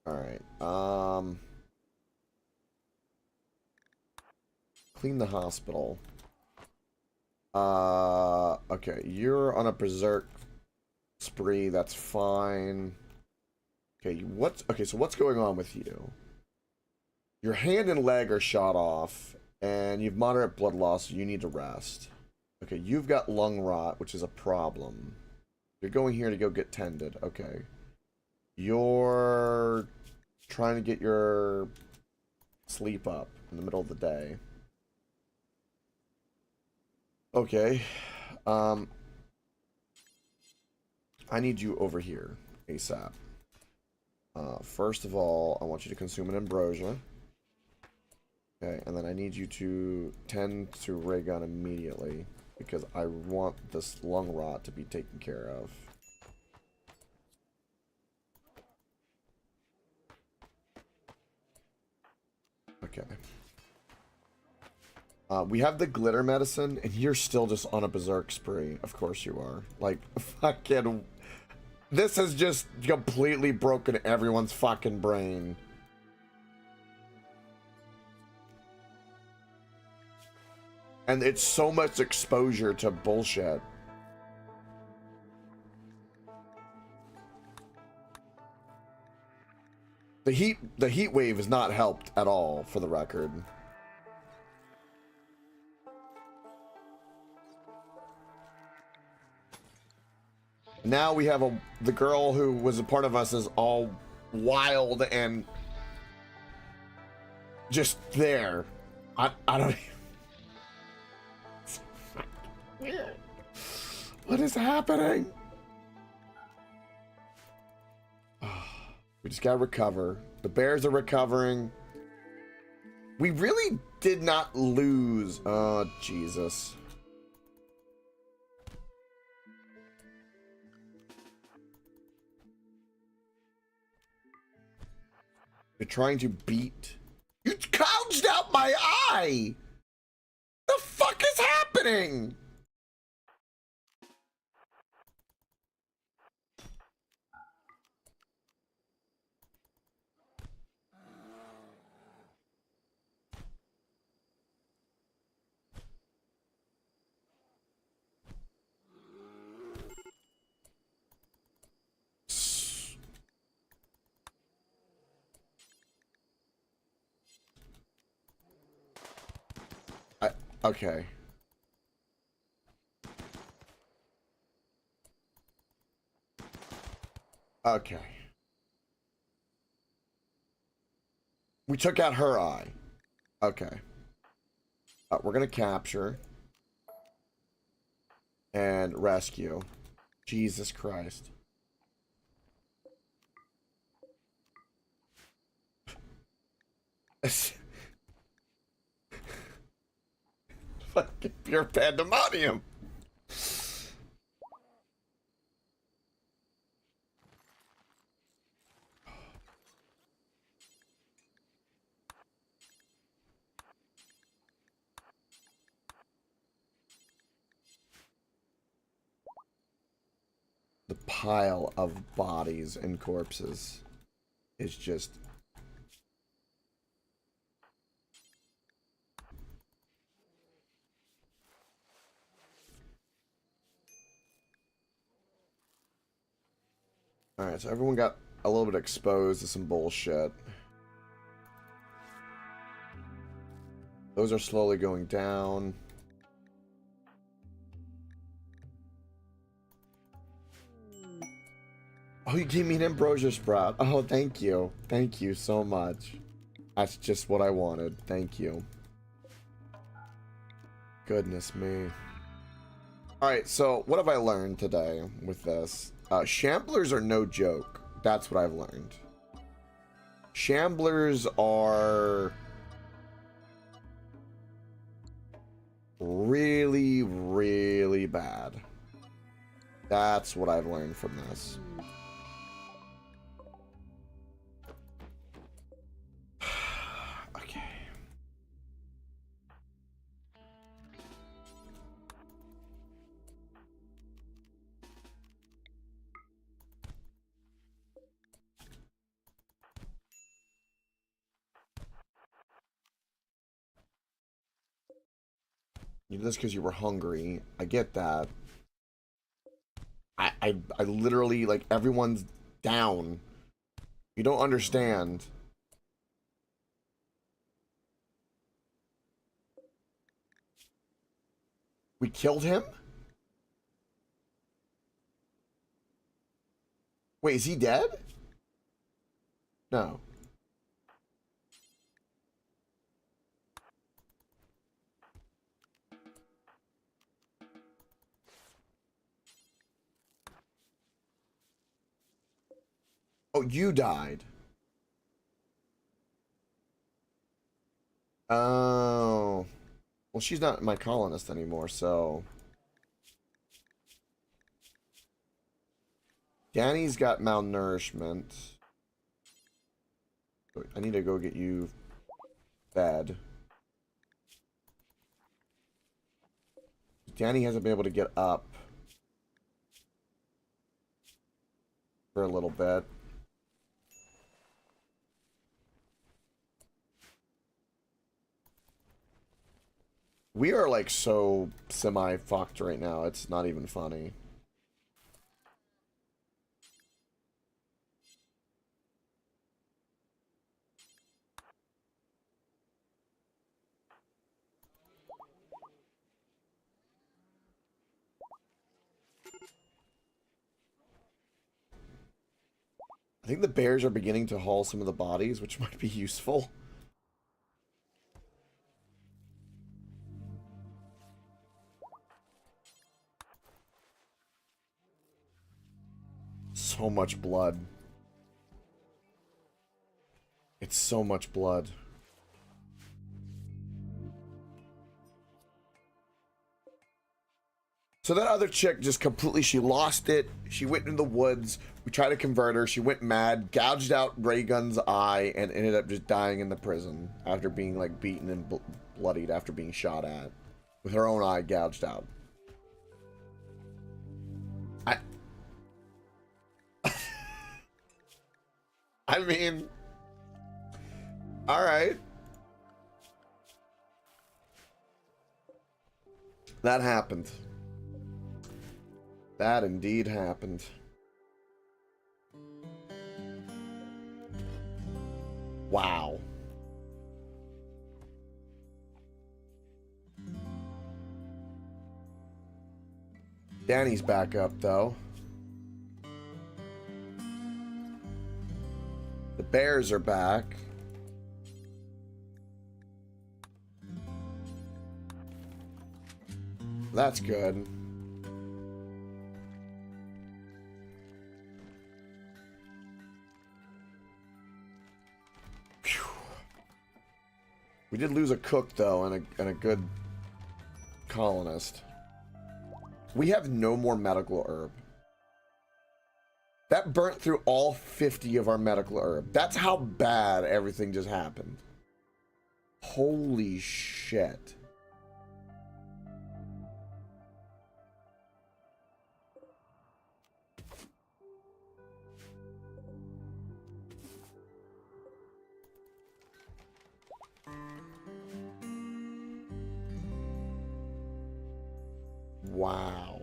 Alright, clean the hospital. Okay, you're on a berserk spree, that's fine. Okay, so what's going on with you? Your hand and leg are shot off, and you've moderate blood loss, so you need to rest. Okay, you've got lung rot, which is a problem. You're going here to go get tended, okay. You're trying to get your sleep up in the middle of the day. Okay. I need you over here ASAP. First of all, I want you to consume an ambrosia. Okay, and then I need you to tend to ray gun immediately because I want this lung rot to be taken care of. Okay. We have the glitter medicine, and you're still just on a berserk spree. Of course you are. Like, fucking... This has just completely broken everyone's fucking brain. And it's so much exposure to bullshit. The heat wave has not helped at all, for the record. Now we have the girl who was a part of us is all wild and just there. I don't even... It's weird. What is happening? We just gotta recover. The bears are recovering. We really did not lose. Oh, Jesus. You're trying to beat... You gouged out my eye! The fuck is happening? Okay. Okay. We took out her eye. Okay. We're gonna capture. And rescue. Jesus Christ. Fucking pure pandemonium. the pile of bodies and corpses is just... Alright, so everyone got a little bit exposed to some bullshit. Those are slowly going down. Oh, you gave me an ambrosia sprout. Oh, thank you. Thank you so much. That's just what I wanted. Thank you. Goodness me. Alright, so what have I learned today with this? Shamblers are no joke. That's what I've learned. Shamblers are really, really bad. That's what I've learned from this. Okay. You did this because you were hungry. I get that. I literally, like, everyone's down. You don't understand. We killed him? Wait, is he dead? No. Oh, you died. Oh. Well, she's not my colonist anymore, so... Danny's got malnourishment. I need to go get you fed. Danny hasn't been able to get up for a little bit. We are like so semi-fucked right now. It's not even funny. I think the bears are beginning to haul some of the bodies, which might be useful. So much blood. It's so much blood. So that other chick just completely, she lost it. She went in the woods. We tried to convert her. She went mad, gouged out Ray Gun's eye, and ended up just dying in the prison after being like beaten and bloodied after being shot at with her own eye gouged out. I mean, all right. That happened. That indeed happened. Wow. Danny's back up, though. The bears are back. That's good. Phew. We did lose a cook, though, and a good colonist. We have no more medical herb. That burnt through all 50 of our medical herb. That's how bad everything just happened. Holy shit. Wow.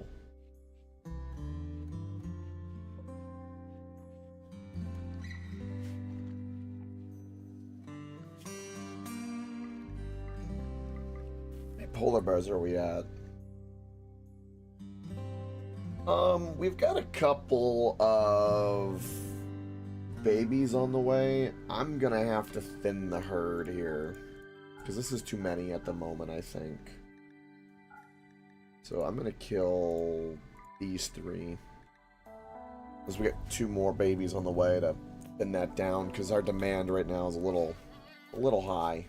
Hey, polar bears, where are we at? We've got a couple of babies on the way. I'm gonna have to thin the herd here, because this is too many at the moment, I think. So I'm gonna kill these 3. Because we got 2 more babies on the way to thin that down, because our demand right now is a little high.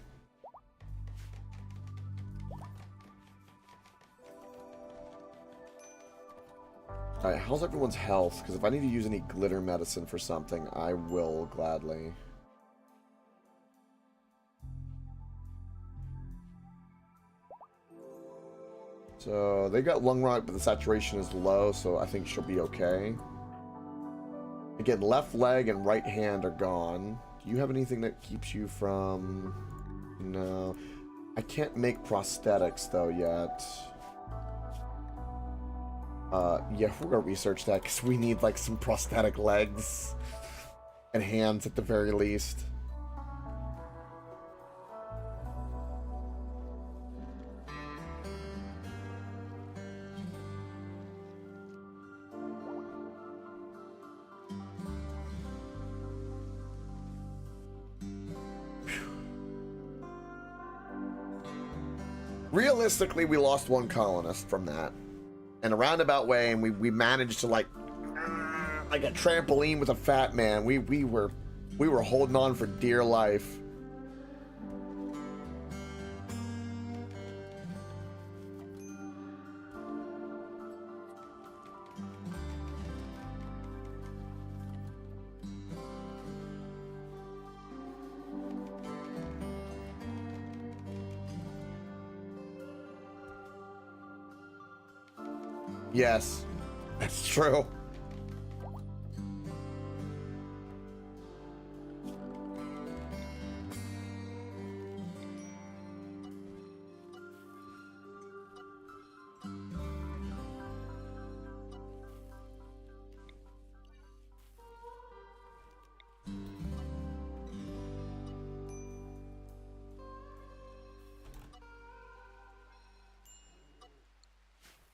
Alright, how's everyone's health? Because if I need to use any glitter medicine for something, I will gladly. So, they got lung rot, but the saturation is low, so I think she'll be okay. Again, left leg and right hand are gone. Do you have anything that keeps you from... No. I can't make prosthetics, though, yet. Yeah, we're gonna research that, because we need, like, some prosthetic legs. And hands, at the very least. Realistically, we lost 1 colonist from that. In a roundabout way, and we managed to, like a trampoline with a fat man. We were holding on for dear life. Yes, that's true.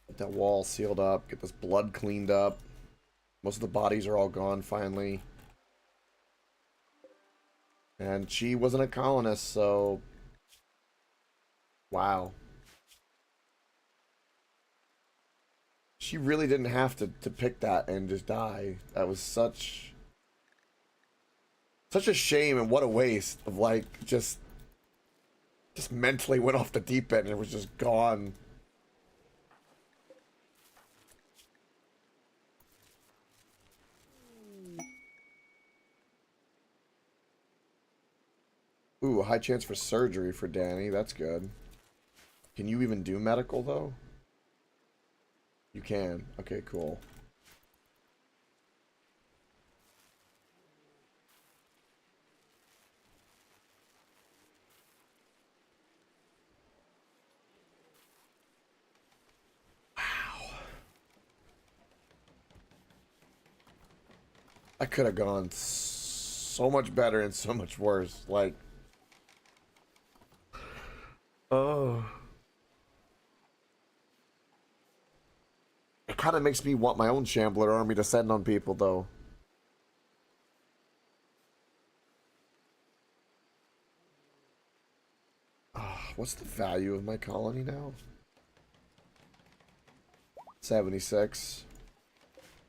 Get that wall sealed up, get this blood cleaned up. Most of the bodies are all gone finally. And she wasn't a colonist, so... Wow. She really didn't have to pick that and just die. That was such a shame, and what a waste of, like, just mentally went off the deep end and it was just gone. Ooh, a high chance for surgery for Danny. That's good. Can you even do medical, though? You can. Okay, cool. Wow. I could have gone so much better and so much worse. Like... Oh. It kind of makes me want my own Shambler army to send on people, though. What's the value of my colony now? 76.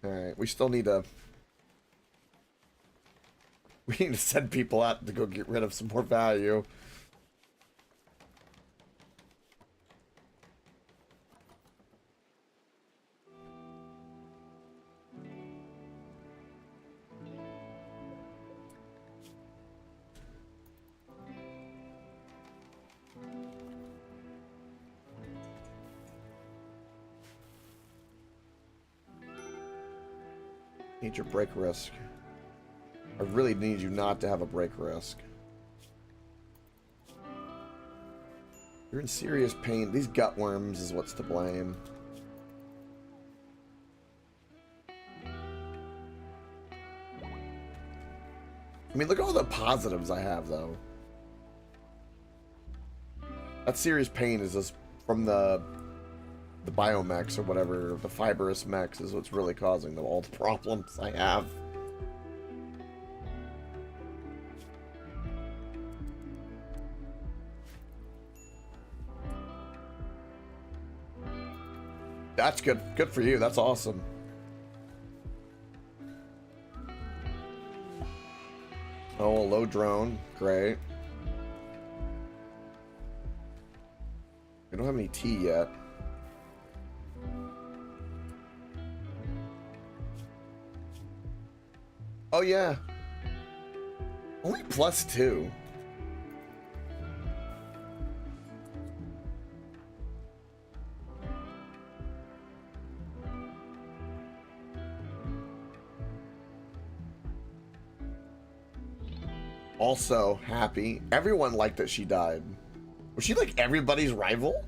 Alright, we still need to... We need to send people out to go get rid of some more value. Need your break risk. I really need you not to have a break risk. You're in serious pain. These gut worms is what's to blame. I mean, look at all the positives I have, though. That serious pain is just from the biomex or whatever, the fibrous mechs is what's really causing all the problems I have. That's good. Good for you. That's awesome. Oh, a low drone. Great. We don't have any tea yet. Oh, yeah. Only +2. Also happy. Everyone liked that she died. Was she like everybody's rival?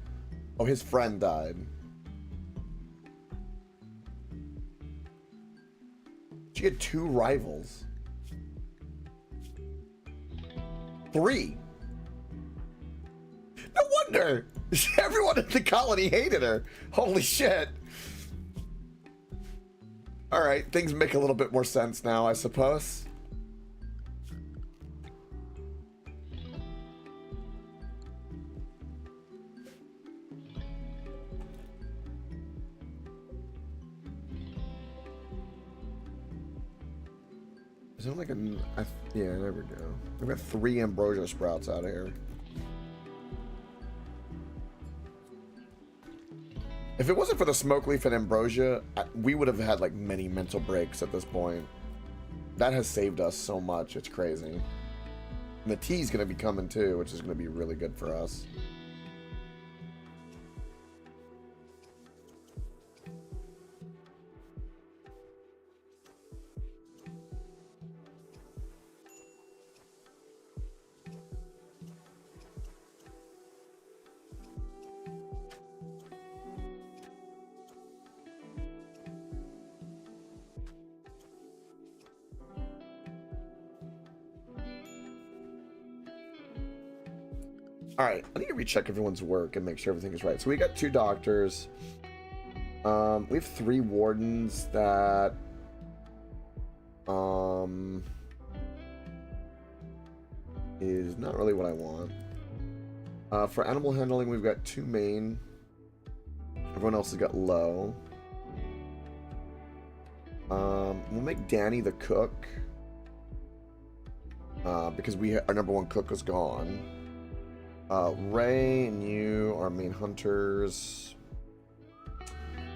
Oh, his friend died. She had 2 rivals. 3. No wonder! Everyone in the colony hated her. Holy shit. Alright, things make a little bit more sense now, I suppose. Is there like a... yeah, there we go. We've got 3 ambrosia sprouts out here. If it wasn't for the smoke leaf and ambrosia, we would have had like many mental breaks at this point. That has saved us so much. It's crazy. And the tea's going to be coming too, which is going to be really good for us. Alright, I need to recheck everyone's work and make sure everything is right. So we got 2 doctors. We have 3 wardens that... is not really what I want. For animal handling, we've got 2 main. Everyone else has got low. We'll make Danny the cook. Because our number 1 cook was gone. Ray and you are main hunters.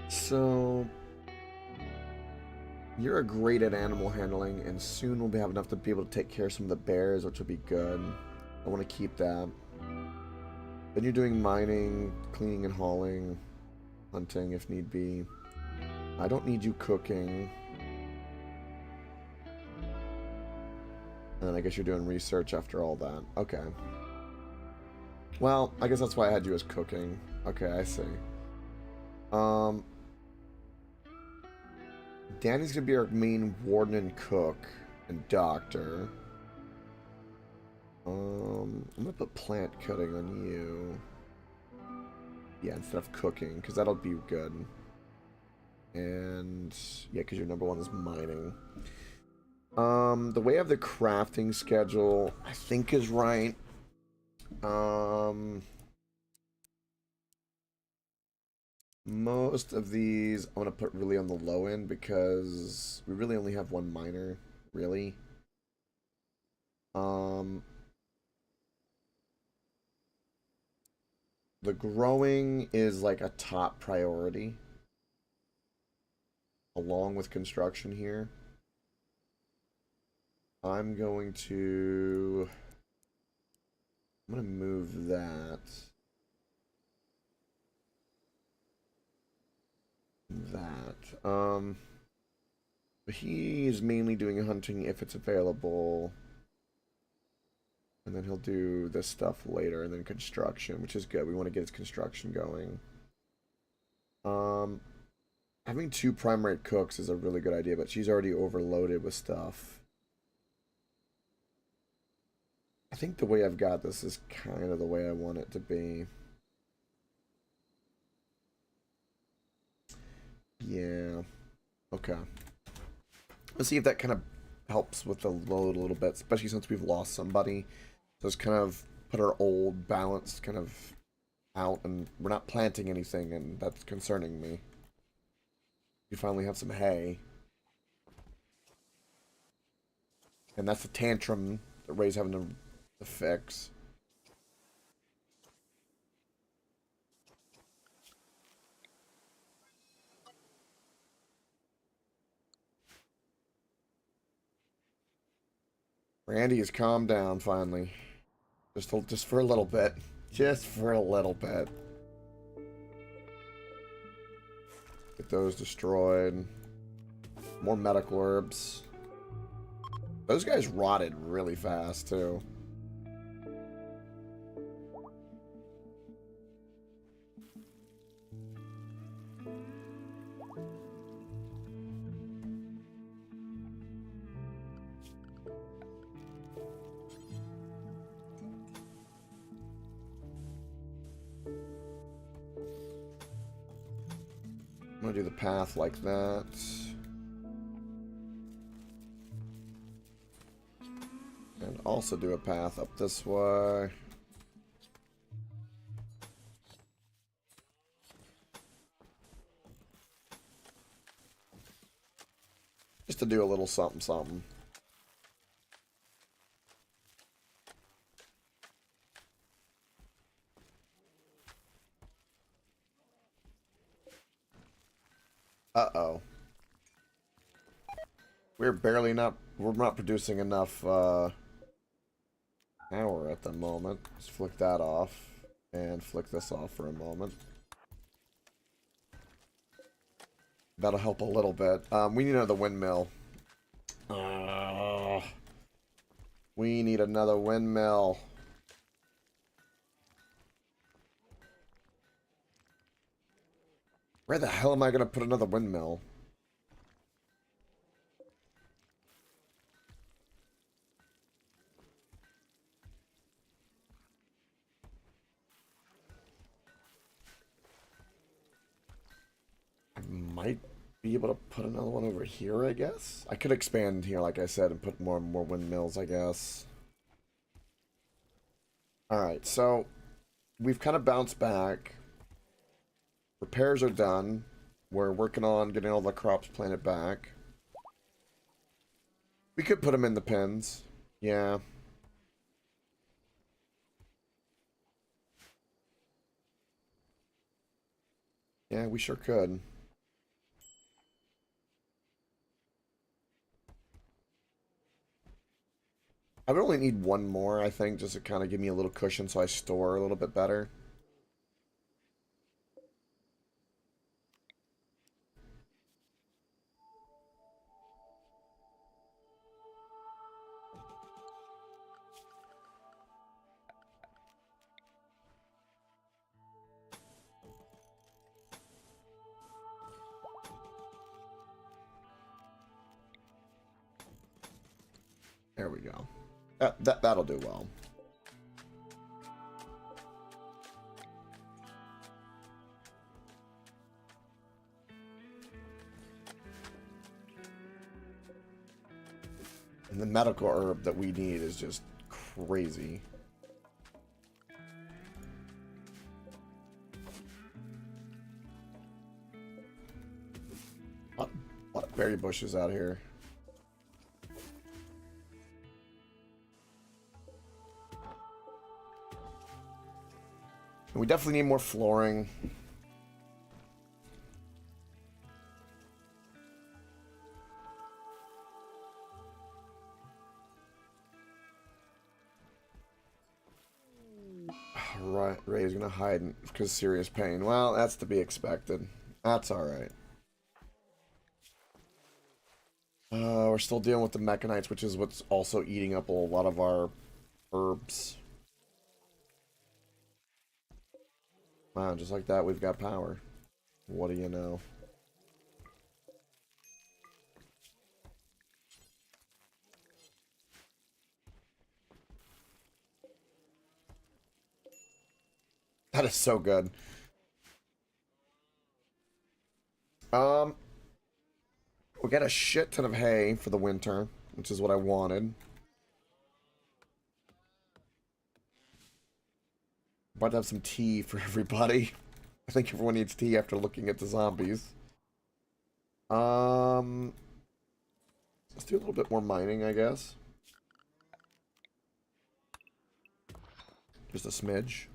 So you're great at animal handling, and soon we'll have enough to be able to take care of some of the bears, which will be good. I want to keep that. Then you're doing mining, cleaning and hauling, hunting if need be. I don't need you cooking. And I guess you're doing research after all that. Okay. Well, I guess that's why I had you as cooking. Okay, I see. Danny's gonna be our main warden and cook and doctor. I'm gonna put plant cutting on you. Yeah, instead of cooking, because that'll be good. And yeah, because your number 1 is mining. The way I have the crafting schedule, I think is right. Most of these I'm gonna put really on the low end because we really only have 1 miner, really. The growing is like a top priority along with construction here. I'm gonna move that. He's mainly doing hunting if it's available. And then he'll do this stuff later, and then construction, which is good. We want to get his construction going. Having 2 primary cooks is a really good idea, but she's already overloaded with stuff. I think the way I've got this is kind of the way I want it to be. Yeah. Okay. Let's see if that kind of helps with the load a little bit, especially since we've lost somebody. So it's kind of put our old balance kind of out, and we're not planting anything, and that's concerning me. We finally have some hay. And that's the tantrum that Ray's having to fix. Randy has calmed down finally. Just for a little bit. Just for a little bit. Get those destroyed. More medical herbs. Those guys rotted really fast, too. I'm gonna do the path like that. And also do a path up this way. Just to do a little something something. Uh-oh. We're not producing enough power at the moment. Let's flick that off and flick this off for a moment. That'll help a little bit. We need another windmill. We need another windmill. Where the hell am I going to put another windmill? I might be able to put another one over here, I guess. I could expand here, like I said, and put more windmills, I guess. Alright, so we've kind of bounced back. Repairs are done. We're working on getting all the crops planted back. We could put them in the pens. Yeah. Yeah, we sure could. I would only need one more, I think, just to kind of give me a little cushion so I store a little bit better. There we go. That'll do well. And the medical herb that we need is just crazy. A lot of berry bushes out here. And we definitely need more flooring. Right, Ray's gonna hide because serious pain. Well, that's to be expected. That's alright. We're still dealing with the mechanites, which is what's also eating up a lot of our herbs. Wow, just like that, we've got power. What do you know? That is so good. We got a shit ton of hay for the winter, which is what I wanted. About to have some tea for everybody. I think everyone needs tea after looking at the zombies. Let's do a little bit more mining, I guess. Just a smidge.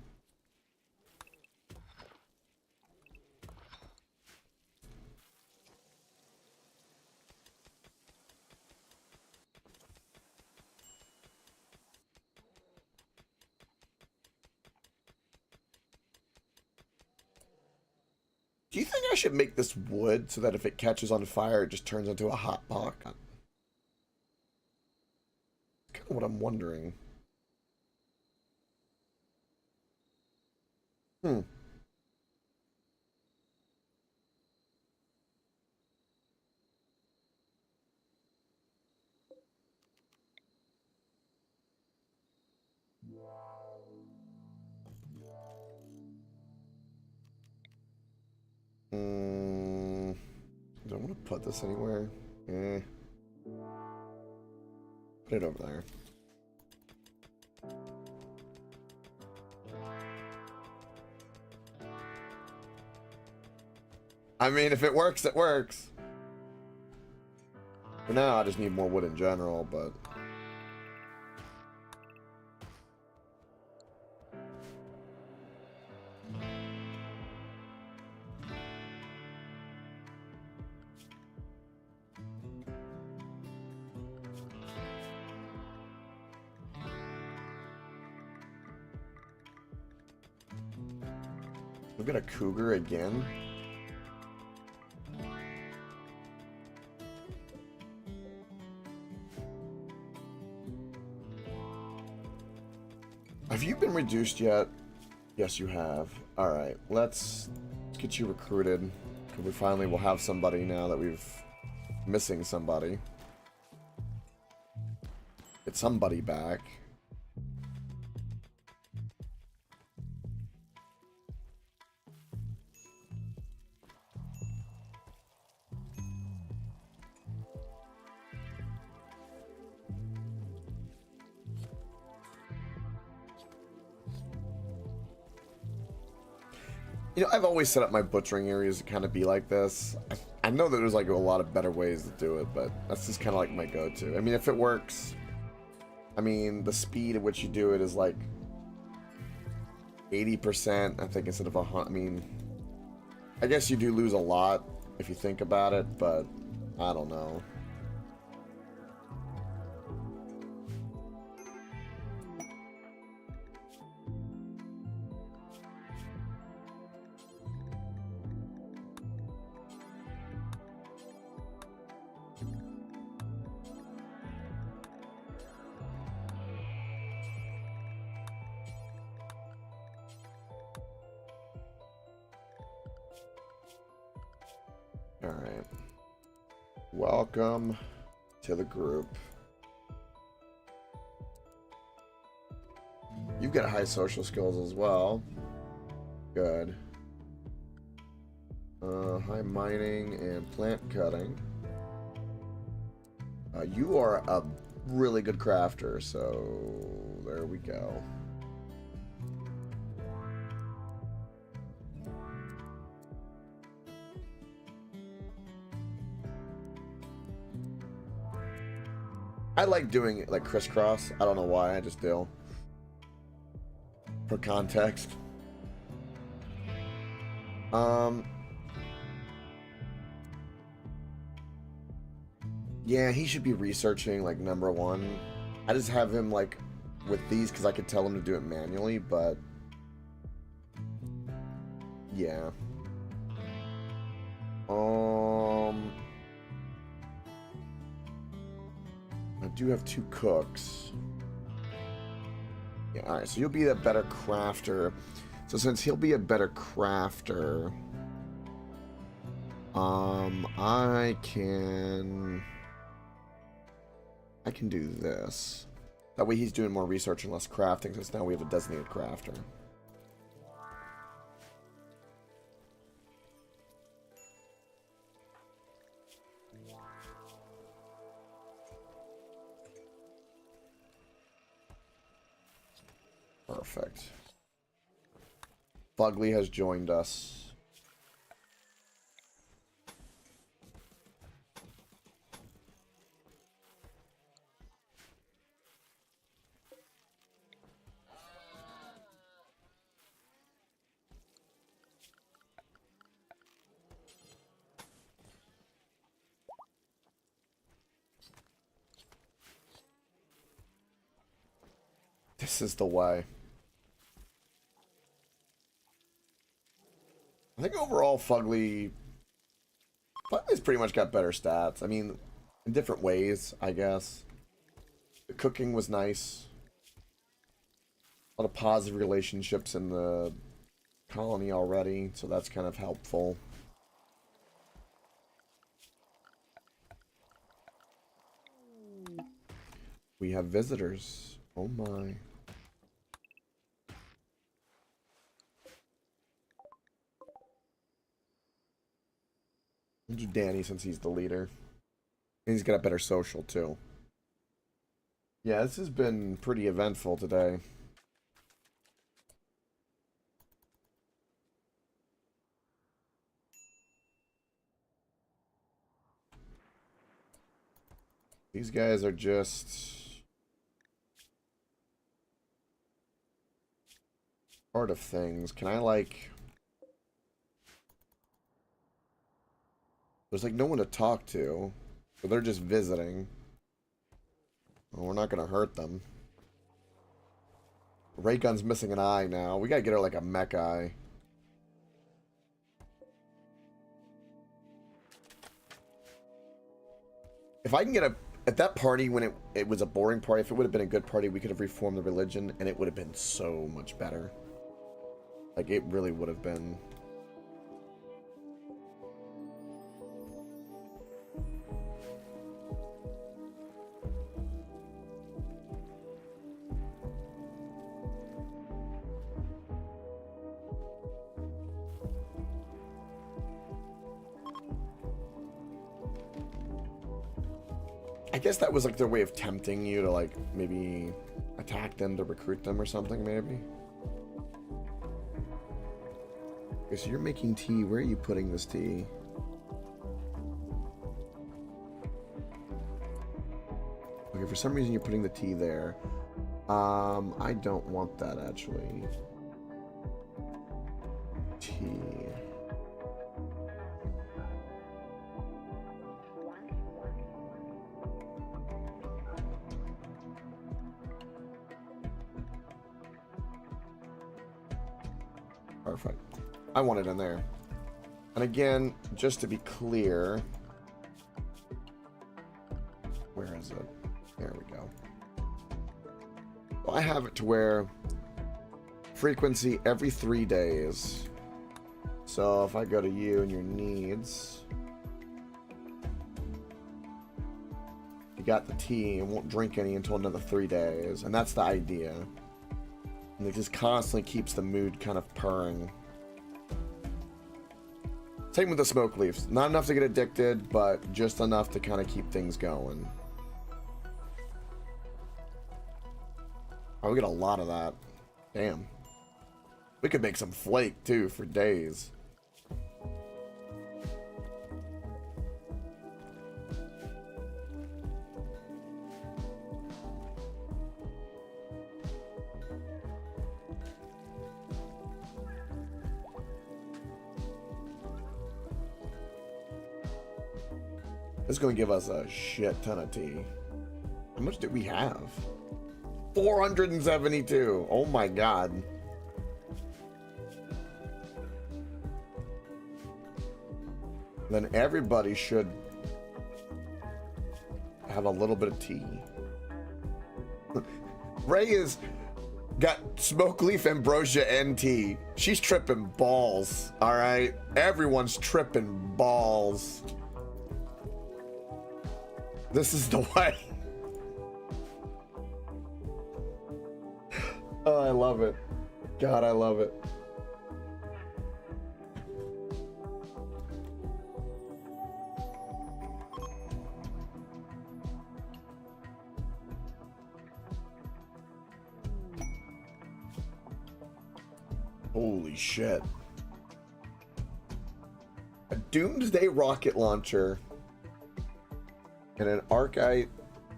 Do you think I should make this wood so that if it catches on fire, it just turns into a hot pot? That's kind of what I'm wondering. Hmm. Mm, do I want to put this anywhere? Eh. Put it over there. I mean, if it works, it works. For now, I just need more wood in general, but... We've got a cougar again. Have you been reduced yet? Yes, you have. Alright, let's get you recruited. Because we finally will have somebody now that we've... missing somebody. Get somebody back. You know, I've always set up my butchering areas to kind of be like this. I know that there's like a lot of better ways to do it, but that's just kind of like my go-to. I mean, if it works, I mean, the speed at which you do it is like 80%, I think, instead of 100. I mean, I guess you do lose a lot if you think about it, but I don't know. Alright. Welcome to the group. You've got high social skills as well. Good. High mining and plant cutting. You are a really good crafter, so there we go. I like doing it like crisscross. I don't know why, I just do. For context. Yeah, he should be researching like #1. I just have him like with these because I could tell him to do it manually, but yeah. I do have 2 cooks. Yeah, alright, so you'll be a better crafter. So since he'll be a better crafter, I can do this. That way he's doing more research and less crafting, since now we have a designated crafter. Perfect. Fugly has joined us. This is the way. I think overall Fugly's pretty much got better stats. I mean, in different ways, I guess. The cooking was nice. A lot of positive relationships in the colony already, so that's kind of helpful. We have visitors. Oh my. We'll do Danny since he's the leader. And he's got a better social too. Yeah, this has been pretty eventful today. These guys are just part of things. Can I like... There's like no one to talk to. So they're just visiting. Well, we're not gonna hurt them. Ray Gun's missing an eye now. We gotta get her like a mech eye. If I can get a... At that party, when it was a boring party, if it would have been a good party, we could have reformed the religion, and it would have been so much better. Like, it really would have been. I guess that was like their way of tempting you to like maybe attack them to recruit them or something, maybe. Okay, so you're making tea. Where are you putting this tea? Okay, for some reason you're putting the tea there. I don't want that actually. Tea. Perfect. I want it in there. And again, just to be clear, where is it? There we go. Well, I have it to where frequency every 3 days. So if I go to you and your needs, you got the tea and won't drink any until another 3 days. And that's the idea. And it just constantly keeps the mood kind of purring. Same with the smoke leaves. Not enough to get addicted, but just enough to kind of keep things going. Oh, we get a lot of that. Damn. We could make some flake, too, for days. This is going to give us a shit ton of tea. How much do we have? 472. Oh my god. Then everybody should have a little bit of tea. Ray has got smoke leaf, ambrosia, and tea. She's tripping balls. All right, everyone's tripping balls. This is the way. Oh, I love it. God, I love it. Holy shit. A doomsday rocket launcher and an arcite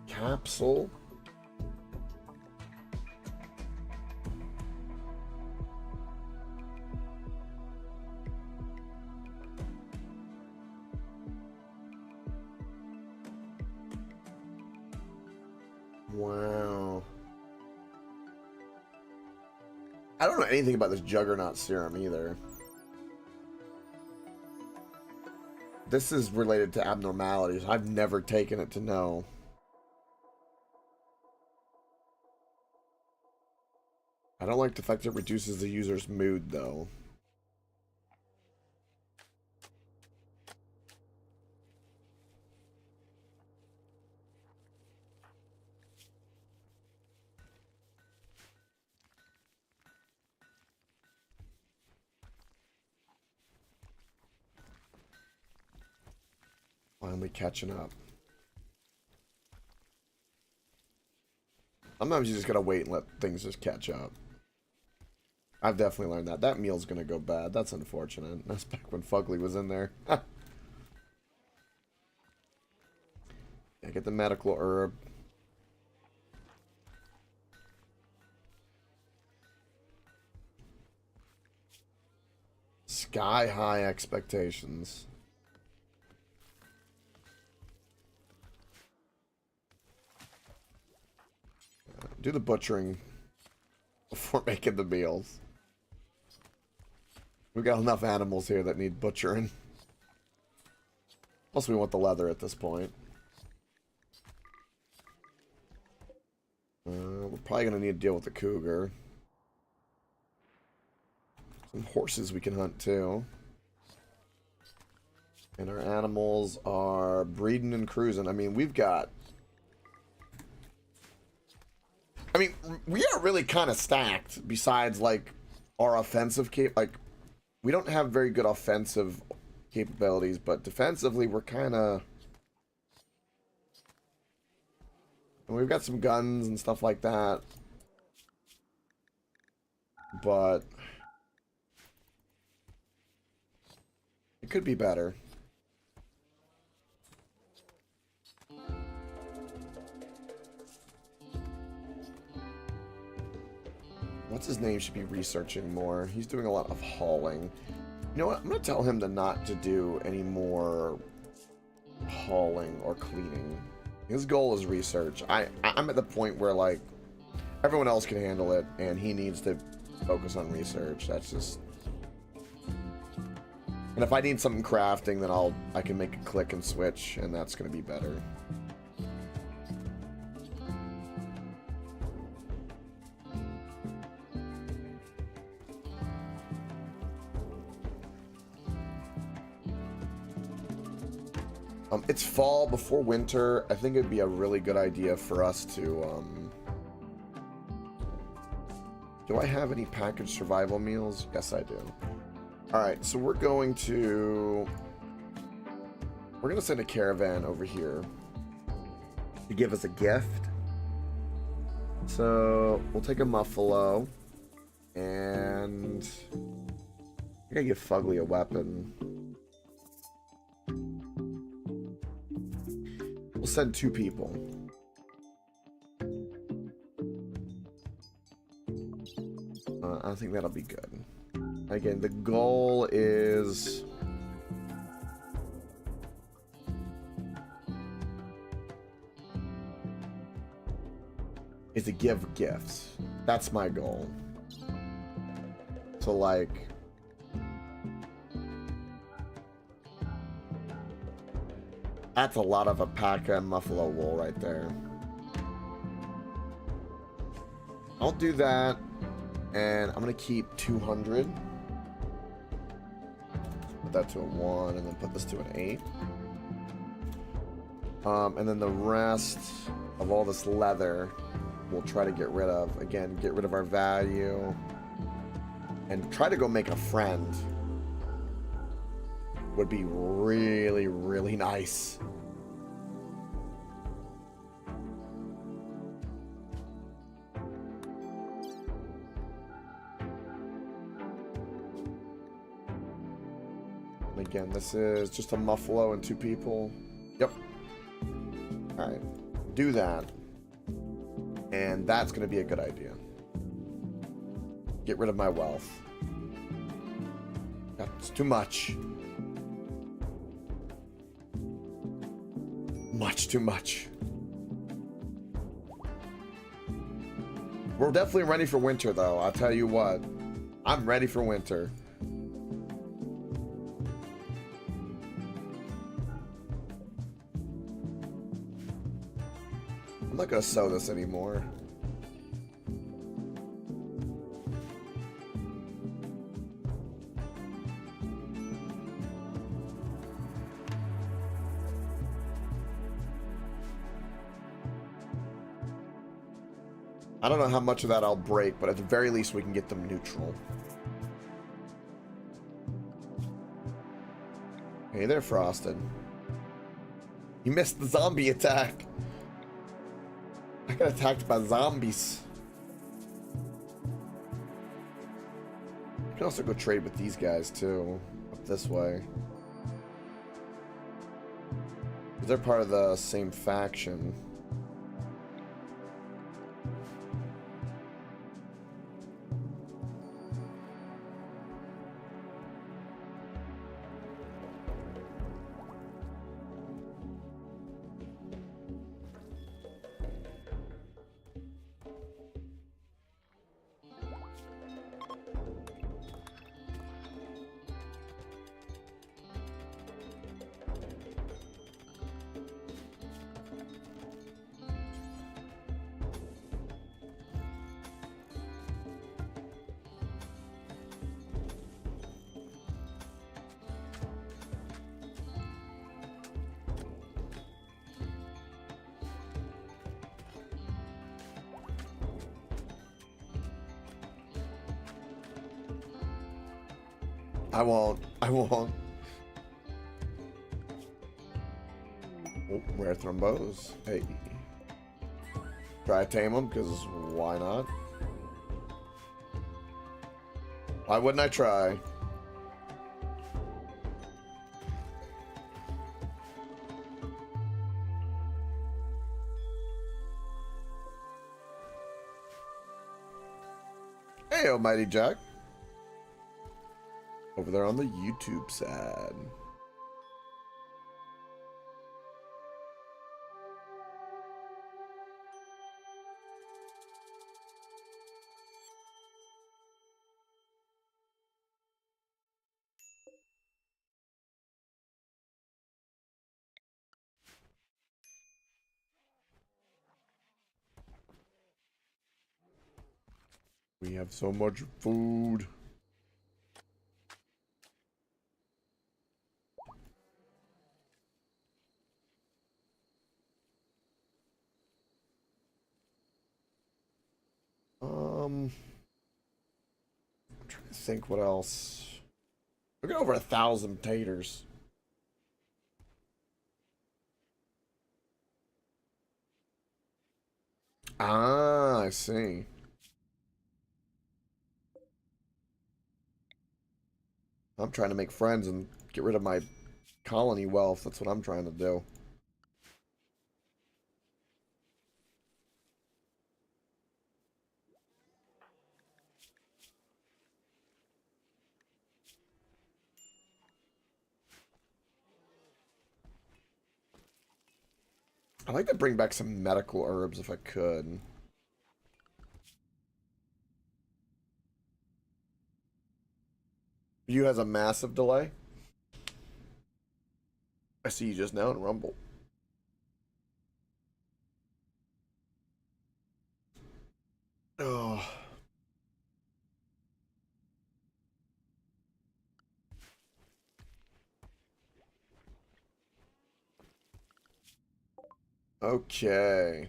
capsule. Wow. I don't know anything about this Juggernaut serum either. This is related to abnormalities. I've never taken it to know. I don't like the fact it reduces the user's mood, though. Finally catching up. Sometimes you just gotta wait and let things just catch up. I've definitely learned that. That meal's gonna go bad. That's unfortunate. That's back when Fugly was in there. Yeah, get the medical herb. Sky high expectations. Do the butchering before making the meals. We've got enough animals here that need butchering. Plus we want the leather at this point. We're probably going to need to deal with the cougar. Some horses we can hunt too. And our animals are breeding and cruising. I mean, we've got... I mean, we are really kind of stacked besides, like, our offensive like, we don't have very good offensive capabilities, but defensively we're kind of... We've got some guns and stuff like that. But... it could be better. What's his name should be researching more. He's doing a lot of hauling. You know what? I'm going to tell him not to do any more hauling or cleaning. His goal is research. I'm at the point where, like, everyone else can handle it, and he needs to focus on research. That's just... And if I need something crafting, then I can make a click and switch, and that's going to be better. It's fall before winter. I think it'd be a really good idea for us to, do I have any packaged survival meals? Yes, I do. Alright, so we're going to send a caravan over here to give us a gift. So, we'll take a muffalo, and I gotta give Fugly a weapon. We'll send 2 people. I think that'll be good. Again, the goal is... to give gifts. That's my goal. So, like... that's a lot of alpaca and muffalo wool right there. I'll do that, and I'm gonna keep 200. Put that to a 1, and then put this to an 8. And then the rest of all this leather, we'll try to get rid of. Again, get rid of our value, and try to go make a friend. Would be really, really nice. Again, this is just a muffalo and 2 people. Yep. Alright. Do that. And that's going to be a good idea. Get rid of my wealth. That's too much. Much too much. We're definitely ready for winter, though. I'll tell you what. I'm ready for winter. I'm not gonna sow this anymore. I don't know how much of that I'll break, but at the very least we can get them neutral. Hey there, Frosted. You missed the zombie attack. I got attacked by zombies. You can also go trade with these guys too, up this way. They're part of the same faction. I won't. Oh, rare thrombose. Hey. Try to tame them, because why not? Why wouldn't I try? Hey, Almighty Jack. Over there on the YouTube side. We have so much food. I'm trying to think what else. We got over 1,000 taters. Ah, I see. I'm trying to make friends and get rid of my colony wealth. That's what I'm trying to do. I'd like to bring back some medical herbs if I could. View has a massive delay. I see you just now in Rumble. Oh. Okay.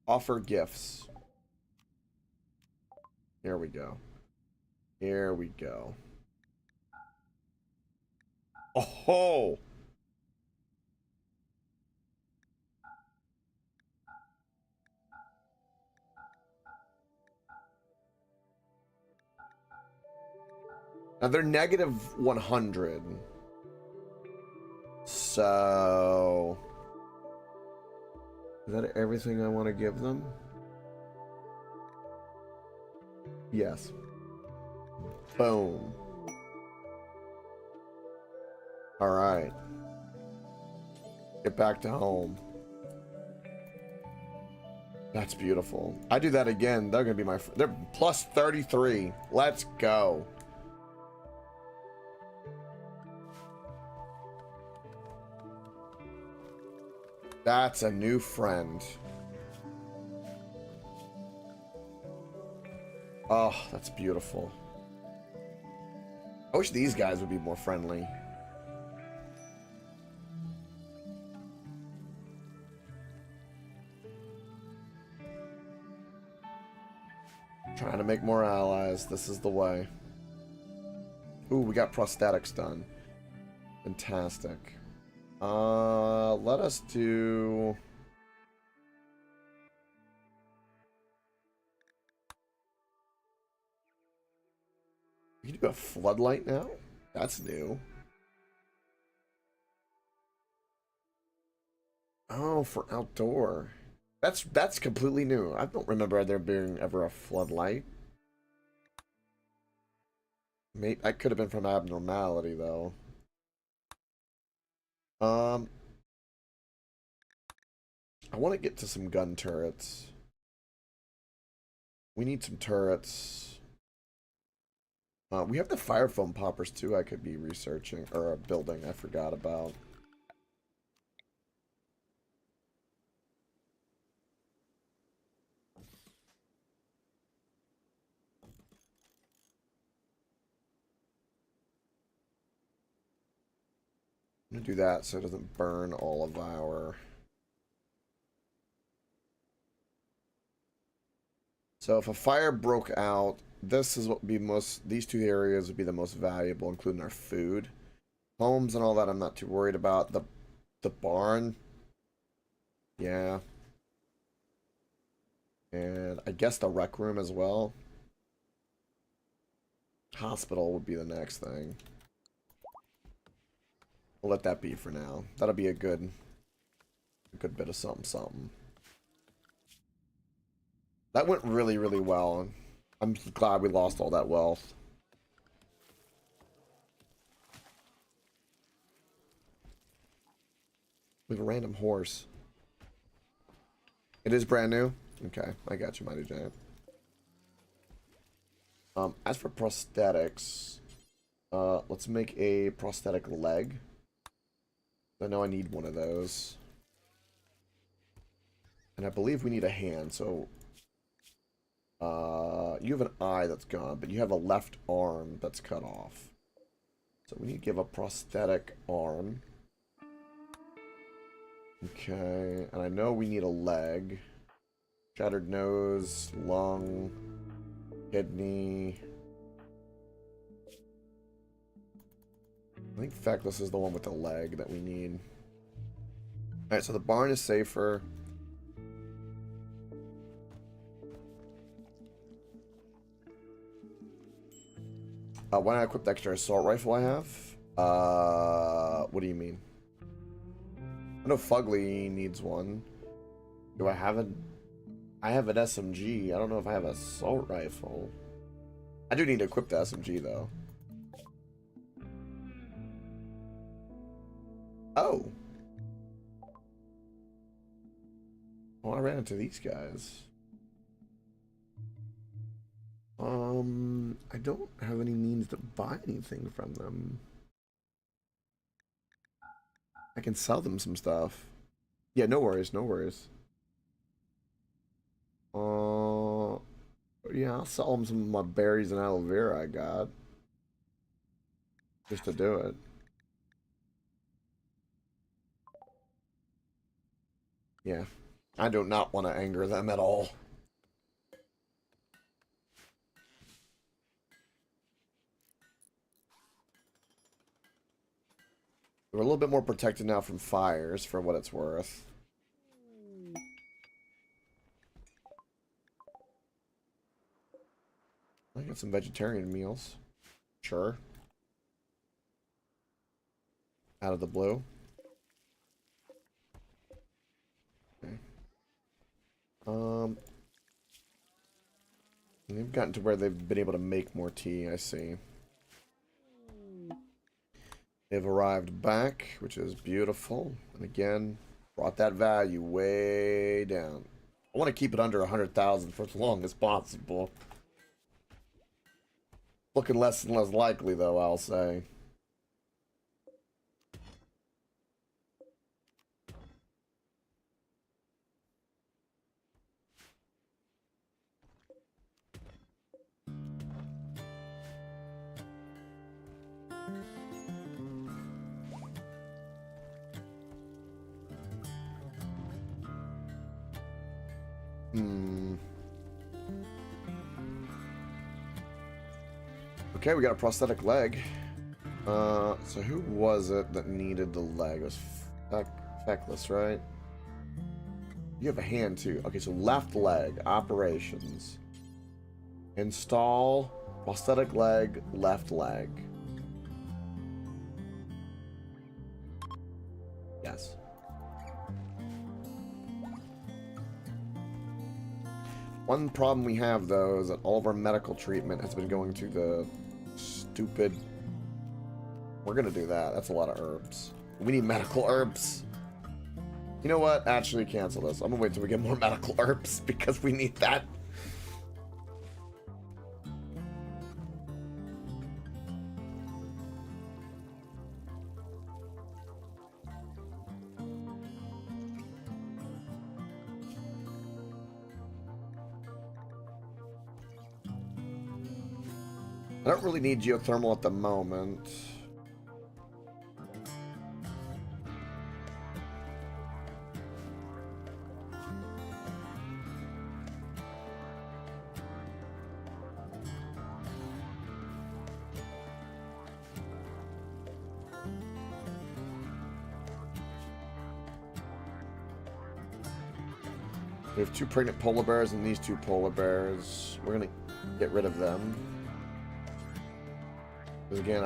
Offer gifts. Here we go. Here we go. Oh! Now they're negative 100. So... is that everything I want to give them? Yes. Boom. Alright. Get back to home. That's beautiful. I do that again, they're gonna be my... they're plus 33. Let's go. That's a new friend. Oh, that's beautiful. I wish these guys would be more friendly. Trying to make more allies. This is the way. Ooh, we got prosthetics done. Fantastic. Let us do... you can do a floodlight now? That's new. Oh, for outdoor. That's completely new. I don't remember there being ever a floodlight. Maybe that could have been from abnormality though. I want to get to some gun turrets. We need some turrets. We have the fire foam poppers too. I could be researching or building. I forgot about. I'm gonna do that so it doesn't burn all of our... so if a fire broke out, this is what would be most... these two areas would be the most valuable, including our food. Homes and all that I'm not too worried about. The barn. Yeah. And I guess the rec room as well. Hospital would be the next thing. We'll let that be for now. That'll be a good bit of something, something. That went really, really well. I'm glad we lost all that wealth. We have a random horse. It is brand new? Okay, I got you, Mighty Giant. As for prosthetics, let's make a prosthetic leg. I know I need one of those. And I believe we need a hand, so... you have an eye that's gone, but you have a left arm that's cut off. So we need to give a prosthetic arm. Okay, and I know we need a leg. Shattered nose, lung, kidney. I think Feckless is the one with the leg that we need. Alright, so the barn is safer. Why not equip the extra assault rifle I have? What do you mean? I know Fugly needs one. Do I have an... I have an SMG. I don't know if I have an assault rifle. I do need to equip the SMG though. Oh. Oh, I ran into these guys. I don't have any means to buy anything from them. I can sell them some stuff. Yeah, no worries, no worries. Yeah, I'll sell them some of my berries and aloe vera I got. Just to do it. Yeah. I do not want to anger them at all. We're a little bit more protected now from fires, for what it's worth. I get some vegetarian meals. Sure. out of the blue. Okay. They've gotten to where they've been able to make more tea, I see. They've arrived back, which is beautiful. And again, brought that value way down. I want to keep it under 100,000 for as long as possible. Looking less and less likely, though, I'll say. Okay, we got a prosthetic leg. So who was it that needed the leg? It was Feckless, right? You have a hand too. Okay, so left leg, operations. Install prosthetic leg, left leg. Yes. One problem we have, though, is that all of our medical treatment has been going to the stupid... We're gonna do that. That's a lot of herbs. We need medical herbs. You know what? Actually, cancel this. I'm gonna wait till we get more medical herbs, because we need that. I don't really need geothermal at the moment. We have 2 pregnant polar bears and these 2 polar bears. We're gonna get rid of them. Because again,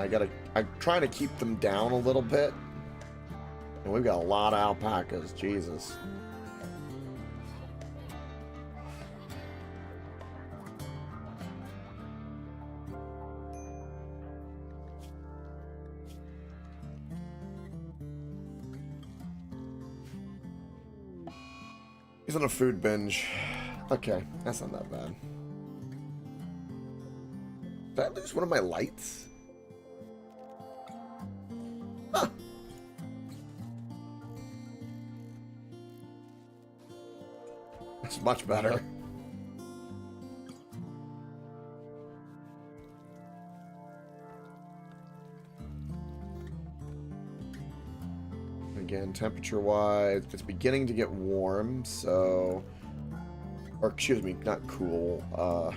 I'm trying to keep them down a little bit. And we've got a lot of alpacas, Jesus. He's on a food binge. Okay, that's not that bad. Did I lose one of my lights? Huh. That's much better. Again, temperature-wise, it's beginning to get warm, so... Or, excuse me, not cool. Or,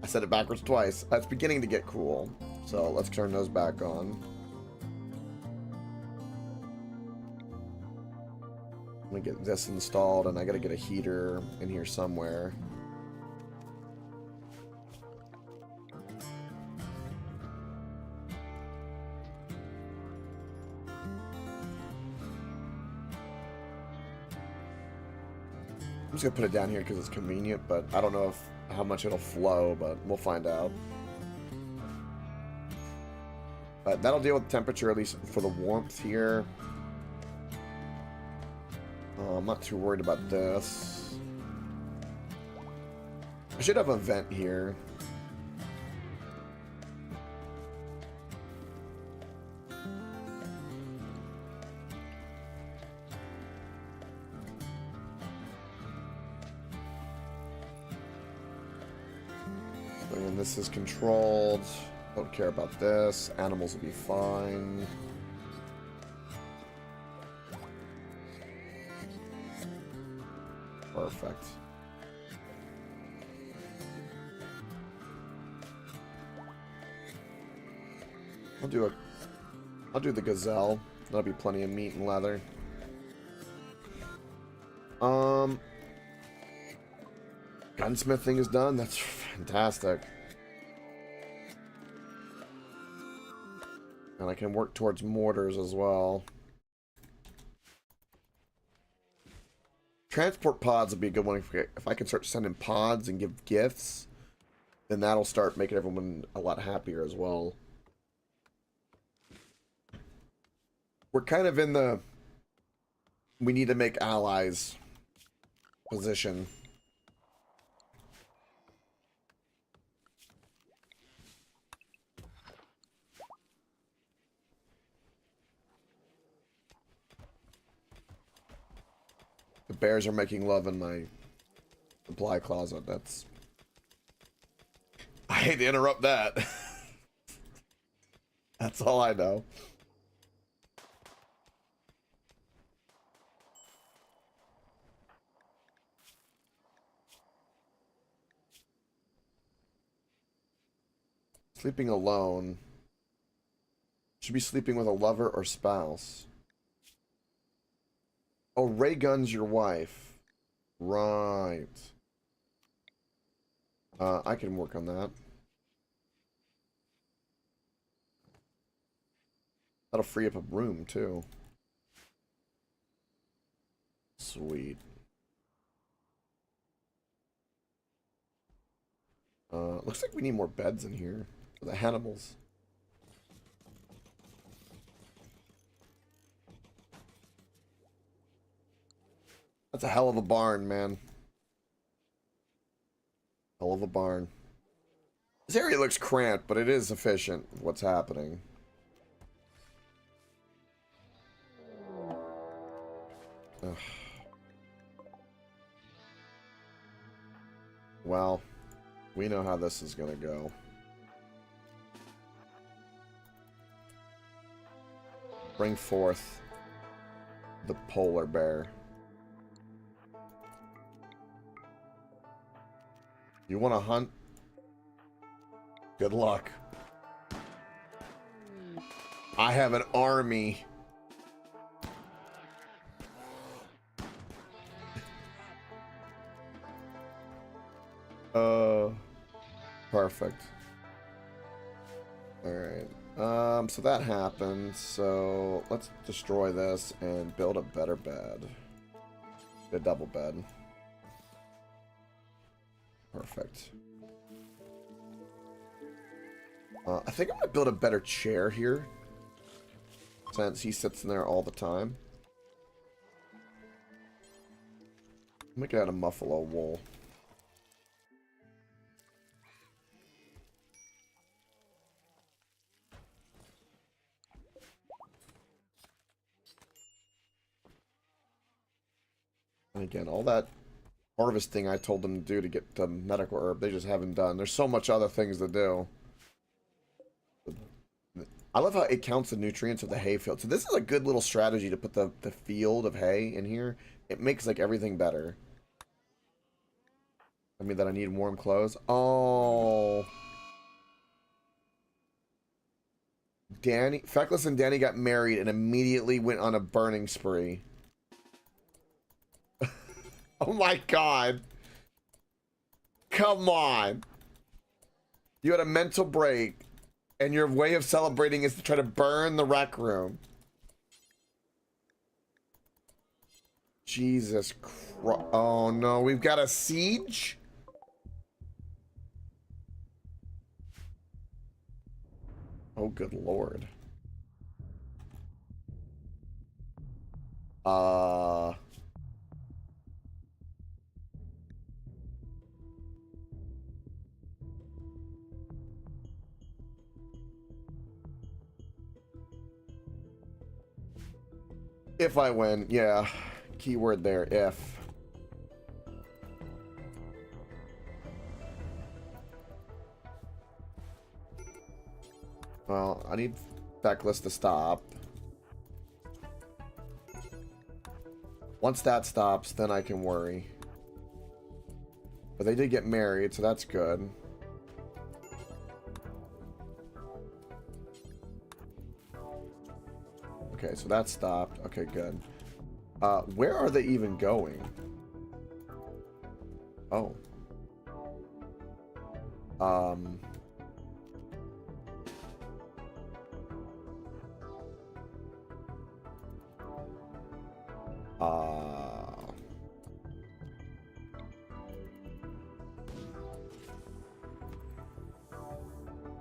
I said it backwards twice. It's beginning to get cool, so let's turn those back on. I'm gonna get this installed, and I gotta get a heater in here somewhere. I'm just gonna put it down here because it's convenient, but I don't know how much it'll flow, but we'll find out. But that'll deal with temperature, at least for the warmth here. I'm not too worried about this. I should have a vent here. And this is controlled. Don't care about this. Animals will be fine. Perfect. I'll do the gazelle. That'll be plenty of meat and leather. Gunsmithing is done. That's fantastic. And I can work towards mortars as well. Transport pods would be a good one. If I can start sending pods and give gifts, then that'll start making everyone a lot happier as well. We're kind of in the we need to make allies position. The bears are making love in my supply closet. That's... I hate to interrupt that. That's all I know. Sleeping alone. Should be sleeping with a lover or spouse. Oh, ray gun's your wife. Right. I can work on that. That'll free up a room, too. Sweet. Looks like we need more beds in here for the Hannibals. That's a hell of a barn, man. Hell of a barn. This area looks cramped, but it is efficient with what's happening. Ugh. Well, we know how this is gonna go. Bring forth the polar bear. You want to hunt? Good luck. I have an army. Perfect. Alright. So that happened. So let's destroy this and build a better bed. A double bed. Perfect. I think I'm gonna build a better chair here, since he sits in there all the time. Make it out of buffalo wool. And again, all that harvesting I told them to do to get the medical herb, they just haven't done. There's so much other things to do. I love how it counts the nutrients of the hay field. So this is a good little strategy to put the field of hay in here. It makes like everything better. I mean that I need warm clothes. Oh. Danny, Feckless and Danny got married and immediately went on a burning spree. Oh my god. Come on. You had a mental break, and your way of celebrating is to try to burn the rec room. Jesus Christ. Oh no, we've got a siege? Oh, good lord. If I win, yeah. Keyword there, if. Well, I need Feckless to stop. Once that stops, then I can worry. But they did get married, so that's good. Okay, so that stopped. Okay, good. Where are they even going? Oh.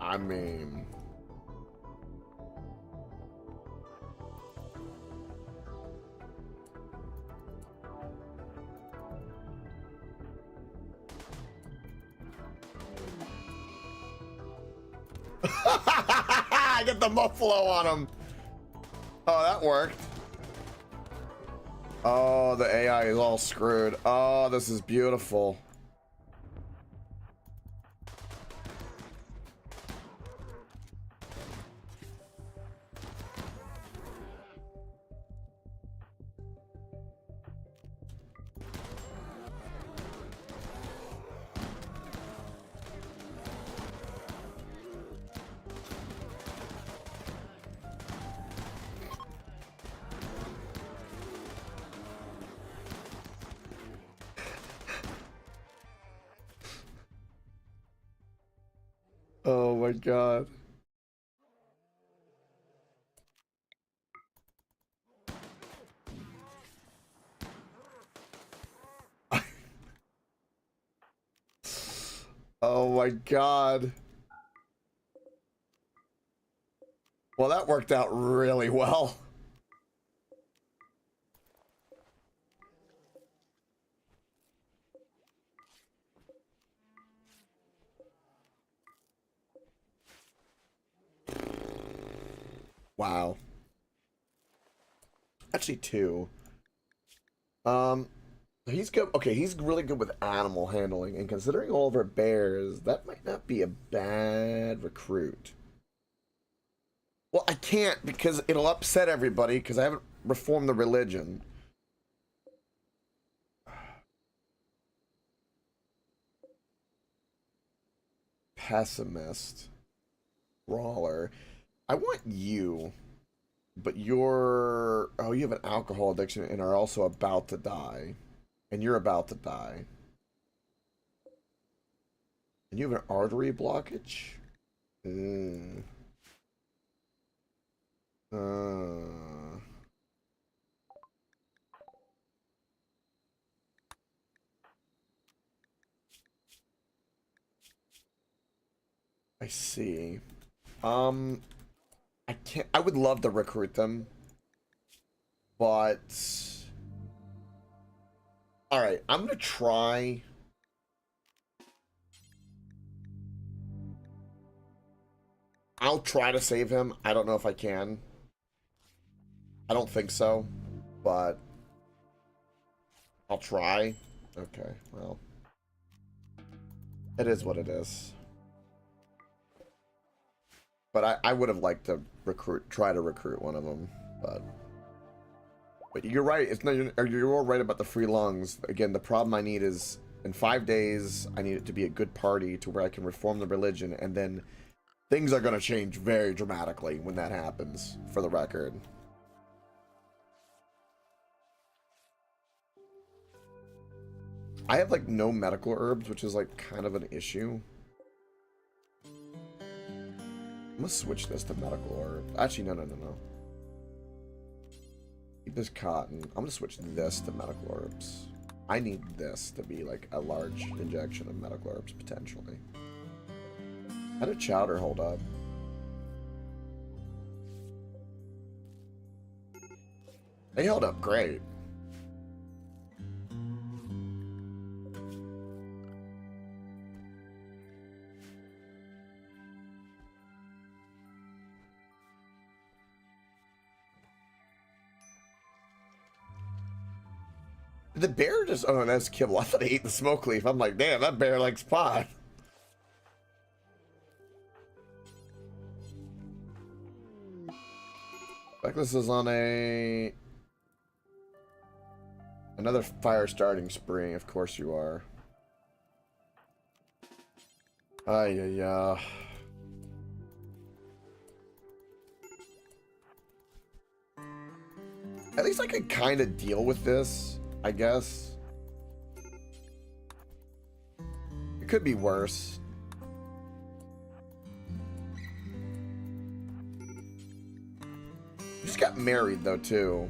I mean... I get the muffalo on him. Oh, that worked. Oh, the AI is all screwed. Oh, this is beautiful. Oh my god. Oh my god. Well, that worked out really well. Wow. Actually, two. He's good. Okay, he's really good with animal handling, and considering all of our bears, that might not be a bad recruit. Well, I can't because it'll upset everybody because I haven't reformed the religion. Pessimist. Brawler. I want you, but you're... Oh, you have an alcohol addiction and are also about to die. And you're about to die. And you have an artery blockage? I see. I can't... I would love to recruit them. But... Alright, I'm gonna try... I'll try to save him. I don't know if I can. I don't think so. But... I'll try. Okay, well... It is what it is. But I would have liked to try to recruit one of them, but you're right. It's no, you're all right about the free lungs. Again, the problem I need is in 5 days, I need it to be a good party to where I can reform the religion, and then things are going to change very dramatically when that happens, for the record. I have like no medical herbs, which is like kind of an issue. I'm gonna switch this to medical herb. Actually, no. Keep this cotton. I'm gonna switch this to medical herbs. I need this to be like a large injection of medical herbs, potentially. How did chowder hold up? They held up great. The bear just... Oh, that's kibble. I thought he ate the smoke leaf. I'm like, damn, that bear likes pot. Reckless is on another fire starting spree. Of course you are. Yeah. At least I could kind of deal with this, I guess. It could be worse. Just got married though too.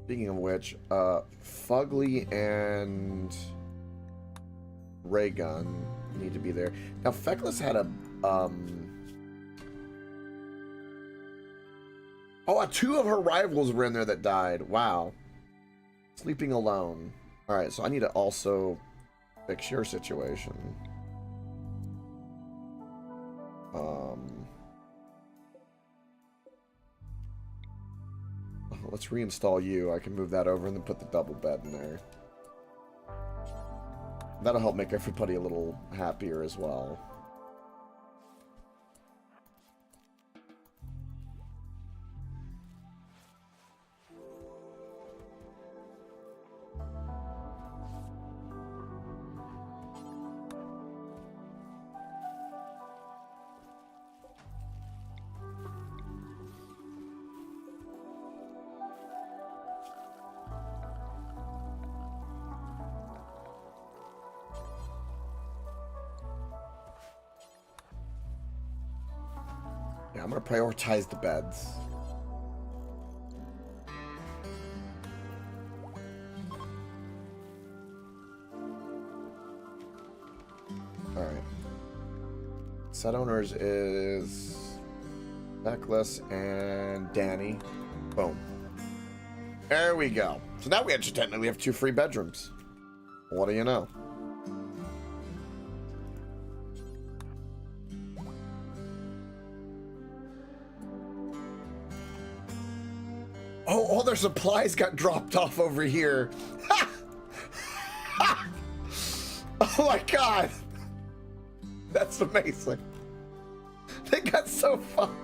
Speaking of which, Fugly and Raygun need to be there. Now, Feckless had a, oh, two of her rivals were in there that died. Wow. Sleeping alone. Alright, so I need to also fix your situation. Let's reinstall you. I can move that over and then put the double bed in there. That'll help make everybody a little happier as well. Yeah, I'm gonna prioritize the beds. Alright. Set owners is Necklace and Danny. Boom. There we go. So now we actually technically have 2 free bedrooms. What do you know? Oh, all their supplies got dropped off over here. Oh my god. That's amazing. They got so fucked.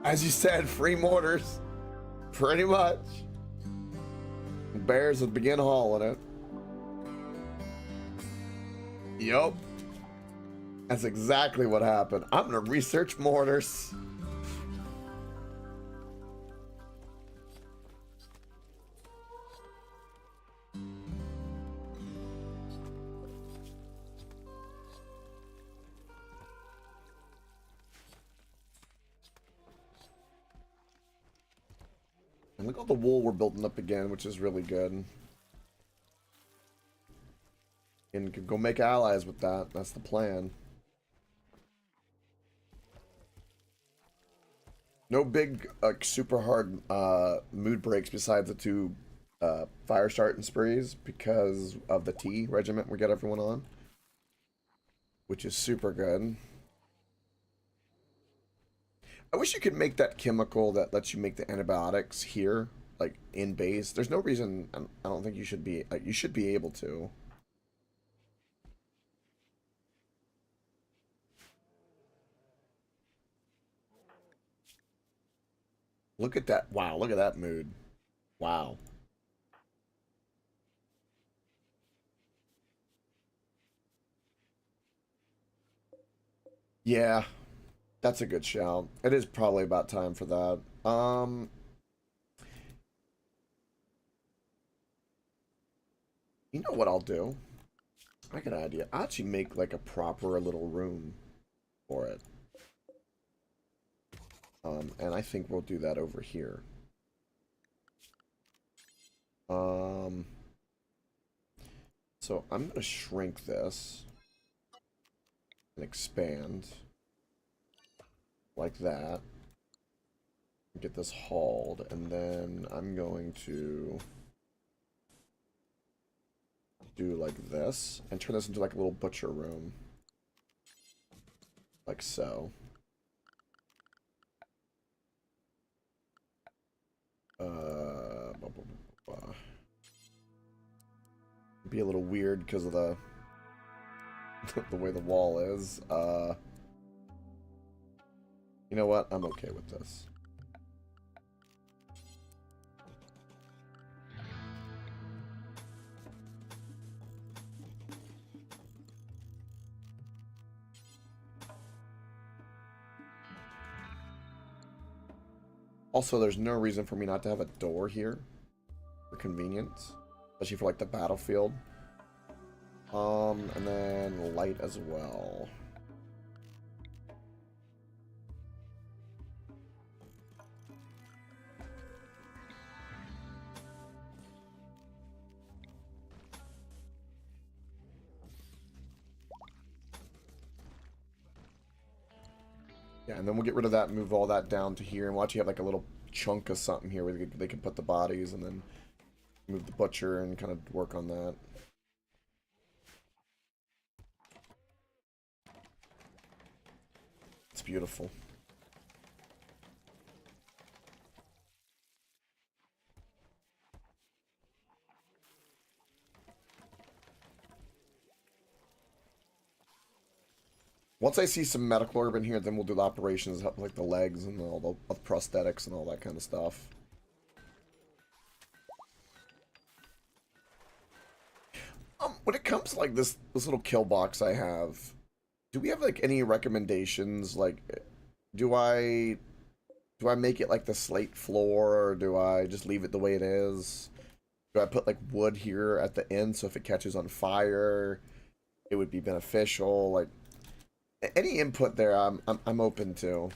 As you said, free mortars. Pretty much. Bears would begin hauling it. Yup. That's exactly what happened. I'm gonna research mortars. And look at all the wool we're building up again, which is really good. And could go make allies with that. That's the plan. No big, super hard mood breaks besides the 2 fire starting sprees because of the tea regiment we get everyone on, which is super good. I wish you could make that chemical that lets you make the antibiotics here, like in base. There's no reason. I don't think you should be. Like, you should be able to. Look at that. Wow, look at that mood. Wow. Yeah, that's a good shout. It is probably about time for that. You know what I'll do? I got an idea. I'll actually make like a proper little room for it. And I think we'll do that over here. So I'm gonna shrink this and expand like that. Get this hauled, and then I'm going to do like this and turn this into like a little butcher room. Like so. Be a little weird because of the the way the wall is. You know what? I'm okay with this. Also, there's no reason for me not to have a door here for convenience, especially for like the battlefield. And then light as well. Yeah, and then we'll get rid of that and move all that down to here. And we'll actually have like a little chunk of something here where they can put the bodies, and then move the butcher and kind of work on that. It's beautiful. Once I see some medical herb in here, then we'll do the operations, like the legs and all the prosthetics and all that kind of stuff. When it comes to like this little kill box I have, do we have like any recommendations? Like, do I make it like the slate floor, or do I just leave it the way it is? Do I put like wood here at the end so if it catches on fire, it would be beneficial? Like, any input there, I'm open to.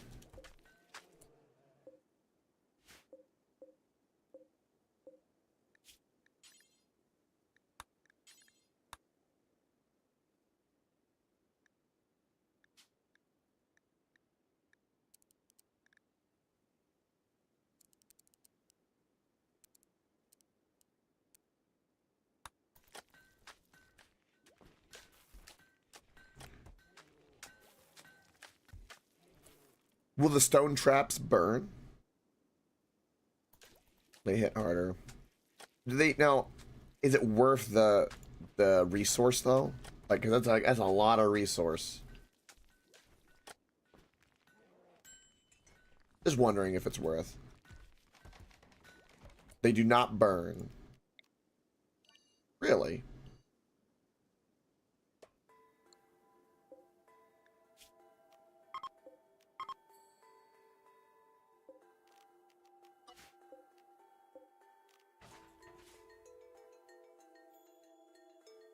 Will the stone traps burn? They hit harder. Do they now? Is it worth the resource though? Like, cause that's a lot of resource. Just wondering if it's worth. They do not burn. Really?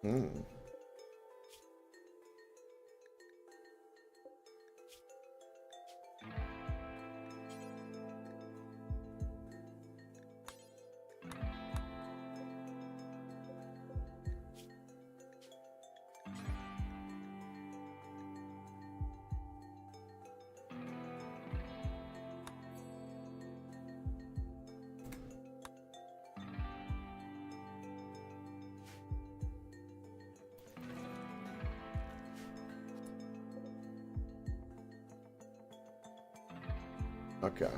Hmm. Okay.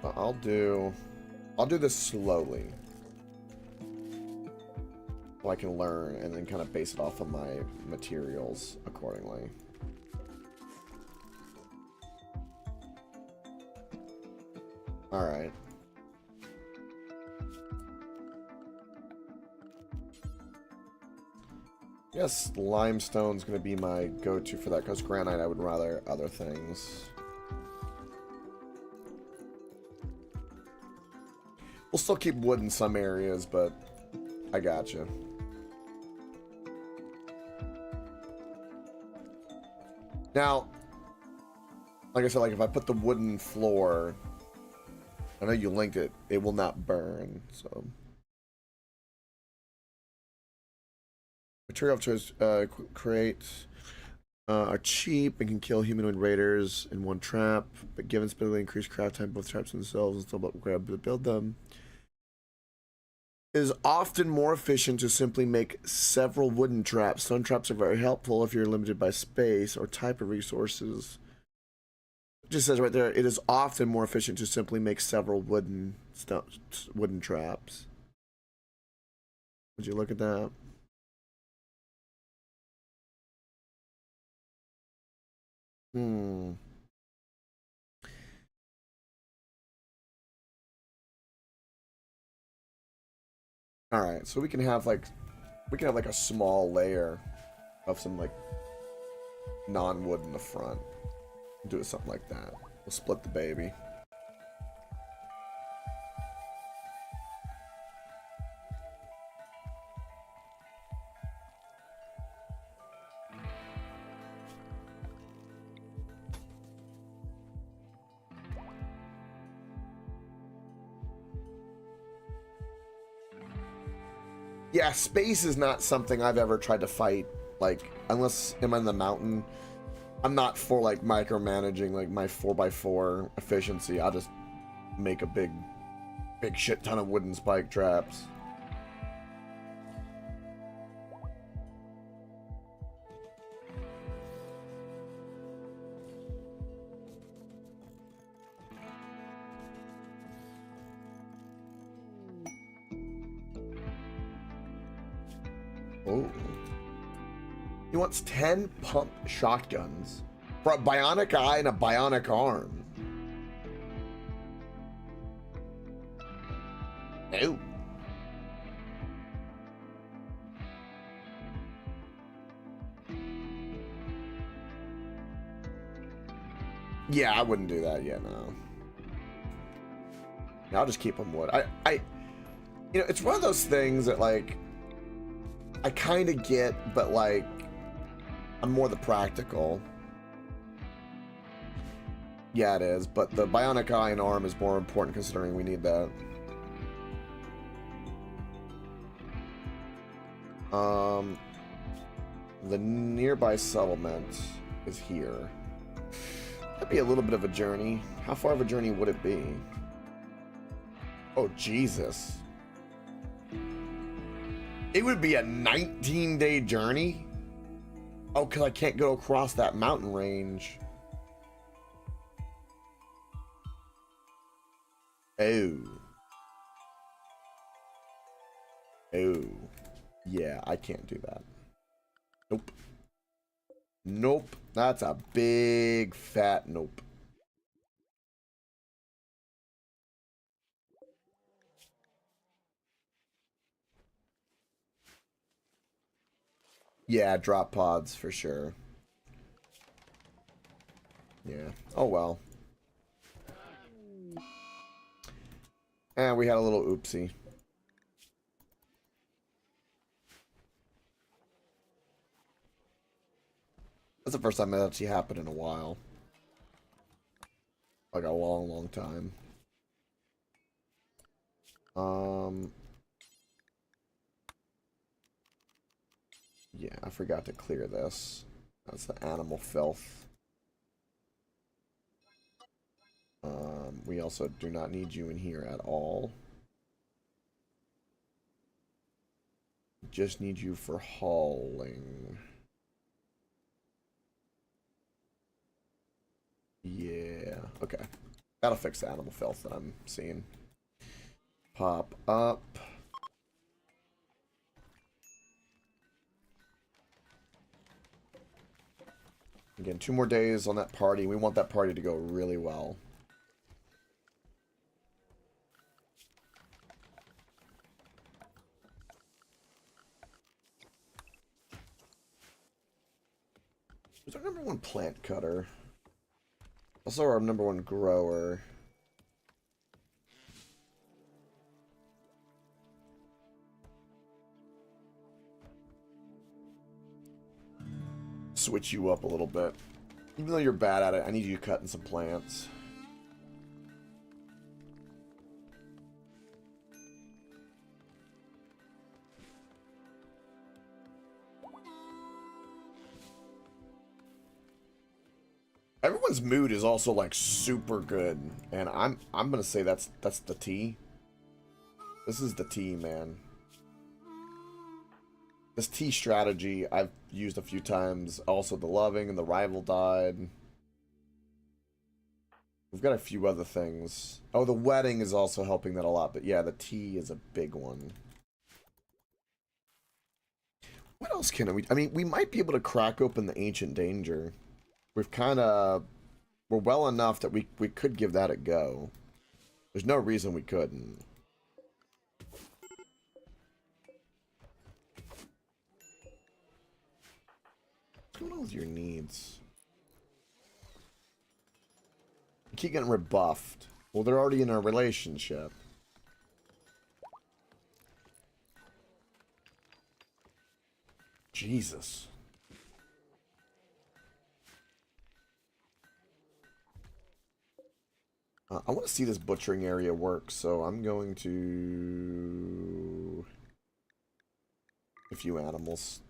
I'll do this slowly. So I can learn and then kind of base it off of my materials accordingly. Alright. Yes, limestone's gonna be my go-to for that, because granite I would rather other things. We'll still keep wood in some areas, but I gotcha. Now, like I said, like if I put the wooden floor, I know you linked it, it will not burn, so. Material of choice, create are cheap and can kill humanoid raiders in one trap, but given speedily increased craft time, both traps themselves and still grab to build them. It is often more efficient to simply make several wooden traps. Stone traps are very helpful if you're limited by space or type of resources. It just says right there, it is often more efficient to simply make several wooden traps. Would you look at that? Hmm. All right, so we can have like a small layer of some like non-wood in the front. Do something like that. We'll split the baby. Yeah, space is not something I've ever tried to fight, like, unless I'm in the mountain, I'm not for like micromanaging like my 4x4 efficiency. I'll just make a big shit ton of wooden spike traps. Oh. He wants 10 pump shotguns for a bionic eye and a bionic arm. No. Yeah, I wouldn't do that yet, no. I'll just keep them wood. You know, it's one of those things that, like, I kind of get, but, like, I'm more the practical. Yeah, it is, but the bionic eye and arm is more important considering we need that. The nearby settlement is here. That'd be a little bit of a journey. How far of a journey would it be? Oh, Jesus. It would be a 19-day journey? Oh, because I can't go across that mountain range. Oh. Oh. Yeah, I can't do that. Nope. Nope. That's a big fat nope. Yeah, drop pods for sure. Yeah. Oh well. And we had a little oopsie. That's the first time that actually happened in a while. Like a long, long time. Yeah, I forgot to clear this. That's the animal filth. We also do not need you in here at all. Just need you for hauling. Yeah, okay. That'll fix the animal filth that I'm seeing. Pop up. Again, 2 more days on that party. We want that party to go really well. Who's our #1 plant cutter? Also our #1 grower. Switch you up a little bit. Even though you're bad at it, I need you cutting some plants. Everyone's mood is also like super good, and I'm gonna say that's the tea. This is the tea, man. This tea strategy I've used a few times. Also, the loving and the rival died. We've got a few other things. Oh, the wedding is also helping that a lot, but yeah, the tea is a big one. What else can we... I mean, we might be able to crack open the Ancient Danger. We've kind of... We're well enough that we could give that a go. There's no reason we couldn't. What's going on with your needs? You keep getting rebuffed. Well, they're already in a relationship. Jesus. I want to see this butchering area work, so I'm going to... a few animals.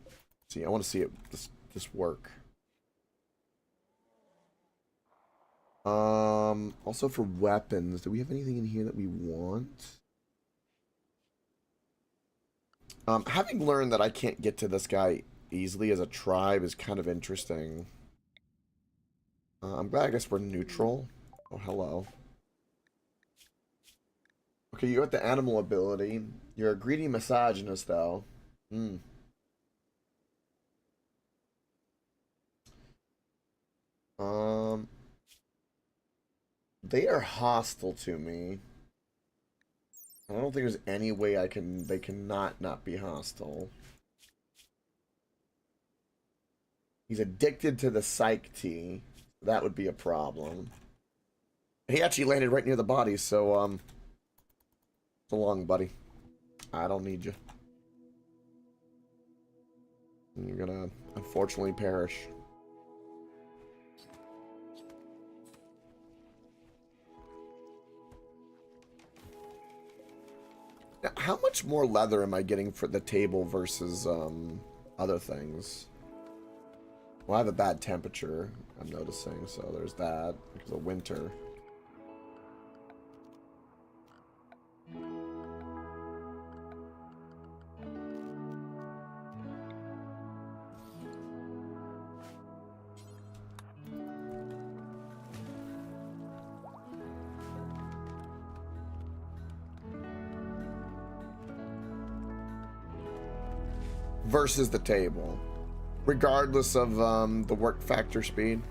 See, I want to see it just this work. Also for weapons, do we have anything in here that we want? Having learned that I can't get to this guy easily as a tribe is kind of interesting. I'm glad I guess we're neutral. Oh, hello. Okay, you got the animal ability. You're a greedy misogynist, though. Hmm. Um, they are hostile to me. I don't think there's any way they cannot not be hostile. He's addicted to the psych tea. That would be a problem. He actually landed right near the body, so, so long, buddy. I don't need you. You're gonna, unfortunately, perish. Now, how much more leather am I getting for the table versus, other things? Well, I have a bad temperature, I'm noticing, so there's that, because of winter. Versus the table. Regardless of, the work factor speed.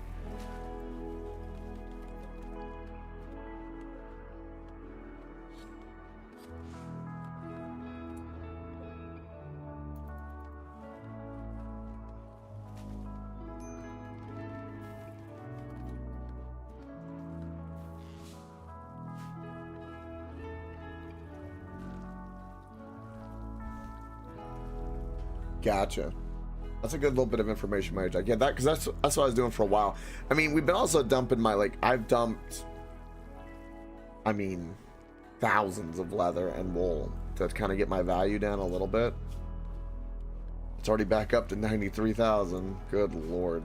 Gotcha. That's a good little bit of information, Mary Jack. Yeah, that because that's what I was doing for a while. I mean, we've been also dumping my I've dumped, I mean, thousands of leather and wool to kind of get my value down a little bit. It's already back up to 93,000. Good lord.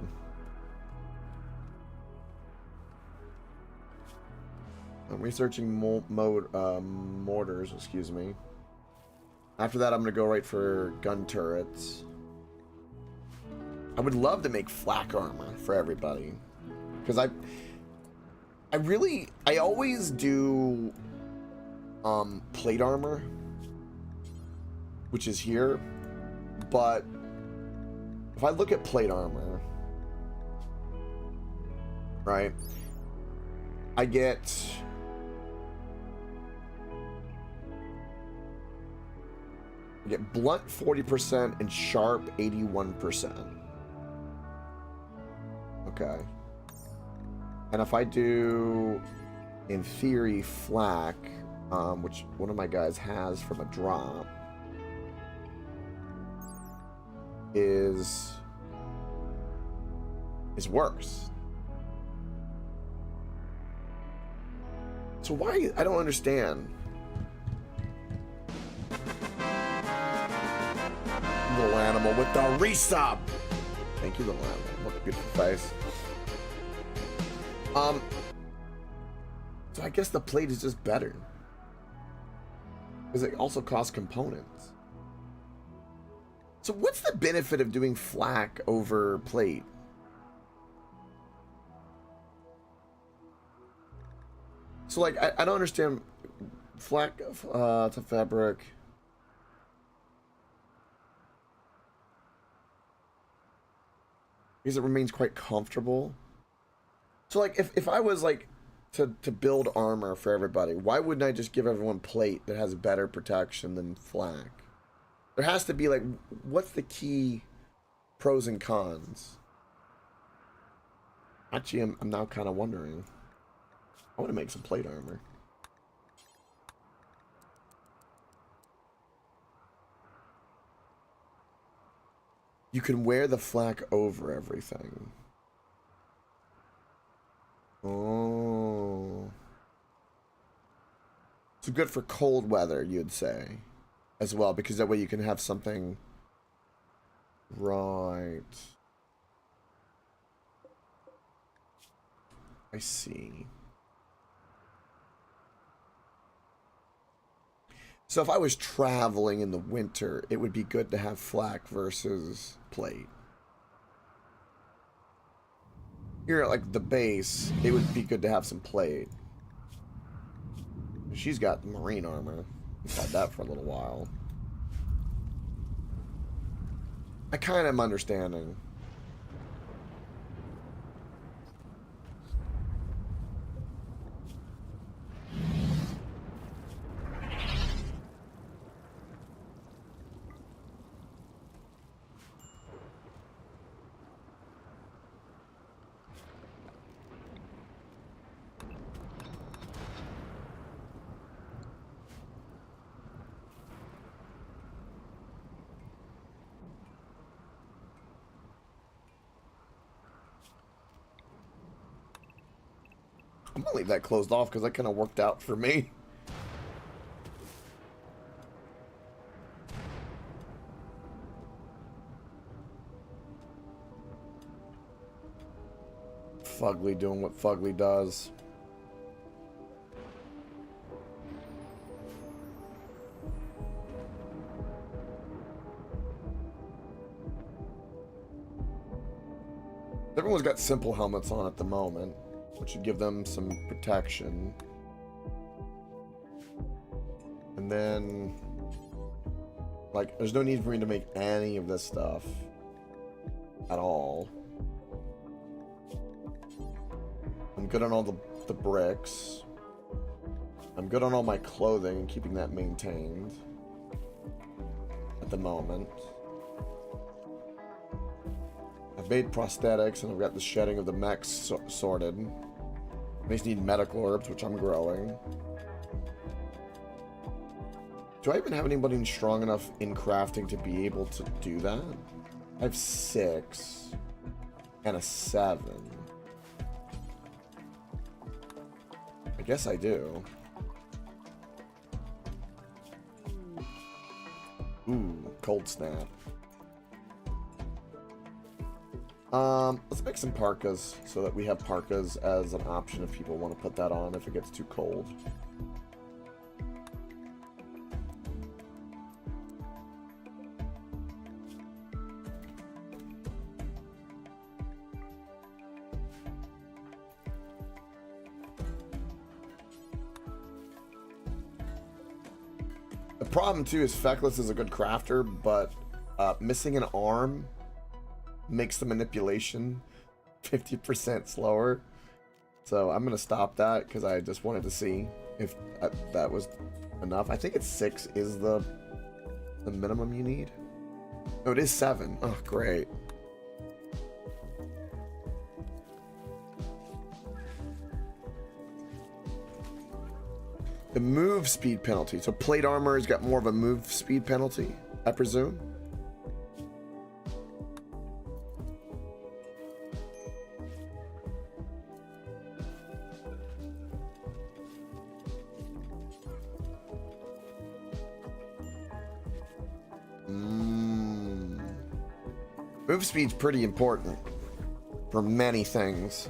I'm researching mortars. Excuse me. After that, I'm gonna go right for gun turrets. I would love to make flak armor for everybody, because I always do plate armor, which is here, but if I look at plate armor, right, I get blunt 40% and sharp 81%. Okay. And if I do, in theory, flak, which one of my guys has from a drop, is worse. So why? I don't understand. Little animal with the resub. Thank you, little animal. What a beautiful face. So I guess the plate is just better, because it also costs components. So what's the benefit of doing flak over plate? So like I don't understand. Flak to fabric. Because it remains quite comfortable. So like if I was like to build armor for everybody, why wouldn't I just give everyone plate that has better protection than flak? There has to be like, what's the key pros and cons? Actually, I'm now kind of wondering. I want to make some plate armor. You can wear the flak over everything. Oh. So good for cold weather, you'd say, as well, because that way you can have something. Right. I see. So if I was traveling in the winter, it would be good to have flak versus plate. Here at like the base, it would be good to have some plate. She's got marine armor. We've had that for a little while. I kind of am understanding. I'm gonna leave that closed off because that kind of worked out for me. Fugly doing what Fugly does. Everyone's got simple helmets on at the moment, which should give them some protection. And then, like, there's no need for me to make any of this stuff at all. I'm good on all the bricks. I'm good on all my clothing and keeping that maintained at the moment. I've made prosthetics and I've got the shedding of the mechs sorted. I just need medical herbs, which I'm growing. Do I even have anybody strong enough in crafting to be able to do that? I have 6 and a 7. I guess I do. Ooh, cold snap. Let's make some parkas so that we have parkas as an option if people want to put that on if it gets too cold. The problem too is Feckless is a good crafter, but missing an arm makes the manipulation 50% slower. So I'm gonna stop that because I just wanted to see if that was enough. I think it's 6 is the minimum you need. No, it is 7. Oh, great. The move speed penalty. So plate armor has got more of a move speed penalty, I presume. Move speed's pretty important for many things.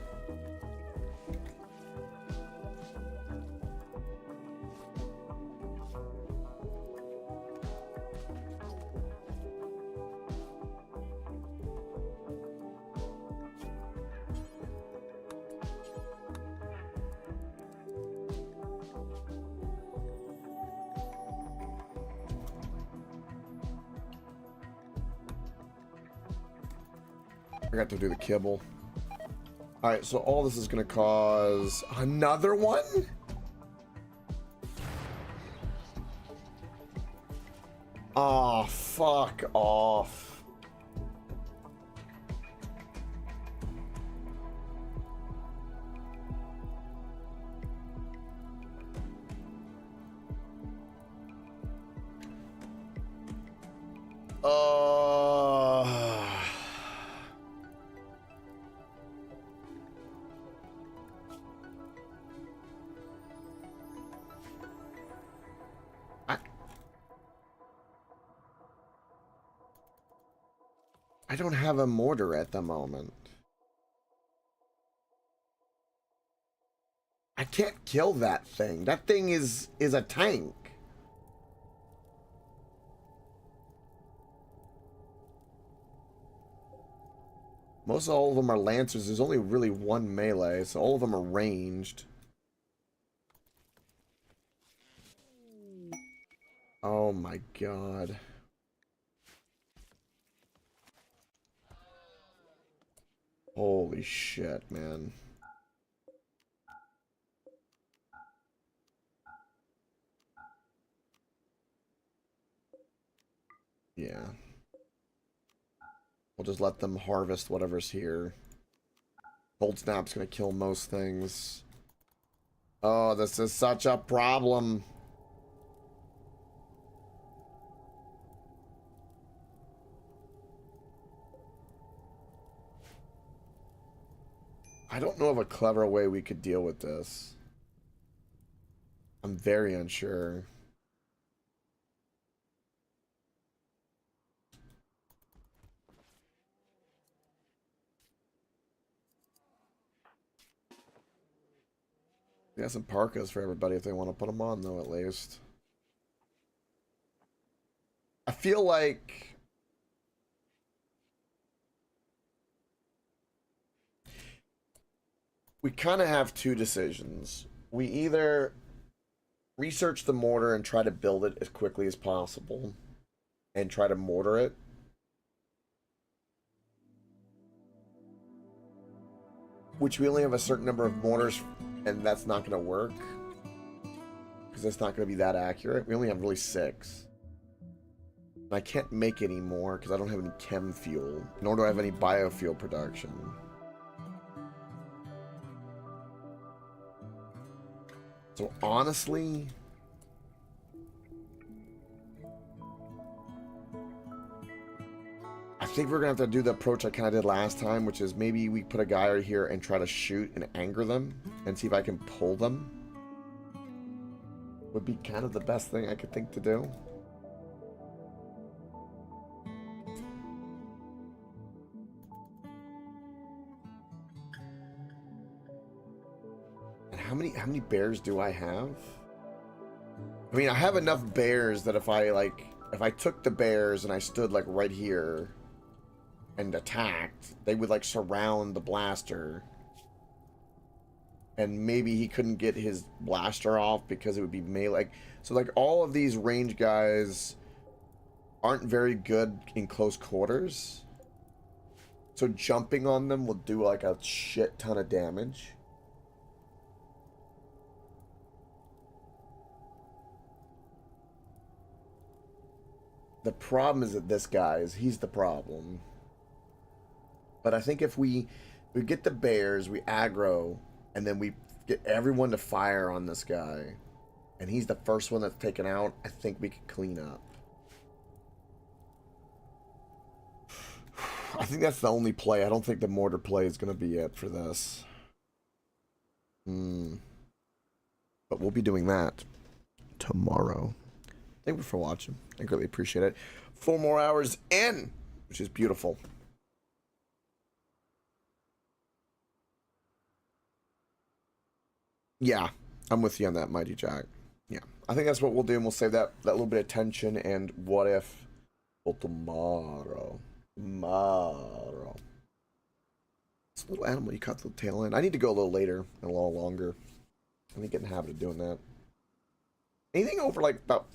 I got to do the kibble. Alright, so all this is going to cause another one? Oh, fuck off. I don't have a mortar at the moment. can't kill that thing. That thing is a tank. Most all of them are lancers. There's only really one melee, so all of them are ranged. Oh my god. Holy shit, man. Yeah. We'll just let them harvest whatever's here. Cold Snap's gonna kill most things. Oh, this is such a problem. I don't know of a clever way we could deal with this. I'm very unsure. We got some parkas for everybody if they want to put them on, though, at least. I feel like... we kind of have two decisions. We either research the mortar and try to build it as quickly as possible and try to mortar it. Which we only have a certain number of mortars, and that's not going to work. Because it's not going to be that accurate. We only have really 6. And I can't make any more because I don't have any chem fuel. Nor do I have any biofuel production. So honestly... I think we're going to have to do the approach I kind of did last time, which is maybe we put a guy right here and try to shoot and anger them and see if I can pull them. Would be kind of the best thing I could think to do. And how many bears do I have? I mean, I have enough bears that if I took the bears and I stood like right here and attacked, they would like surround the blaster, and maybe he couldn't get his blaster off because it would be melee. So like all of these range guys aren't very good in close quarters, so jumping on them will do like a shit ton of damage. The problem is that this guy he's the problem. But I think if we get the bears, we aggro, and then we get everyone to fire on this guy, and he's the first one that's taken out, I think we can clean up. I think that's the only play. I don't think the mortar play is going to be it for this. But we'll be doing that tomorrow. Thank you for watching. I greatly appreciate it. 4 more hours in, which is beautiful. Yeah, I'm with you on that, Mighty Jack. Yeah, I think that's what we'll do, and we'll save that little bit of tension and what if for tomorrow. Tomorrow. It's a little animal you cut the tail end. I need to go a little later and a little longer. I need to get in the habit of doing that. Anything over like about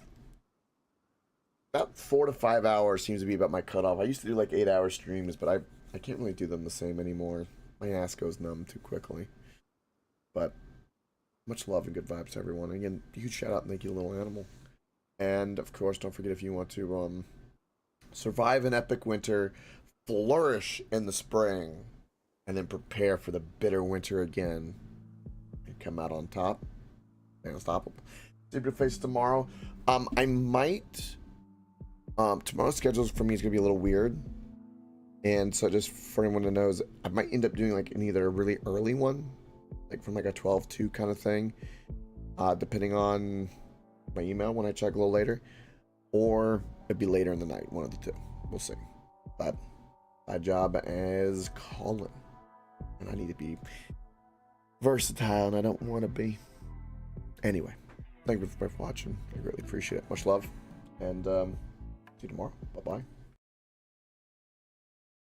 4 to 5 hours seems to be about my cutoff. I used to do like 8-hour streams, but I can't really do them the same anymore. My ass goes numb too quickly. But much love and good vibes to everyone. Again, huge shout out and thank you, little animal. And of course, don't forget if you want to survive an epic winter, flourish in the spring, and then prepare for the bitter winter again and come out on top. Unstoppable. See your face tomorrow. I might. Tomorrow's schedule for me is gonna be a little weird, and so just for anyone to know, is I might end up doing like either a really early one, like from like a 12-2 kind of thing, depending on my email when I check a little later, or it'd be later in the night, one of the two. We'll see. But my job is calling, and I need to be versatile, and I don't want to be. Anyway, thank you for watching. I greatly appreciate it. Much love, and see you tomorrow. Bye bye.